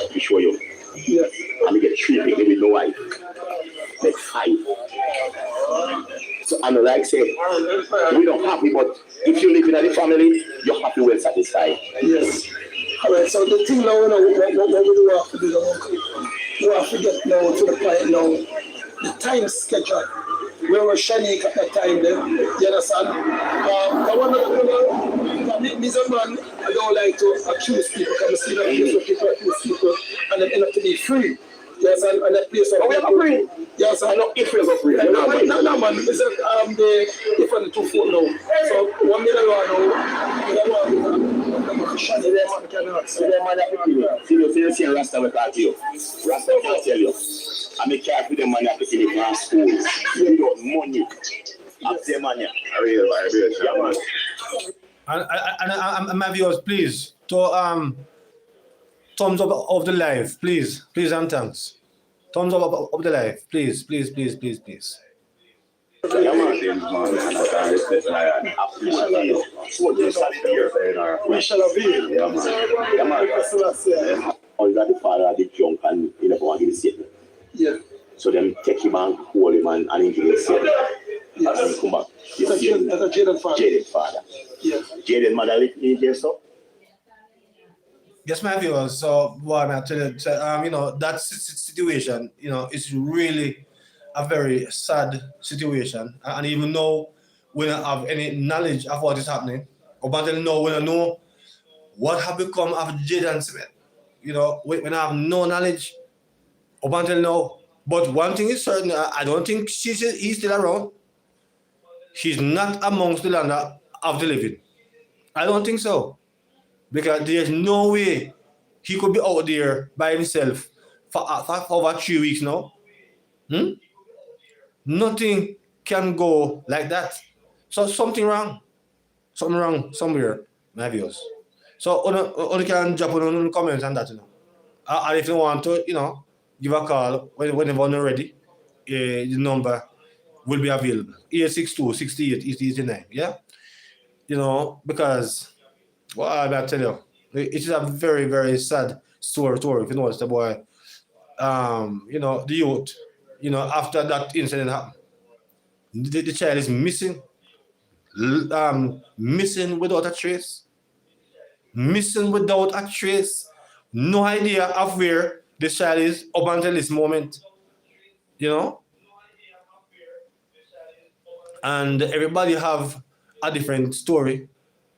to show you. Yes. I mean, get 3 people with no wife. Like 5. So, I know, like say, we don't happy, but if you live in the family, you're happy, well satisfied. Yes. Alright, so the thing now, what we do have to do, we have to get now to the point now, the time schedule. Where was Shanique at that time then? You understand? I want to me as a man, I don't like to accuse people because I see that place where people accuse people and they end up to be free. Yes, and that place where we are free. Yes, I know if we're free. No, man. It's the different 2 foot now. So 1 million now. See you see Rasta will call you. Rasta will tell you. I make care for the money I put in the school. You got money. Up the money. And my viewers, please, to thumbs up of the live, please and thanks. Thumbs up of the live, please. All that the father of the junk and you never want to see it. Yeah. So them take him and hold him and engage him. Yes. And come back. That's a Jaden father. Jaden father. Yeah. Jaden mother live in here, so. Yes, my viewers. So, what I tell you, that situation, is really a very sad situation. And even though we don't have any knowledge of what is happening, up until now, we don't know what have become of Jaden Smith. We don't have no knowledge up until now. But one thing is certain, I don't think he's still around. She's not amongst the land of the living. I don't think so. Because there's no way he could be out there by himself for over 3 weeks now. Nothing can go like that. So something wrong. Something wrong somewhere, my viewers. So only can drop on the comments on that. And if you want to, give a call whenever you're ready. The number will be available. 862-68-89. Yeah? Because I tell you, it is a very, very sad story. If you notice the boy, the youth, after that incident happened, the child is missing without a trace. No idea of where this child is up until this moment, you know? And everybody have a different story.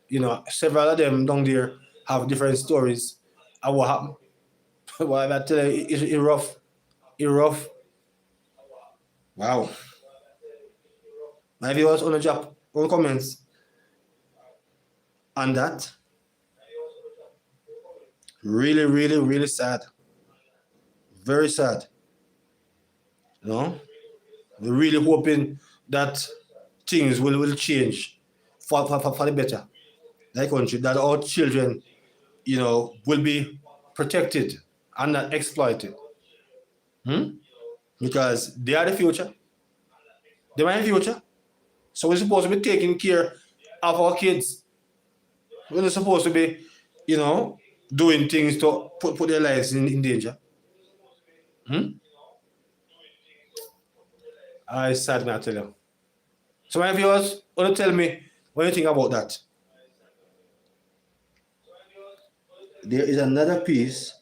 You know, several of them down there have different stories of what happened. Well, I tell you, it's rough. It's rough. Wow. My viewers on the job, on comments on that. Really, really, really sad. Very sad. You know? We're really hoping that things will change for the better. Like country, that our children, you know, will be protected and not exploited. Because they are the future. They are the future. So we're supposed to be taking care of our kids. We're not supposed to be, you know, doing things to put their lives in danger. I sad, me I tell you. So my viewers, want to tell me what you think about that? There is another piece.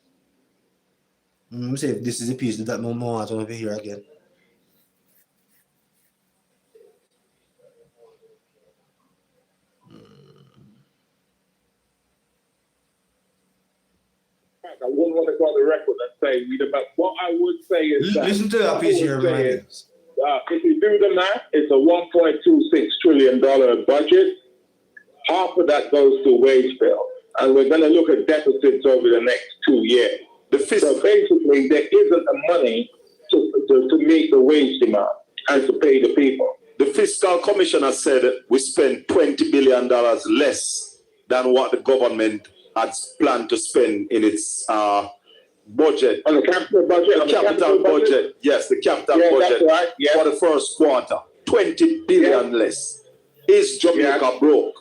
Let me see if this is the piece that my mom wants to hear again. I wouldn't want to go on the record and say but what I would say is listen to that piece here, man. If you do the math, it's a $1.26 trillion budget. Half of that goes to wage bill. And we're going to look at deficits over the next 2 years. So basically, there isn't the money to meet the wage demand and to pay the people. The fiscal commissioner said we spent $20 billion less than what the government had planned to spend in its budget. On the capital budget? The capital budget. Yes, the capital budget that's right. for the first quarter. 20 billion less. Is Jamaica broke?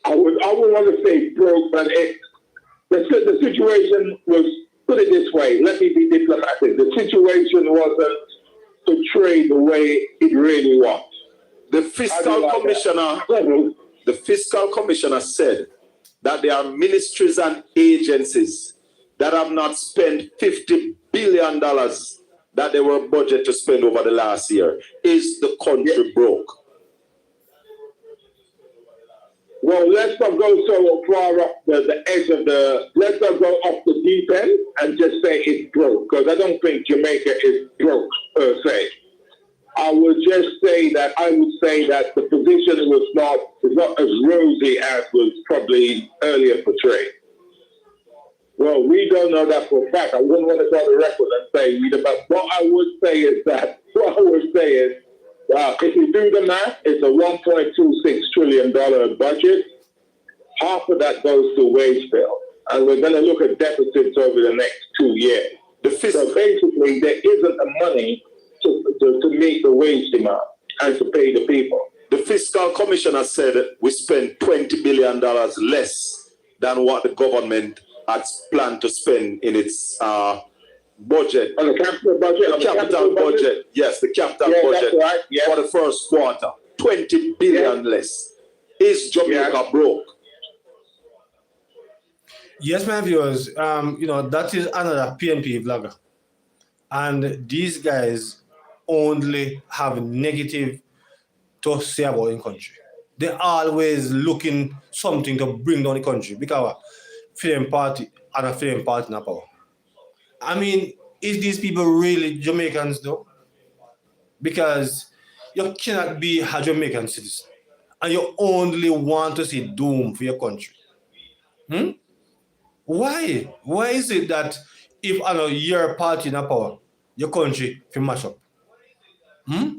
I would want to say broke, but the situation was, put it this way, let me be diplomatic. The situation wasn't portrayed the way it really was. The fiscal commissioner said that there are ministries and agencies that have not spent $50 billion that they were budgeted to spend over the last year. Is the country broke? Well, let's not go so far off the edge of let's not go off the deep end and just say it's broke, because I don't think Jamaica is broke per se. I would say that the position is not as rosy as was probably earlier portrayed. Well, we don't know that for a fact. I wouldn't want to go on the record and say but what I would say is if you do the math, it's a $1.26 trillion budget. Half of that goes to wage bill. And we're going to look at deficits over the next 2 years. So basically, there isn't the money to meet the wage demand and to pay the people. The fiscal commissioner said we spent $20 billion less than what the government had planned to spend in its budget. On the capital budget? The capital budget. Yes, the capital budget that's right. for the first quarter. 20 billion less. Is Jamaica broke? Yes, my viewers, that is another PNP vlogger. And these guys only have negative to say about the country. They're always looking something to bring down the country because film party and a film party in power. I mean, is these people really Jamaicans though? Because you cannot be a Jamaican citizen and you only want to see doom for your country. Why? Why is it that if you're a party in power, your country will mash up?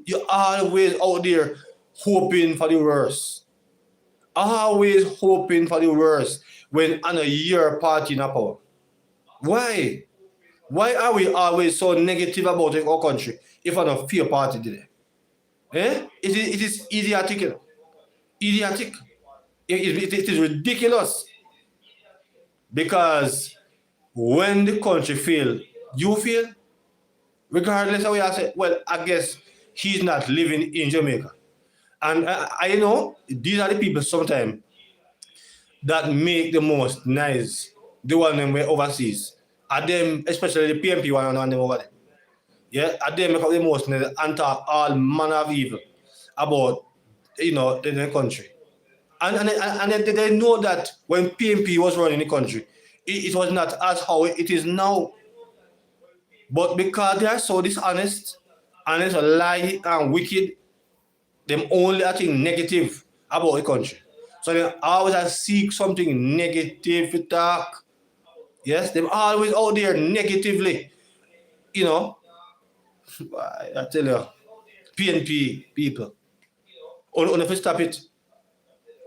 You're always out there hoping for the worst. Always hoping for the worst when you're a party in power. Why? Why are we always so negative about our country if a fear party did it? It is idiotic. Idiotic. It is ridiculous. Because when the country fail, you fail. Regardless of what I say, well, I guess he's not living in Jamaica. And I know these are the people sometimes that make the most nice the one them way overseas. And them, especially the PMP one and them over there. Yeah, and they make up the most and talk all manner of evil about, you know, the country. And they know that when PMP was running the country, it was not as how it is now. But because they are so dishonest and it's a lie and wicked, them only I think negative about the country. So they always seek something negative to talk. Yes, them always out there negatively. You know, I tell you, PNP people. Only if you stop it.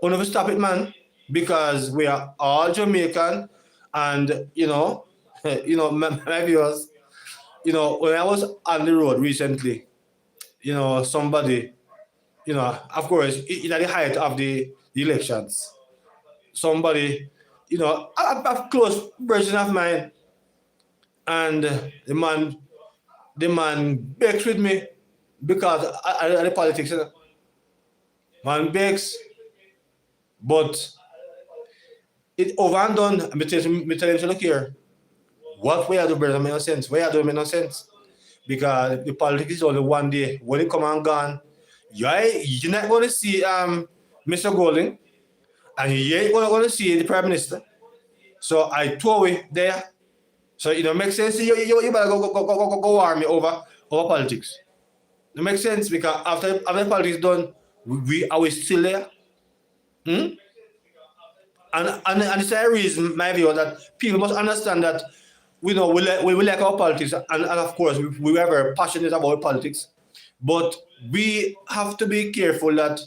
Only if you stop it, man. Because we are all Jamaican and you know, my viewers, you know, when I was on the road recently, you know, somebody, you know, of course, at the height of the elections, somebody, you know, a close person of mine, and the man begs with me because of the politics, you know. Man begs, but it over and done. Me tell him, look here, what way I do, brother, make no sense. Why I do make no sense? Because the politics is only one day. When it come and gone, you're not going to see Mr. Golding, and you ain't going to see the Prime Minister. So I throw away there. So it don't make sense. You better go war me over politics. It makes sense because after politics done, we are we still there? And it's a reason, my view, that people must understand that we know we like our politics, and of course we are very passionate about politics, but we have to be careful that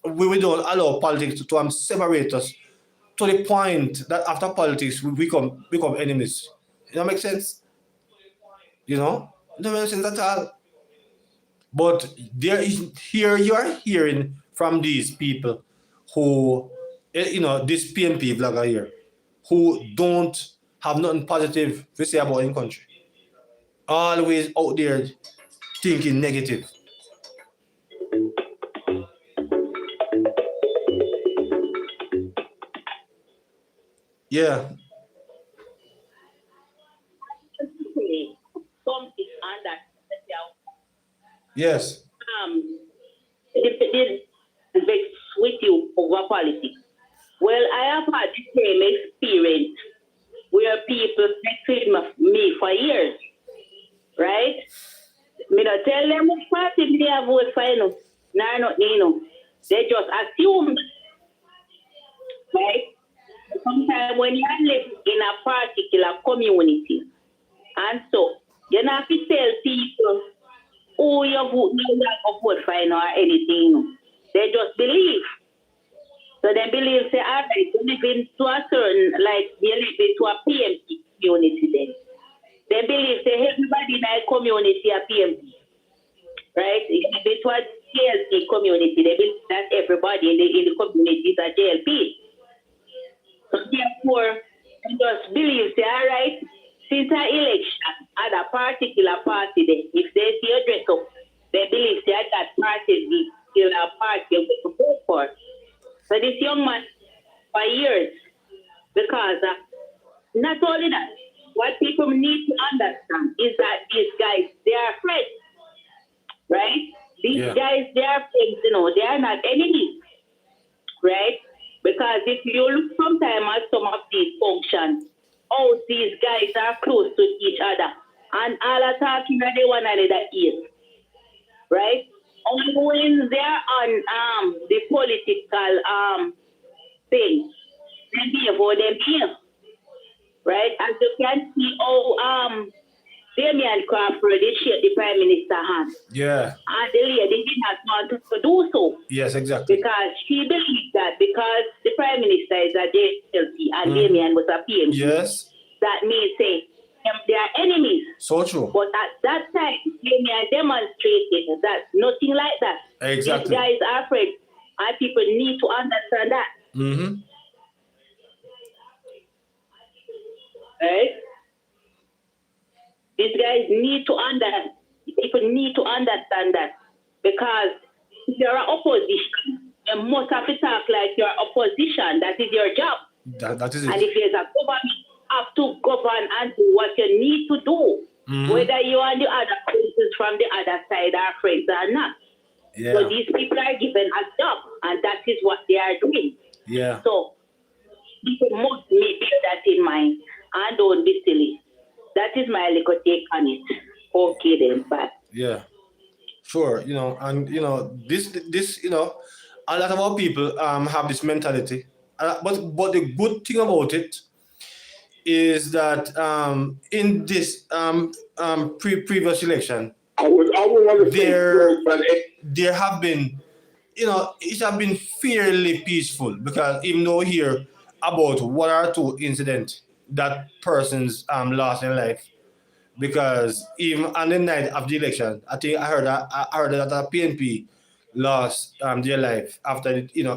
we don't allow politics to separate us to the point that after politics we become enemies. You know, make sense? You know, it doesn't make sense at all. But here you are hearing from these people who, you know, this PNP vlogger here, who don't have nothing positive to say about in country. Always out there thinking negative. Yeah. Yes. With you over politics. Well, I have had the same experience where people texted me for years, right? Me not tell them which party they have voted for, you know. Nah, not you know. They just assume, right? Sometimes when you live in a particular community, and so you don't have to tell people who you vote for or anything. They just believe. So they believe, say, all right, you live into a certain, like, you live into a PMP community then. They believe, say, everybody in a community a PMP. Right? You live into a JLP community. They believe that everybody in the community is a JLP. So therefore, they just believe, say, all right, since an election at a particular party, then, if they see a dress up, they believe that party is still a party to vote for. So this young man, for years, because not only that, what people need to understand is that these guys, they are friends, right? These guys, they are friends, you know, they are not enemies, right? Because if you look sometime at some of these functions, all these guys are close to each other, and all are talking at the one another ears, right? Only when they're on the political thing, then they vote them here, right? As you can see, Damian Crawford did shake the Prime Minister's hand. Yeah. And the lady did not want to do so. Yes, exactly. Because she believed that because the Prime Minister is a JLP and Damian was a PMP. Yes. That means, say, they are enemies. So true. But at that time, Damian demonstrated that nothing like that. Exactly. These guys are friends, and people need to understand that. Mm-hmm. Right? These guys need to people need to understand that, because if you're an opposition, you must have to talk like you're opposition. That is your job. That is it. And if there's a government govern and do what you need to do, Mhm. whether you and the other persons from the other side are friends or not. Yeah. So these people are given a job, and that is what they are doing. Yeah. So people must bear that in mind and don't be silly. That is my little take on it. Okay then, bye. Yeah. Sure. And this a lot of our people have this mentality. But the good thing about it is that in this previous election, I would want to say there have been, it have been fairly peaceful, because even though we hear about one or two incidents that persons lost their life, because even on the night of the election, I think I heard that a PNP lost their life after in the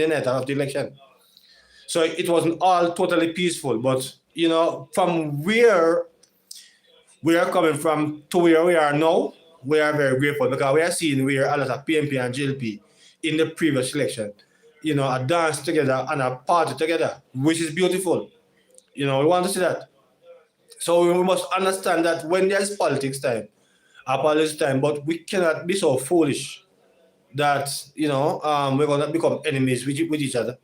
night of the election. So it wasn't all totally peaceful, but from where we are coming from to where we are now, we are very grateful, because we are seeing where a lot of PNP and GLP in the previous election, a dance together and a party together, which is beautiful. We want to see that. So we must understand that when there's politics time, but we cannot be so foolish that we're gonna become enemies with each other,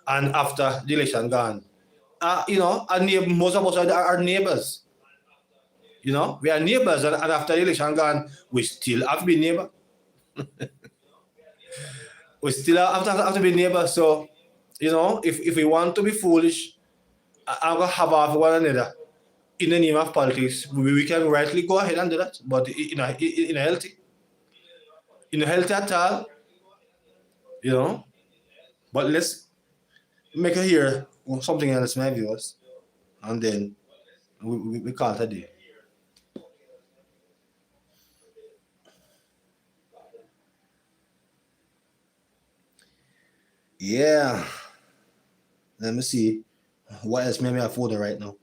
and after the election gone, most of us are neighbors. We are neighbors, and after the election gone, we still have to be neighbor. We still have to be neighbors. So, if we want to be foolish and have off one another in the name of politics, we can rightly go ahead and do that. But in a healthy at all, But let's make it hear something else, my viewers, and then we call it a day. Yeah. Let me see what else maybe I have phone right now.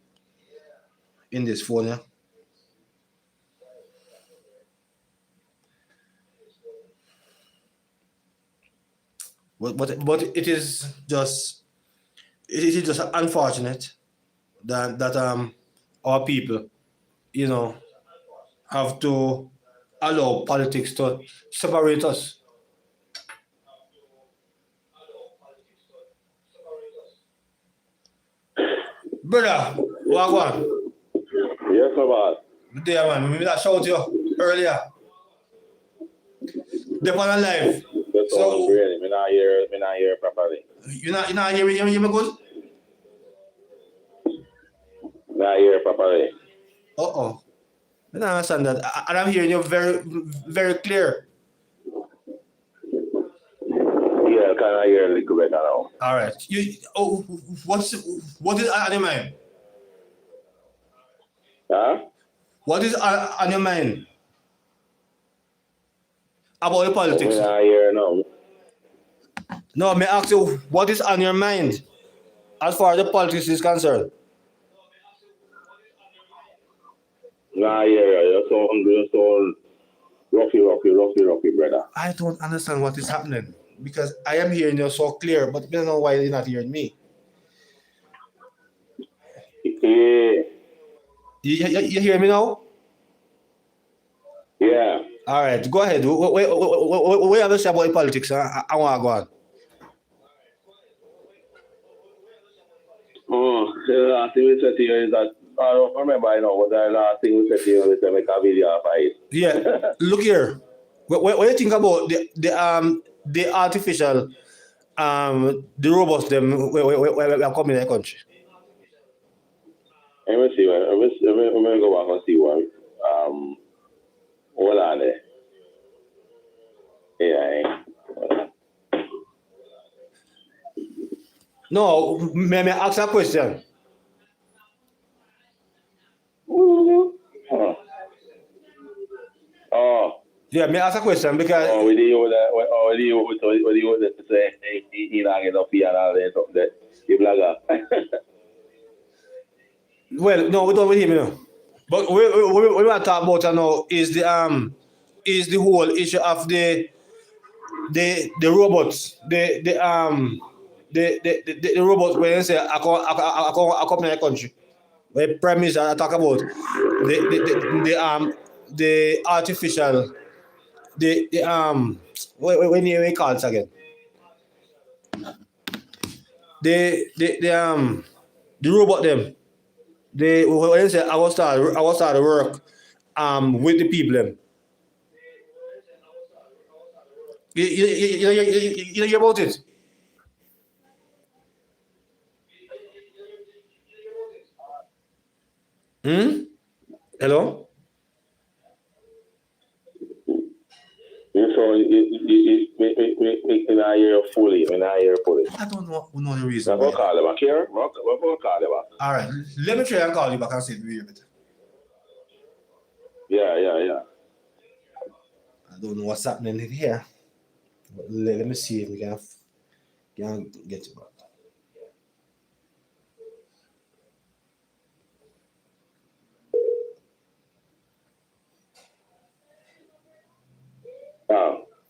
In this phone, yeah. But it is just unfortunate that our people, have to allow politics to separate us. Brother, what one? Yes, my boss. There, man. Maybe that shout you earlier. They're on live. That's all really. Me not hear properly. You not hear me good? Not hear properly. Uh-oh. I don't understand that. And I'm hearing you very, very clear. Yeah, can I hear a little bit now? All right. What is on your mind? Huh? What is on your mind about the politics? Me not hear now. No, may I ask you, what is on your mind as far as the politics is concerned? Nah, yeah, you're so rocky, brother. I don't understand what is happening, because I am hearing you so clear, but I don't know why you're not hearing me. Yeah. You hear me now? Yeah. All right, go ahead. What have to say about politics? I want to go on. Oh, the last thing we said to you is that I don't remember, what the last thing we said to you is to make a video of it. Yeah, look here. What do you think about the artificial the robots them we are coming in the country? Let me see. Let me go back and see what. Hold on there. Yeah. No, may I ask a question? Oh. Yeah, may I ask a question because. Oh, with you say he not get up here and all that stuff that you blogger. Well, no, we don't with him, But we want to talk about now is the whole issue of the robots, the the robots when they say I come in the country. The Prime Minister I talk about the artificial when you call it again. The robot them. They when they say I will start to work with the people them. You know about it? Hello? So in I hear fully, I don't know the reason. I'm gonna call them back here. We're gonna call them back. All right, let me try and call you back and see if we hear it. Yeah. I don't know what's happening in here, but let me see if we can get it back.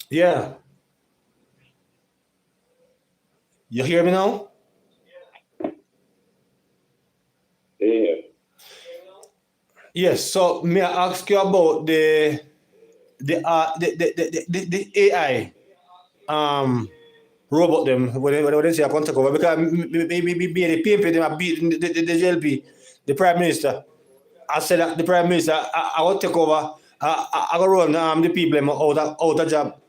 Yeah. You hear me now? Yeah. Yes. So may I ask you about the AI robot them when they say I can't take over because maybe the PMP them are beat the JLP, the Prime Minister. I said that the Prime Minister I will take over. I will run the people them out of job.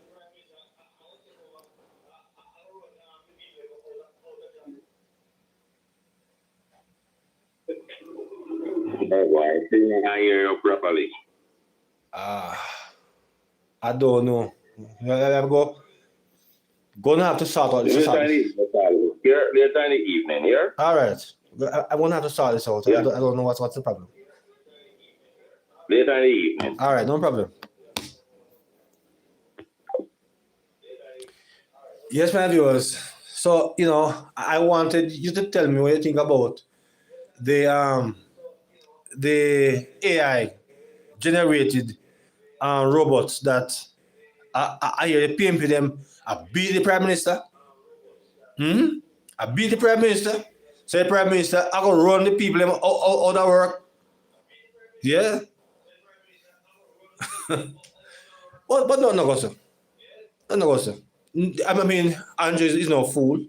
I think I hear you properly. I don't know. I'm gonna have to sort out this out. Later in the evening, yeah? All right. I'm gonna have to sort this out. Yeah. I don't know what's the problem. Later in the evening. All right, no problem. Yes, my viewers. So, I wanted you to tell me what you think about the AI generated robots that I hear the PMP them. I beat the Prime Minister. I beat the Prime Minister. Say the Prime Minister, I gonna run the people them out of work. Yeah. but no go sir. No go sir. I mean, Andrew is no fool.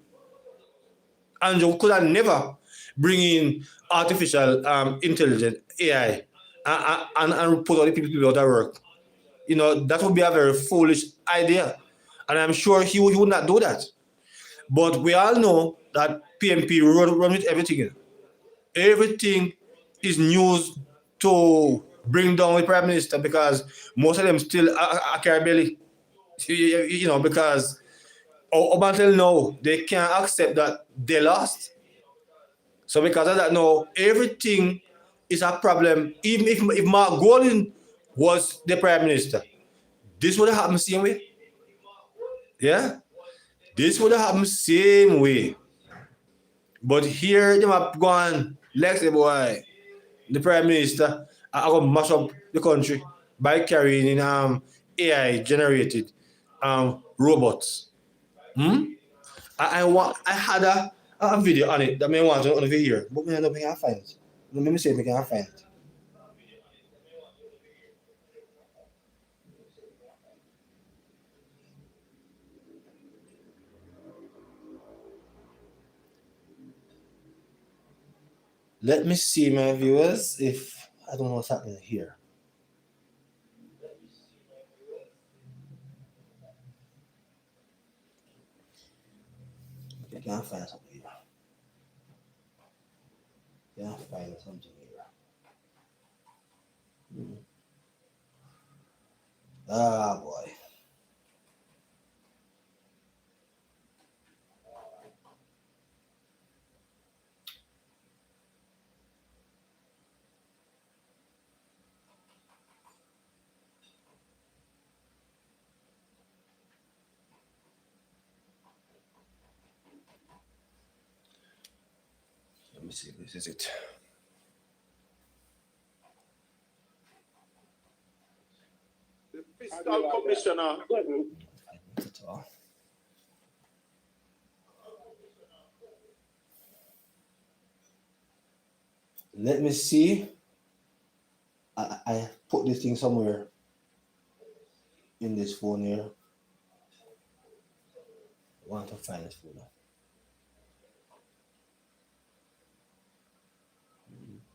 Andrew could have never bring in artificial intelligence AI and put all the people out of work. That would be a very foolish idea, and I'm sure he would not do that. But we all know that PMP run with everything. Everything is news to bring down the Prime Minister because most of them still are carry belly. Because up until now, they can't accept that they lost. So because of that now, everything is a problem. Even if Mark Golding was the Prime Minister, this would have happened same way. Yeah? This would have happened same way. But here, they have gone, Lex, boy, the Prime Minister, are going to mash up the country by carrying in AI-generated robots. I had a video on it that I want to over here, but I don't think I find it. Let me see if I can find it. Let me see, my viewers, if I don't know what's happening here. I can't find something here. Can't find something here. Ah, boy. Let me see, this is it. The Fiscal Commissioner. Let me see. I put this thing somewhere in this phone here. I want to find this phone.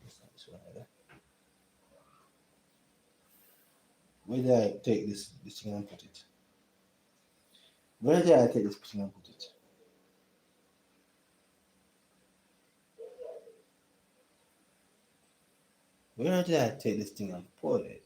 It's not this one either. Where did I take this thing and put it? Where did I take this thing and put it? Where did I take this thing and put it?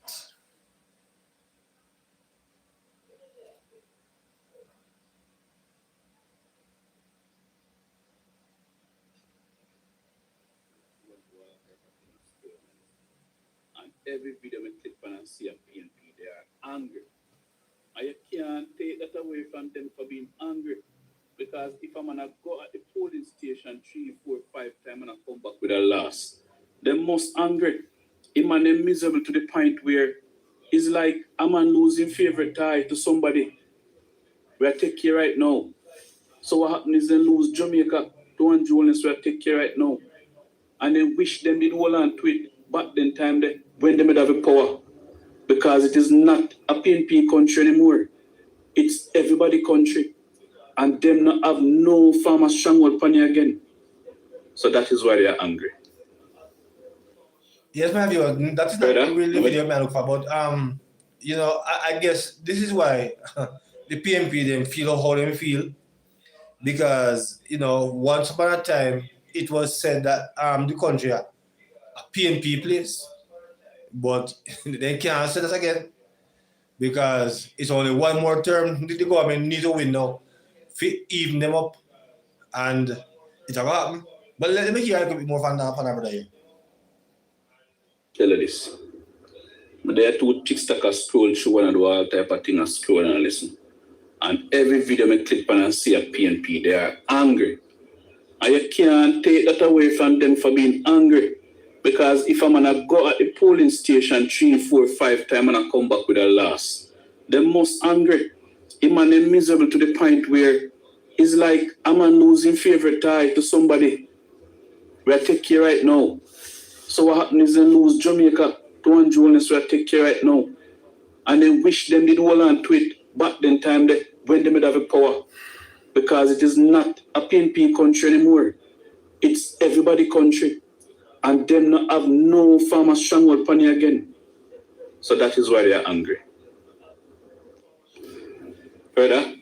And every video we click on and see a PNP, they are angry. And you can't take that away from them for being angry. Because if I'm gonna go at the polling station 3, 4, 5 times and I come back with a loss, they must angry. It man them miserable to the point where it's like a man losing favorite tie to somebody. We are take care right now. So what happens is they lose Jamaica to one Jones, we are take care right now. And they wish them did hold on to it back then time they, when they made have a power. Because it is not a PNP country anymore. It's everybody country. And them not have no farmer stronghold upon you again. So that is why they are angry. Yes, my viewer, that is not really the video I look for, but you know, I guess this is why the PNP them feel how they feel, because you know, once upon a time it was said that the country a PNP place, but they can't say that again because it's only one more term the government need to win now, even them up, and it's a happen. But let me hear a little bit more from our brother here. Tell you this. There are two TikTokers scroll through one of the all type of thing and scroll and listen. And every video I click on and see a PNP, they are angry. And you can't take that away from them for being angry. Because if I'm gonna go at the polling station 3, 4, 5 times and I come back with a loss, they must angry. It man them miserable to the point where it's like a man losing favorite tie to somebody. We are take care right now. So what happens is they lose Jamaica to one Jones, we are take care right now. And they wish them did hold on to it back then time they, when they made have a power. Because it is not a PNP country anymore. It's everybody country. And them not have no farmer stronghold upon you again. So that is why they are angry. Further?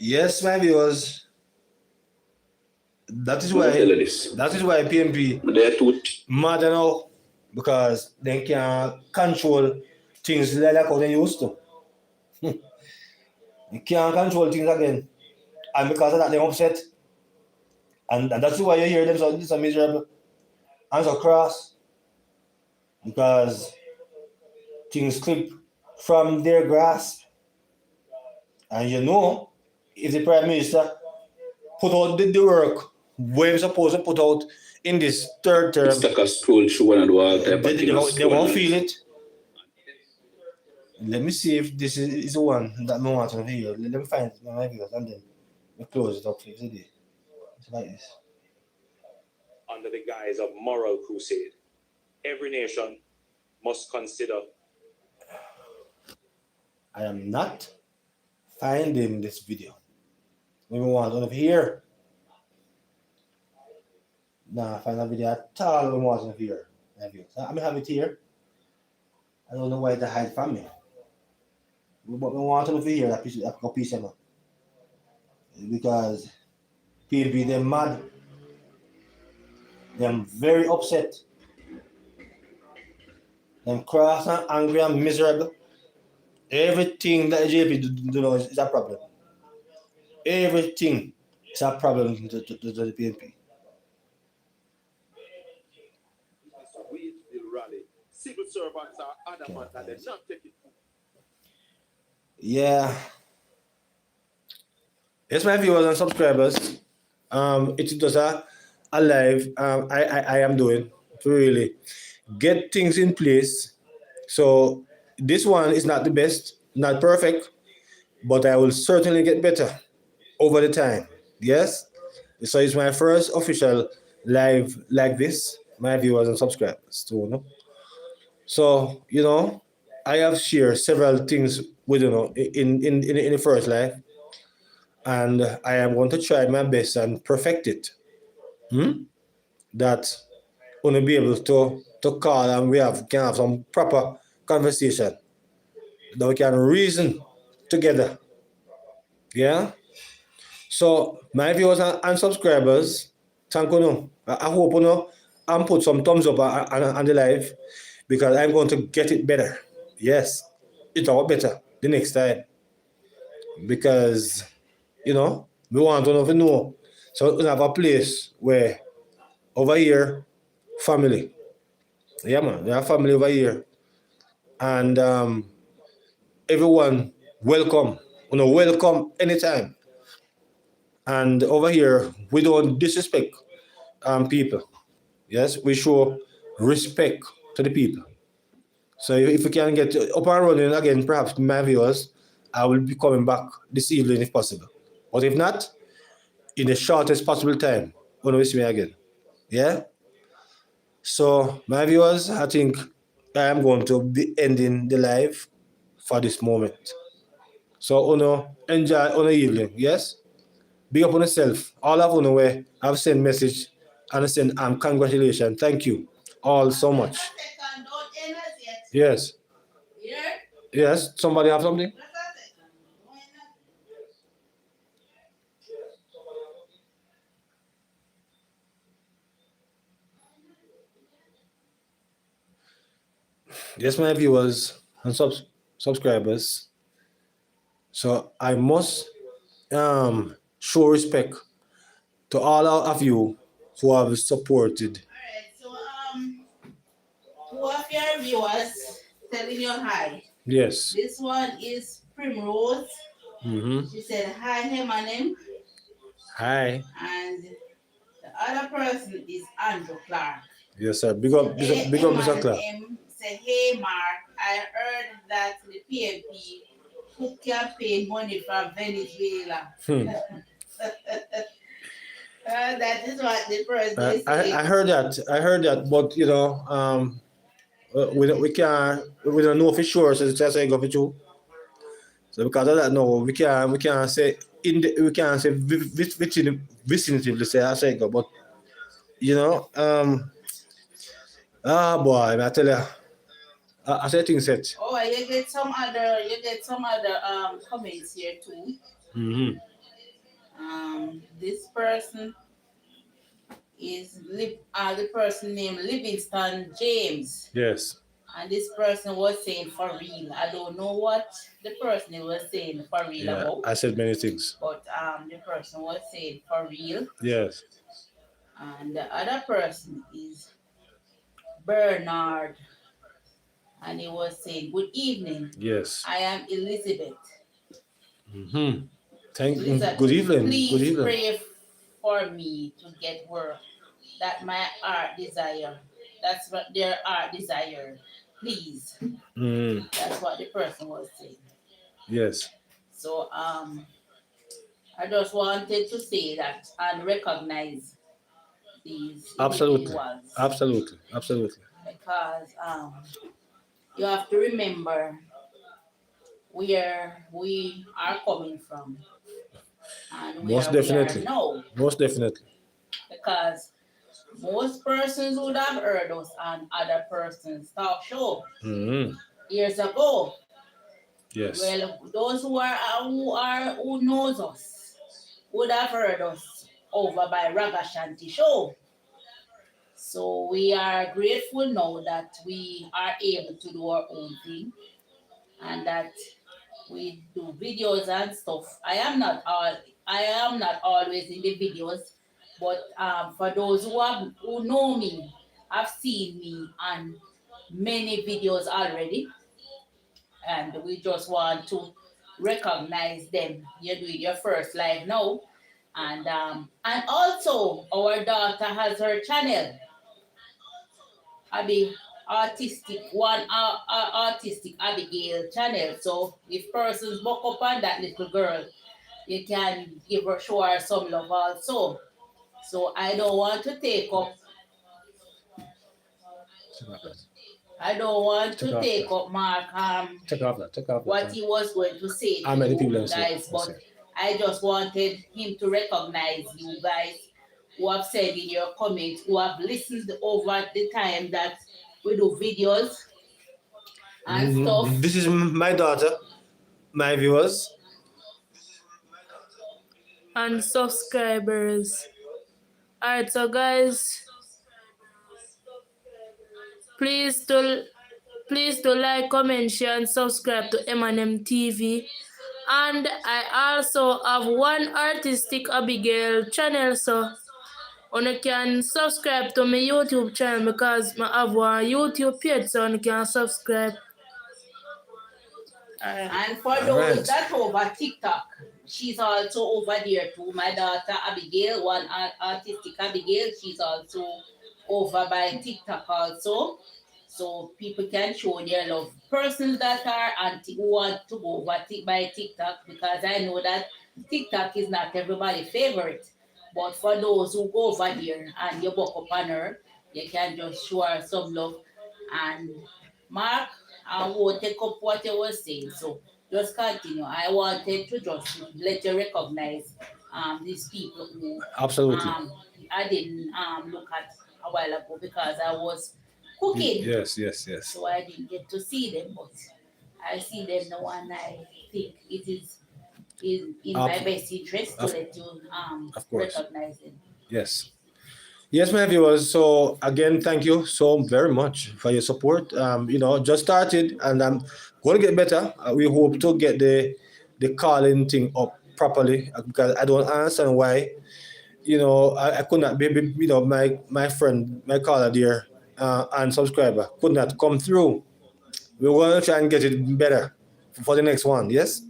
Yes, my viewers. That is why PNP mad now, because they can control things like how they used to. You can't control things again. And because of that they're upset. And that's why you hear them so miserable and so cross. Because things slip from their grasp. And you know, if the Prime Minister put out the work we're supposed to put out in this third term, it's like a scroll through one of the all type of things. They won't feel it. Let me see if this is the one that I want to hear. Let me find it in my videos and then we close it up for today. It's like this. Under the guise of moral crusade, every nation must consider. I am not finding this video. We want over here. Nah, find a video at all. We want over here. So I'm gonna have it here. I don't know why they hide from me. But we want over here. That piece of because PNP them mad. Them very upset. Them cross and angry and miserable. Everything that the JP do is a problem. Everything is a problem to the PNP. Civil servants are adamant that they're not taking. Yeah. Yes, my viewers and subscribers. It's just a live I am doing to really get things in place. So this one is not the best, not perfect, but I will certainly get better over the time. Yes. So it's my first official live like this. my viewers and subscribers too, you know. So, you know, I have shared several things with you know in the first life, and I am going to try my best and perfect it. That want to be able to call and we can have some proper conversation. That we can reason together. Yeah. So my viewers and subscribers, thank you. No. I hope you know and put some thumbs up on the live because I'm going to get it better. Yes, it's all better the next time because you know we want to know. So we have a place where over here, family. Yeah, man, we have family over here, and everyone welcome. You know, welcome anytime. And over here, we don't disrespect people. Yes, we show respect to the people. So if we can get up and running again, perhaps my viewers, I will be coming back this evening if possible. But if not, in the shortest possible time, when we see me again. Yeah. So my viewers, I think I am going to be ending the live for this moment. So enjoy on evening. Yes. Big up on yourself. All of you where I've sent message and send congratulations. Thank you all so much. Yes. Yes. Somebody have something? Yes, my viewers and subscribers. So I must show respect to all of you who have supported. So two of your viewers telling you hi. Yes. This one is Primrose. She said hi, Hemanim. Hi. And the other person is Andrew Clark. Yes, sir. Big up, Mr. Clark. Say, hey, Mark, I heard that the PNP took campaign money from Venezuela. That is what the person is saying. I heard that, but you know, we don't know for sure, so it's just go for true. So because of that, no, we can't say vicinity, say I say go, but you know, boy, I tell you, I say things set. Oh, you get some other comments here too. This person is the person named Livingston James. Yes. And this person was saying for real. I don't know what the person was saying for real about. I said many things. But the person was saying for real. Yes. And the other person is Bernard. And he was saying, good evening. Yes. I am Elizabeth. Elizabeth, good evening. Please good evening. Pray for me to get work. That my heart desire. That's what their heart desire. Please. That's what the person was saying. Yes. So I just wanted to say that and recognize these individuals. Absolutely. Because you have to remember where we are coming from. And Most definitely. Most definitely. Because most persons would have heard us on other persons' talk show years ago. Yes. Well, those who knows us would have heard us over by Ragashanti show. So we are grateful now that we are able to do our own thing and that we do videos and stuff. I am not always in the videos, but for those who know me, have seen me on many videos already, and we just want to recognize them. You're doing your first live now, and also our daughter has her channel. Autistic Abigail channel. So if persons buck up on that little girl, you can show her some love also. So I don't want to take up I don't want Take to off take that. up Mark Take off that. what he was going to say How to many you people have guys, said? but I just wanted him to recognize you guys who have said in your comments, who have listened over the time that we do videos and stuff. This is my daughter, my viewers. And subscribers. Alright, so guys, please do like, comment, share, and subscribe to M&M TV. And I also have one Artistic Abigail channel, so you can subscribe to my YouTube channel because I have one YouTube page, so you can subscribe. And for those that over TikTok, she's also over there too. My daughter Abigail, one Artistic Abigail, she's also over by TikTok also. So people can show their love. Persons that are who want to go over by TikTok, because I know that TikTok is not everybody's favorite. But for those who go over there and you buck up on her, you can just show her some love. And Mark, I won't take up what you were saying, so just continue. I wanted to just let you recognize these people who Absolutely. I didn't look at a while ago because I was cooking. Yes. So I didn't get to see them, but I see them now, and I think it is in my best interest to let you of course. recognize them. Yes, my viewers. So again, thank you so very much for your support. Just started, and I'm going to get better. We hope to get the calling thing up properly, because I don't understand why. I could not be. My friend, my caller there, and subscriber could not come through. We're going to try and get it better for the next one. Yes.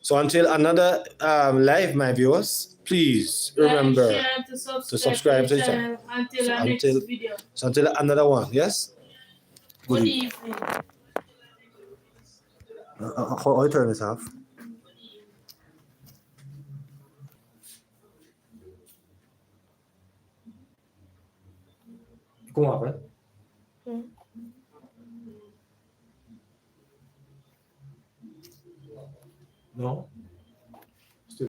So until another live, my viewers, please remember to subscribe to the channel. Until our next video. So until another one, yes? Good evening. How I turn this off? Come on, right? No?